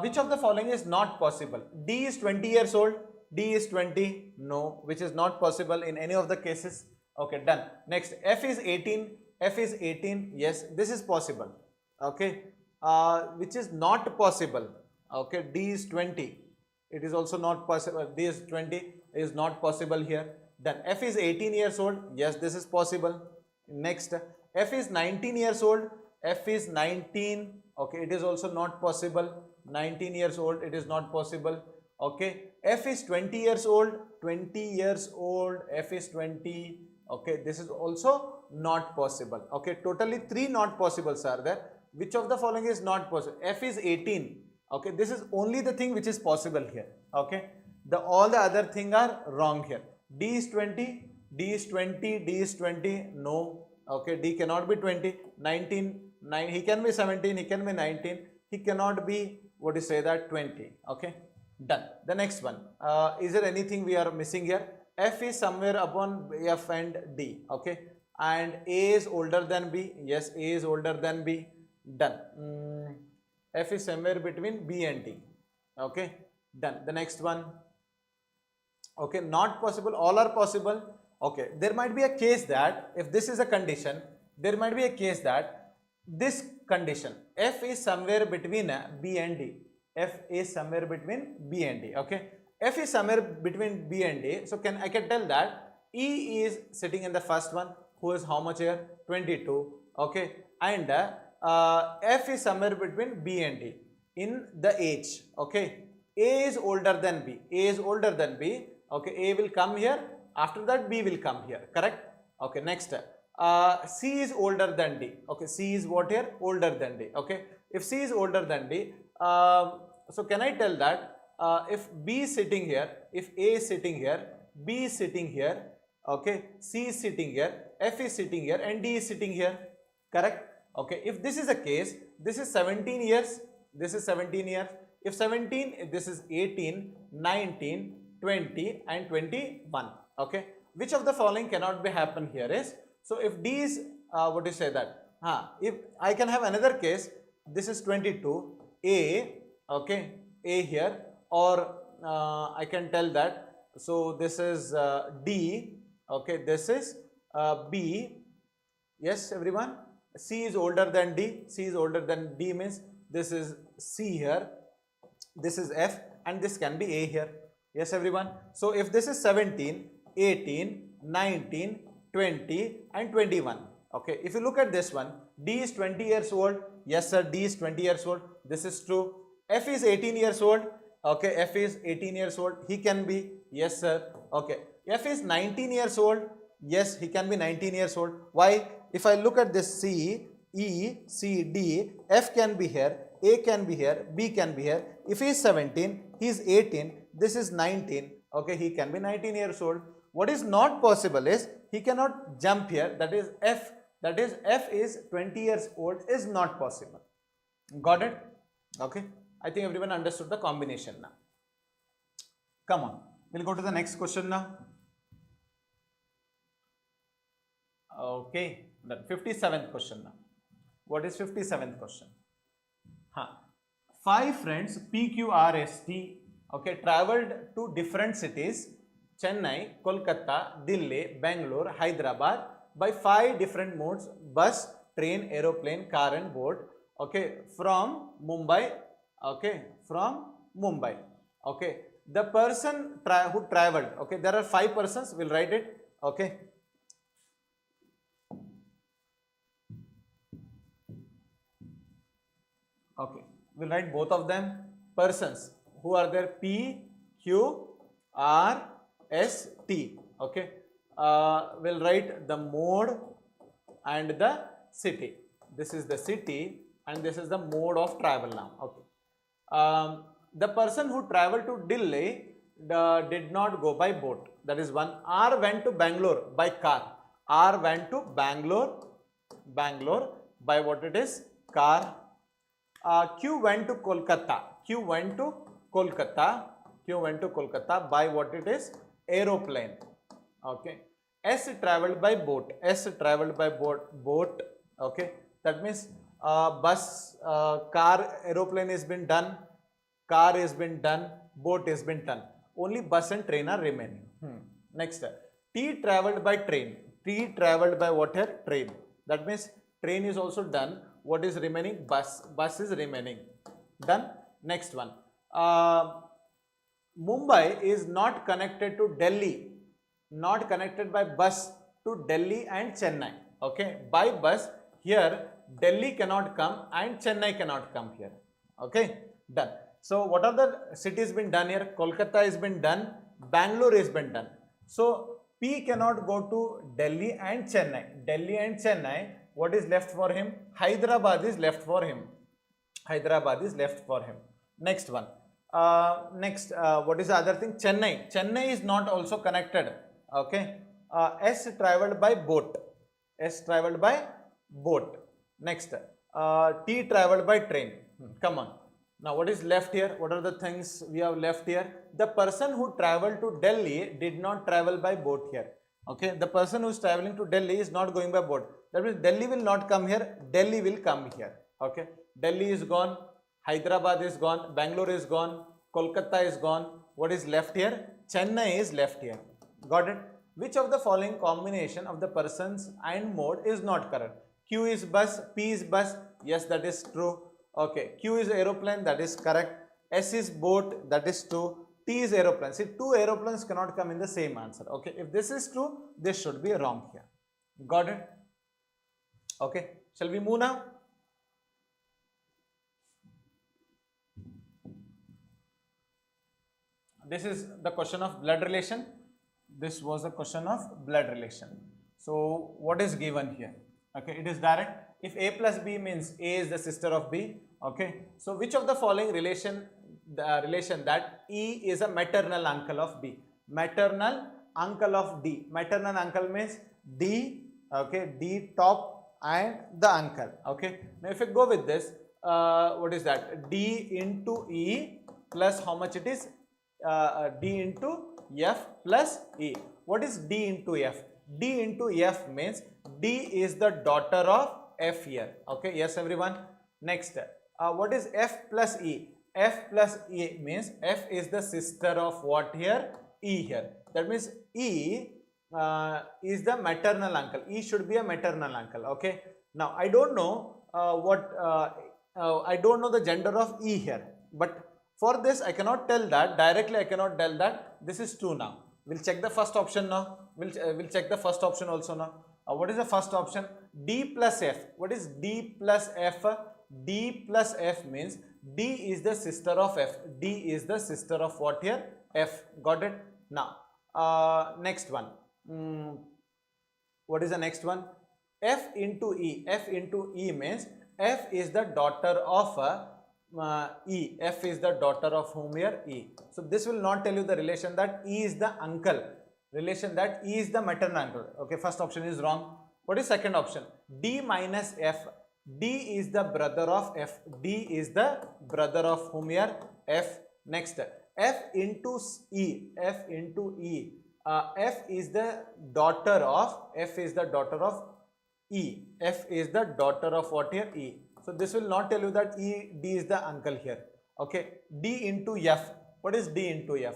Which of the following is not possible? D is 20 years old. D is 20. No, which is not possible in any of the cases. Okay, done. Next, F is 18. F is 18. Yes, this is possible. Okay. Which is not possible. Okay, D is 20. It is also not possible. D is 20 is not possible here. Then F is 18 years old. Yes, this is possible. Next, F is 19 years old. F is 19. Okay, it is also not possible. 19 years old, it is not possible. Okay, F is 20 years old. 20 years old. F is 20. Okay, this is also not possible. Okay, totally 3 not possibles are there. Which of the following is not possible? F is 18. Okay, this is only the thing which is possible here. Okay, all the other thing are wrong here. D is 20. D is 20. D is 20. No. Okay, D cannot be 20. 19. he can be 17, he can be 19, he cannot be, what do you say that, 20. Okay, done. The next one, is there anything we are missing here? F is somewhere upon F and D. Okay, and A is older than B. Yes, A is older than B. Done. F is somewhere between B and D. Okay, done. The next one. Okay, not possible, all are possible. Okay, there might be a case that if this is a condition, there might be a case that this condition, F is somewhere between B and D. F is somewhere between B and D. Okay, F is somewhere between B and D. So I can tell that E is sitting in the first one, who is how much here? 22. Okay, and F is somewhere between B and D in the age. Okay, A is older than B. A is older than B. Okay, A will come here. After that, B will come here. Correct? Okay, next. C is older than D. Okay, C is what here? Older than D. Okay, if C is older than D, so can I tell that if B is sitting here, if A is sitting here, B is sitting here, okay, C is sitting here, F is sitting here, and D is sitting here. Correct? Okay, if this is a case, this is 17 years, this is 17 years. If 17, this is 18, 19, 20 and 21. Okay, which of the following cannot be happen here is, so if D is, what do you say that? If I can have another case, this is 22, A, okay, A here, or I can tell that, so this is D, okay, this is B, yes everyone, C is older than D, C is older than D means this is C here, this is F, and this can be A here. Yes everyone. So if this is 17, 18, 19, 20 and 21. Okay, if you look at this one, D is 20 years old. Yes sir, D is 20 years old. This is true. F is 18 years old. Okay, F is 18 years old. He can be. Yes sir. Okay, F is 19 years old. Yes, he can be 19 years old. Why? If I look at this C, E, C, D, F can be here, A can be here, B can be here. If he is 17, he is 18, this is 19, okay, he can be 19 years old. What is not possible is, he cannot jump here, that is F is 20 years old is not possible. Got it? Okay, I think everyone understood the combination now. Come on, we'll go to the next question now. Okay, the 57th question now. What is 57th question? 5 friends PQRST, okay, traveled to different cities, Chennai, Kolkata, Delhi, Bangalore, Hyderabad by 5 different modes: bus, train, aeroplane, car and boat. Okay, from Mumbai. Okay, from Mumbai. Okay, the person who traveled. Okay, there are 5 persons. We'll write it. Okay. Okay, we'll write both of them. Persons who are there, P, Q, R, S, T. Okay, we'll write the mode and the city. This is the city and this is the mode of travel now. Okay, the person who traveled to Delhi did not go by boat. That is one. R went to Bangalore by car. R went to Bangalore by what it is? Car. Q went to Kolkata. Q went to Kolkata by what it is? Aeroplane. Okay. S traveled by boat. S traveled by boat. Okay. That means bus, car, aeroplane has been done. Car has been done. Boat has been done. Only bus and train are remaining. Next. T traveled by train. T traveled by what here? Train. That means train is also done. What is remaining? Bus. Bus is remaining. Done. Next one. Mumbai is not connected to Delhi. Not connected by bus to Delhi and Chennai. Okay. By bus, here Delhi cannot come and Chennai cannot come here. Okay. Done. So what are the cities been done here? Kolkata has been done. Bangalore has been done. So P cannot go to Delhi and Chennai. Delhi and Chennai. What is left for him? Hyderabad is left for him. Hyderabad is left for him. Next one. What is the other thing? Chennai. Chennai is not also connected. Okay. S traveled by boat. S traveled by boat. Next. T traveled by train. Come on. Now what is left here? What are the things we have left here? The person who traveled to Delhi did not travel by boat here. Okay, the person who is traveling to Delhi is not going by boat. That means Delhi will not come here, Delhi will come here. Okay, Delhi is gone, Hyderabad is gone, Bangalore is gone, Kolkata is gone. What is left here? Chennai is left here. Got it? Which of the following combination of the persons and mode is not correct? Q is bus, P is bus. Yes, that is true. Okay, Q is aeroplane, that is correct. S is boat, that is true. T is aeroplane. See, two aeroplanes cannot come in the same answer. Okay, if this is true, this should be wrong here. Got it? Okay, shall we move now? This is the question of blood relation. This was the question of blood relation. So, what is given here? Okay, it is direct. If A plus B means A is the sister of B. Okay, so which of the following relation, the relation that E is a maternal uncle of B? Maternal uncle of D. Maternal uncle means D. Okay, D top and the uncle. Okay, now if I go with this, what is that? D into E plus how much it is? D into F plus E. What is D into F? D into F means D is the daughter of F here. Okay, yes everyone. Next, what is F plus E? F plus E means F is the sister of what here? E here. That means E is the maternal uncle. E should be a maternal uncle. Okay. Now I don't know I don't know the gender of E here, but for this I cannot tell that directly. I cannot tell that this is true now. We'll check the first option now. We'll check the first option also now. What is the first option? D plus F. What is D plus F? D plus F means D is the sister of F. D is the sister of what here? F. Got it? Now, next one. What is the next one? F into E. F into E means F is the daughter of E. F is the daughter of whom here? E. So this will not tell you the relation that E is the uncle. Relation that E is the maternal uncle. Okay, first option is wrong. What is second option? D minus F. D is the brother of F. D is the brother of whom here? F. Next, F into E. F into E. F is the daughter of, F is the daughter of E. F is the daughter of what here? E. So this will not tell you that E, D is the uncle here. Okay. D into F. What is D into F?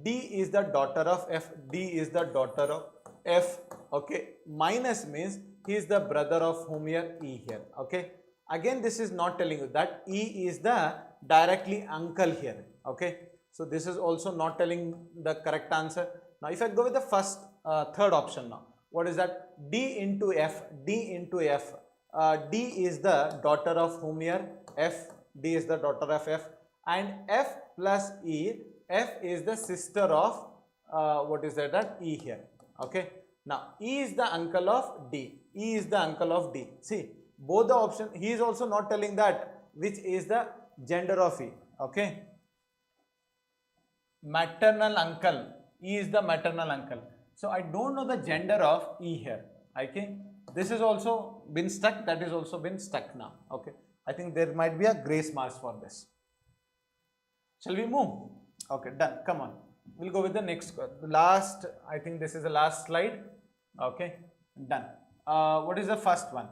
D is the daughter of F. D is the daughter of F. Okay. Minus means he is the brother of whom here? E here. Okay. Again, this is not telling you that E is the directly uncle here. Okay. So this is also not telling the correct answer. Now if I go with the first, third option now. What is that? D into F. D into F. D is the daughter of whom here? F. D is the daughter of F. And F plus E. F is the sister of what is that? E here. Okay. Now E is the uncle of D. E is the uncle of D. See, both the options. He is also not telling that which is the gender of E. Okay. Maternal uncle. E is the maternal uncle. So I don't know the gender of E here. Okay. This is also been stuck. That is also been stuck now. Okay. I think there might be a grace marks for this. Shall we move? Okay, done. Come on. We'll go with the next. Last, I think this is the last slide. Okay, done. What is the first one?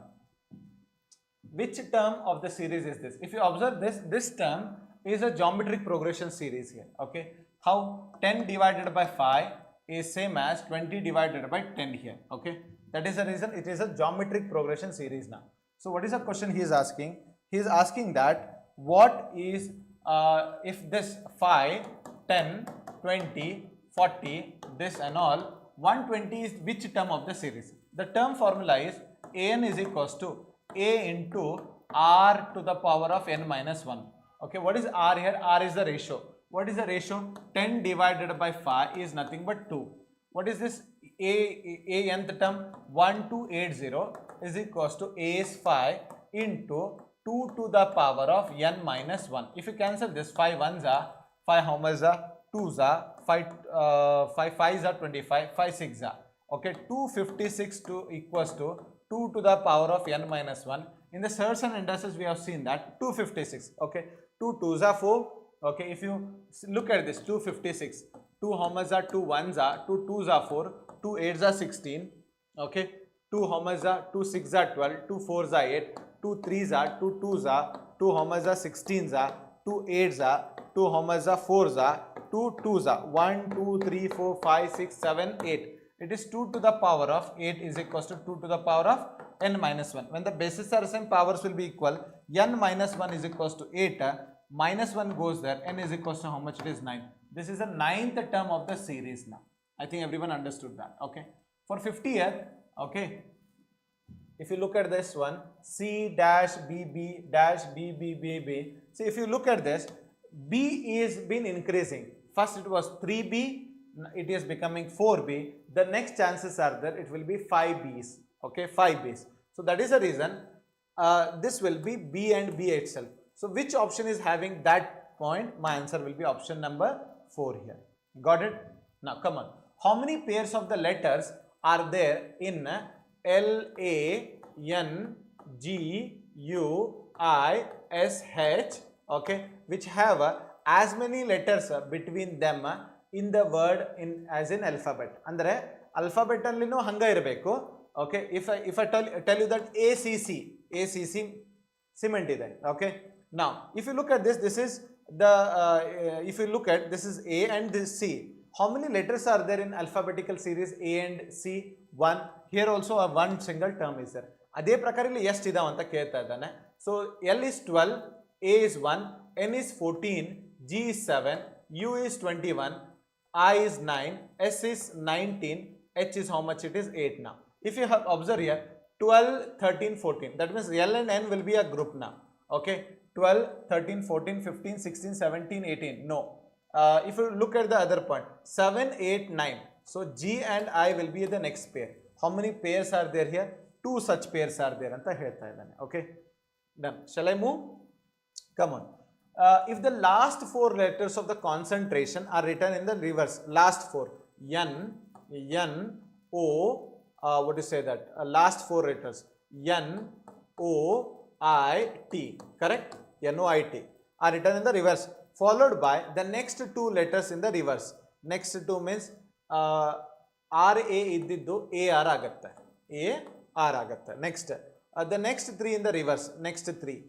Which term of the series is this? If you observe this, this term is a geometric progression series here. Okay. How 10 divided by 5 is same as 20 divided by 10 here. Okay. That is the reason it is a geometric progression series now. So what is the question he is asking? He is asking that what is if this 5, 10, 20, 40, this and all, 120 is which term of the series? The term formula is an is equals to a into r to the power of n minus 1. Okay, what is r here? R is the ratio. What is the ratio? 10 divided by 5 is nothing but 2. What is this a nth term? 1280 is equals to a is 5 into 2 to the power of n minus 1. If you cancel this, 5 1s are 5, how much are 2s are 5, 5 5s are 25, 5 6 are okay. 256 to equals to 2 to the power of n minus 1. In the surds and indices, we have seen that 256. Okay, 2 2s are 4. Okay, if you look at this 256, 2 homers are 2 1s are 2 2s are 4, 2 8s are 16. Okay, 2 homers are 2 6s are 12, 2 4s are 8, 2 3s are 2 2s are 2 homers are 16s are 2 8s are 2 homers are 4s are 2 2s are 1 2 3 4 5 6 7 8. It is 2 to the power of 8 is equals to 2 to the power of n minus 1. When the bases are same, powers will be equal. N minus 1 is equals to 8. Minus 1 goes there. N is equals to how much? It is 9. This is the 9th term of the series now. I think everyone understood that. Okay. For 50th, okay, if you look at this one, C dash B B dash B B B B. See, if you look at this, B is been increasing. First it was 3B, it is becoming 4B. The next chances are there, it will be 5Bs. Okay, 5Bs. So that is the reason this will be B and B itself. So which option is having that point? My answer will be option number 4 here. Got it? Now come on. How many pairs of the letters are there in L A N G U I S H? Okay, which have as many letters between them in the word in as in alphabet. Andre alphabet allino hanga irbeku. Okay, if I tell you that ACC cement ide. Okay, now if you look at this, this is the if you look at this is A and this C. How many letters are there in alphabetical series A and C? 1. Here also a one single term is there. ಅದೇ ಪ್ರಕಾರ ಇಲ್ಲಿ ಎಷ್ಟು ಇದಾವ ಅಂತ ಕೇಳ್ತಾ ಇದ್ದಾನೆ. So L is 12, A is 1, N is 14, G is 7, U is 21, I is 9, S is 19, H is how much? It is 8 now. If you have observed here 12, 13, 14, that means L and N will be a group now. Okay, 12, 13, 14, 15, 16, 17, 18. No. If you look at the other point, 7, 8, 9. So G and I will be the next pair. How many pairs are there here? 2 such pairs are there. Okay, done. Shall I move? Come on. If the last 4 letters of the concentration are written in the reverse, last 4, N, O, what do you say that? Last 4 letters, N, O, I, T, correct? N, O, I, T are written in the reverse, followed by the next 2 letters in the reverse. Next 2 means R, A iddiddu A, R agatte. A, R agatte. Next, the next 3 in the reverse, next 3.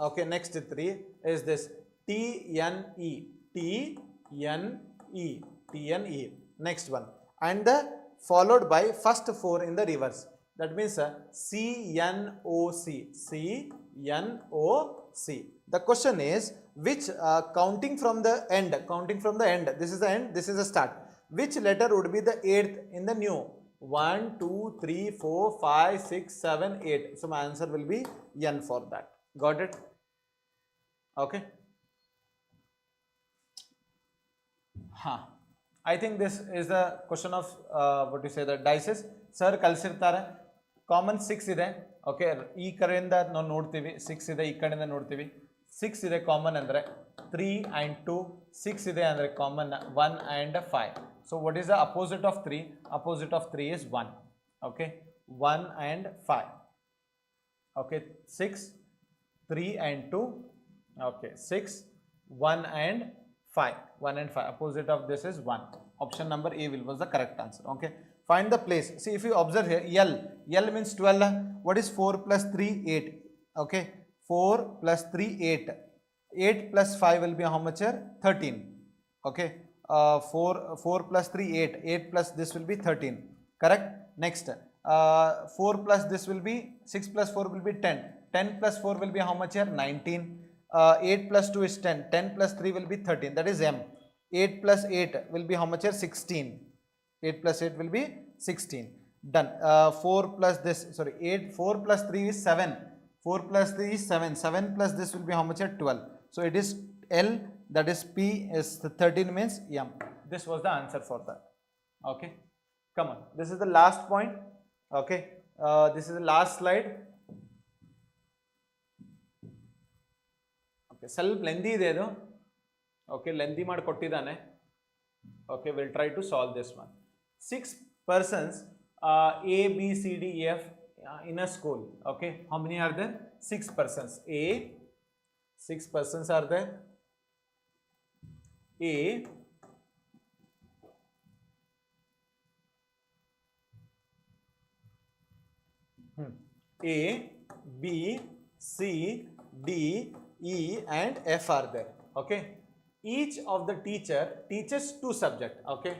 Okay, next 3 is this T.N.E. T.N.E. T.N.E. Next one. And the followed by first 4 in the reverse. That means C.N.O.C. C.N.O.C. The question is, which counting from the end, this is the end, this is the start. Which letter would be the 8th in the new? 1, 2, 3, 4, 5, 6, 7, 8. So my answer will be N for that. Got it? Okay. I think this is the question of what you say the dices. Sir ಕಲಿಸಿರ್ತಾರೆ. Common 6 ಇದೆ. Okay, ಈ ಕಡೆಯಿಂದ ನಾವು ನೋಡ್ತೀವಿ 6 ಇದೆ, ಈ ಕಡೆಯಿಂದ ನೋಡ್ತೀವಿ 6 ಇದೆ ಕಾಮನ್ ಅಂದರೆ 3 and 2, 6 ಇದೆ ಅಂದರೆ common 1 and 5. So what is the opposite of 3? Opposite of 3 is 1. Okay, 1 and 5. Okay, 6, 3 and 2. Okay, 6, 1 and 5. 1 and 5. Opposite of this is 1. Option number A was the correct answer. Okay, find the place. See, if you observe here, L means 12. What is 4 plus 3? 8. Okay, 4 plus 3, 8. 8 plus 5 will be how much here? 13. Okay, 4 plus 3, 8. 8 plus this will be 13. Correct? Next, 4 plus this will be 6 plus 4 will be 10. 10 plus 4 will be how much here? 19. 8 plus 2 is 10. 10 plus 3 will be 13. That is M. 8 plus 8 will be how much here? 16. 8 plus 8 will be 16. Done. 4 plus this, sorry, 8, 4 plus 3 is 7. 4 plus 3 is 7. 7 plus this will be how much here? 12. So it is L, that is P is 13 means M. This was the answer for that. Okay. Come on. This is the last point. Okay. This is the last slide. Okay. ಸ್ವಲ್ಪ lengthy ಇದೆ ಇದು. Okay, lengthy ಮಾಡಿ ಕೊಟ್ಟಿದ್ದಾನೆ. Okay, we'll try to solve this one. 6 persons A, B, C, D, E, F in a school. Okay, how many are there? 6 persons. 6 persons are there. A, A, B, C, D, E and F are there. Okay. Each of the teacher teaches 2 subject. Okay.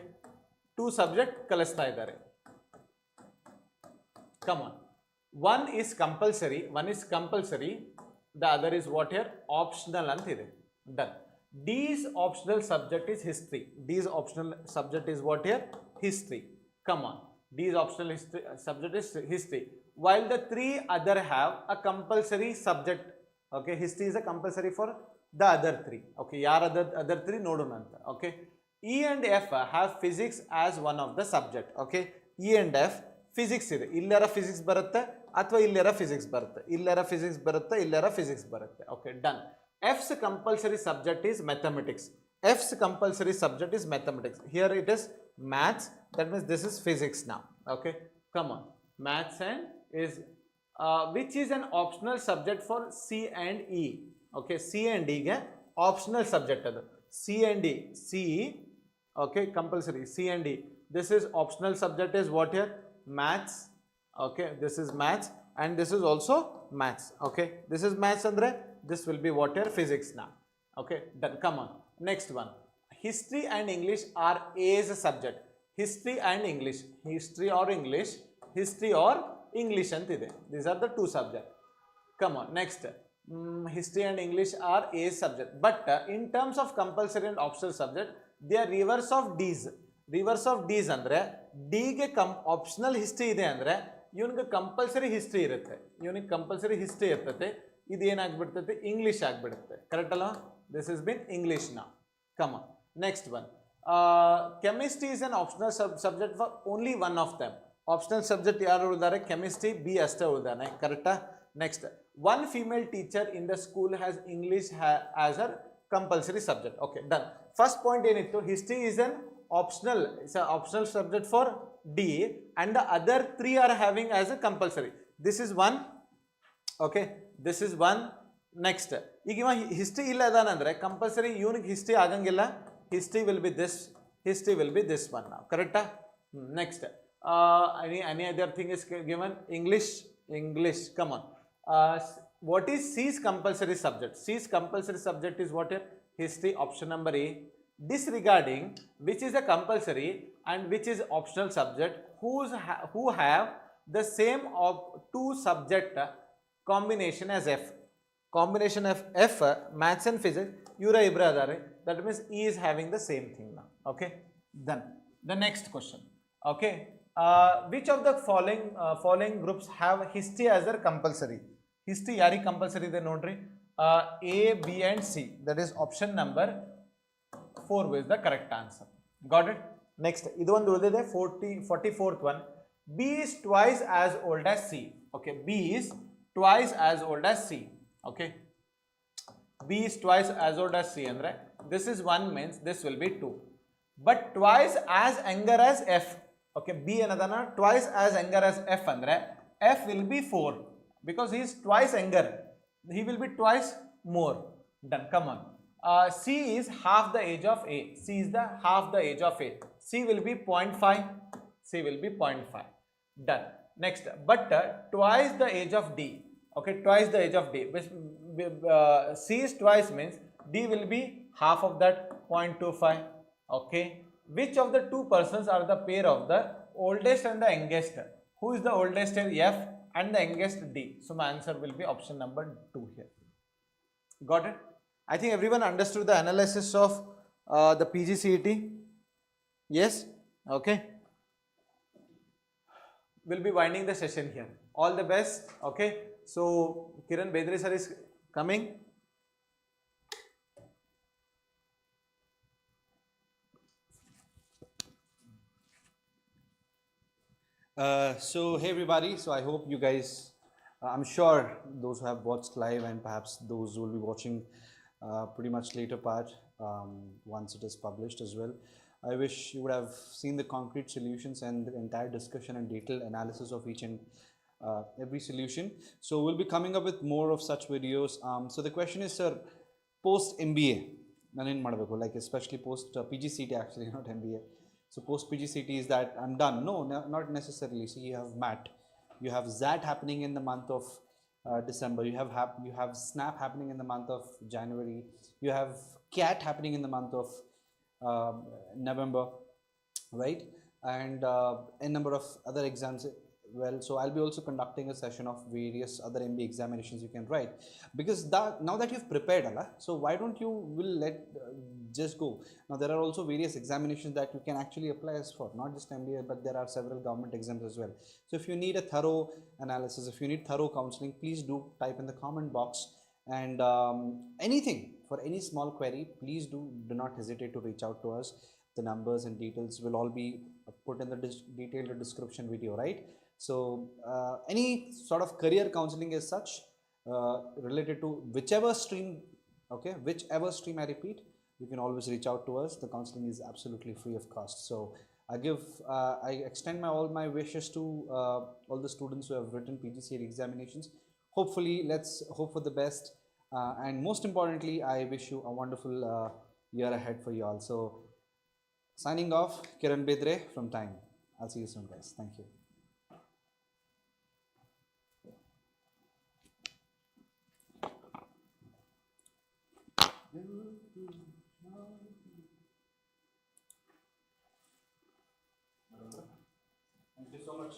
2 subject ಕಲಿಸ್ತಾ ಇದ್ದಾರೆ. Come on. One is compulsory. The other is what here? Optional antide. Done. D's optional subject is history. D's optional subject is what here? History. Come on. D's optional subject is history. While the 3 other have a compulsory subject. Okay. History is a compulsory for the other 3. Okay. Yaar other 3 nodunanta. Okay. E and F have physics as one of the subject. Okay. E and F physics ಇದೆ. ಇಲ್ಲರ physics ಬರುತ್ತೆ ಅಥವಾ ಇಲ್ಲರ physics ಬರುತ್ತೆ. ಇಲ್ಲರ physics ಬರುತ್ತೆ, ಇಲ್ಲರ physics ಬರುತ್ತೆ. Okay, done. F's compulsory subject is mathematics. F's compulsory subject is mathematics. Here it is maths. That means this is physics now. Okay, come on. Maths and is which is an optional subject for C and E. Okay, C and D ಗೆ optional subject ಅದು. C and D. C, okay, compulsory. C and D. This is optional subject is what here? Maths. Okay, this is maths and this is also maths. Okay, this is maths andre this will be what here? Physics now. Okay, done. Come on, next one. History and English are A's subject. History and English. History or English antide. These are the 2 subjects. Come on, next. History and English are A's subject, but in terms of compulsory and optional subject they are reverse of D's. Reverse of D's andre D ಗೆ optional history ಇದೆ ಅಂದ್ರೆ ಇವನಿಗೆ compulsory history ಇರುತ್ತೆ. ಇವನಿಗೆ compulsory history ಇರ್ತದೆ. ಇದು ಏನಾಗ್ಬಿಡ್ತದೆ? English ಆಗ್ಬಿಡುತ್ತೆ. ಕರೆಕ್ಟ್ ಅಲ್ಲ? ದಿಸ್ ಇಸ್ ಬಿನ್ ಇಂಗ್ಲಿಷ್ ನಾ. Come on, next one. Chemistry is an optional subject for only one of them. Optional subject ಯಾರು ಉಳಿದಾರೆ? ಕೆಮಿಸ್ಟ್ರಿ, ಬಿ ಅಷ್ಟೇ ಉಳಿದಾನೆ. ಕರೆಕ್ಟಾ? Next, one female teacher in the school has English as a compulsory subject. Okay, done. First point ಏನಿತ್ತು? History is an optional. It's an optional subject for D and the other 3 are having as a compulsory. This is one. Okay, this is one. Next, ಈಗ ಇವ history ಇಲ್ಲ ಅದಾನಂದ್ರೆ compulsory ಇವನಿಗೆ history ಆಗಂಗಿಲ್ಲ. History will be this, history will be this one ನಾವು. ಕರೆಕ್ಟಾ? Next, any other thing is given? English. Come on. What is C's compulsory subject? C's compulsory subject is what here? History, option number A. Disregarding which is a compulsory and which is optional subject, who have the same of 2 subject combination as F. Combination of F, maths and physics, ಇವರ ಇಬ್ಬರು ಅದಾರೆ. That means E is having the same thing now. Okay, done. The next question. Okay, which of the following groups have history as their compulsory? History ಯಾರಿಗೆ compulsory ಇದೆ ನೋಡ್ರಿ? A, B and C. That is option number 4 is the correct answer. Got it? Next, idu one ulide 44th one. B is twice as old as C. Okay, B is twice as old as C. Okay, B is twice as old as C andre this is 1 means this will be 2, but twice as younger as F. Okay, B anadana twice as younger as F andre F will be 4 because he is twice younger, he will be twice more. Done. Come on. C is half the age of A. C is the half the age of A. C will be 0.5. C will be 0.5. Done. Next, but twice the age of D. Okay, twice the age of D. C is twice means D will be half of that, 0.25. Okay, which of the 2 persons are the pair of the oldest and the youngest? Who is the oldest here? F and the youngest D. So my answer will be option number 2 here. Got it? I think everyone understood the analysis of the PGCET. Yes? Okay. We'll be winding the session here. All the best. Okay. So, Kiran Bedri sir is coming. So hey everybody, so I hope you guys, I'm sure those who have watched live and perhaps those who will be watching pretty much later part once it is published as well. I wish you would have seen the concrete solutions and the entire discussion and detailed analysis of each and every solution. So we'll be coming up with more of such videos. So the question is, sir, post MBA, nanen madಬೇಕು, like especially post PGCET actually, not MBA. So post PGCET is that I'm done? No, not necessarily. So you have MAT, you have ZAT happening in the month of December. You have SNAP happening in the month of January. You have CAT happening in the month of November, right? And a number of other exams. Well, so I'll be also conducting a session of various other MBA examinations you can write, because now that you've prepared, Allah, so why don't you will let just go. Now there are also various examinations that you can actually apply as for, not just MBA, but there are several government exams as well. So if you need a thorough analysis, if you need thorough counseling, please do type in the comment box. And anything, for any small query, please do not hesitate to reach out to us. The numbers and details will all be put in the detailed description video, right? So any sort of career counseling as such, related to whichever stream, okay, whichever stream, I repeat, you can always reach out to us. The counseling is absolutely free of cost. So I extend all my wishes to all the students who have written PGCET examinations. Hopefully, let's hope for the best, and most importantly, I wish you a wonderful year ahead for you all. So signing off, Kiran Bedre from T.I.M.E. I'll see you soon, guys. Thank you.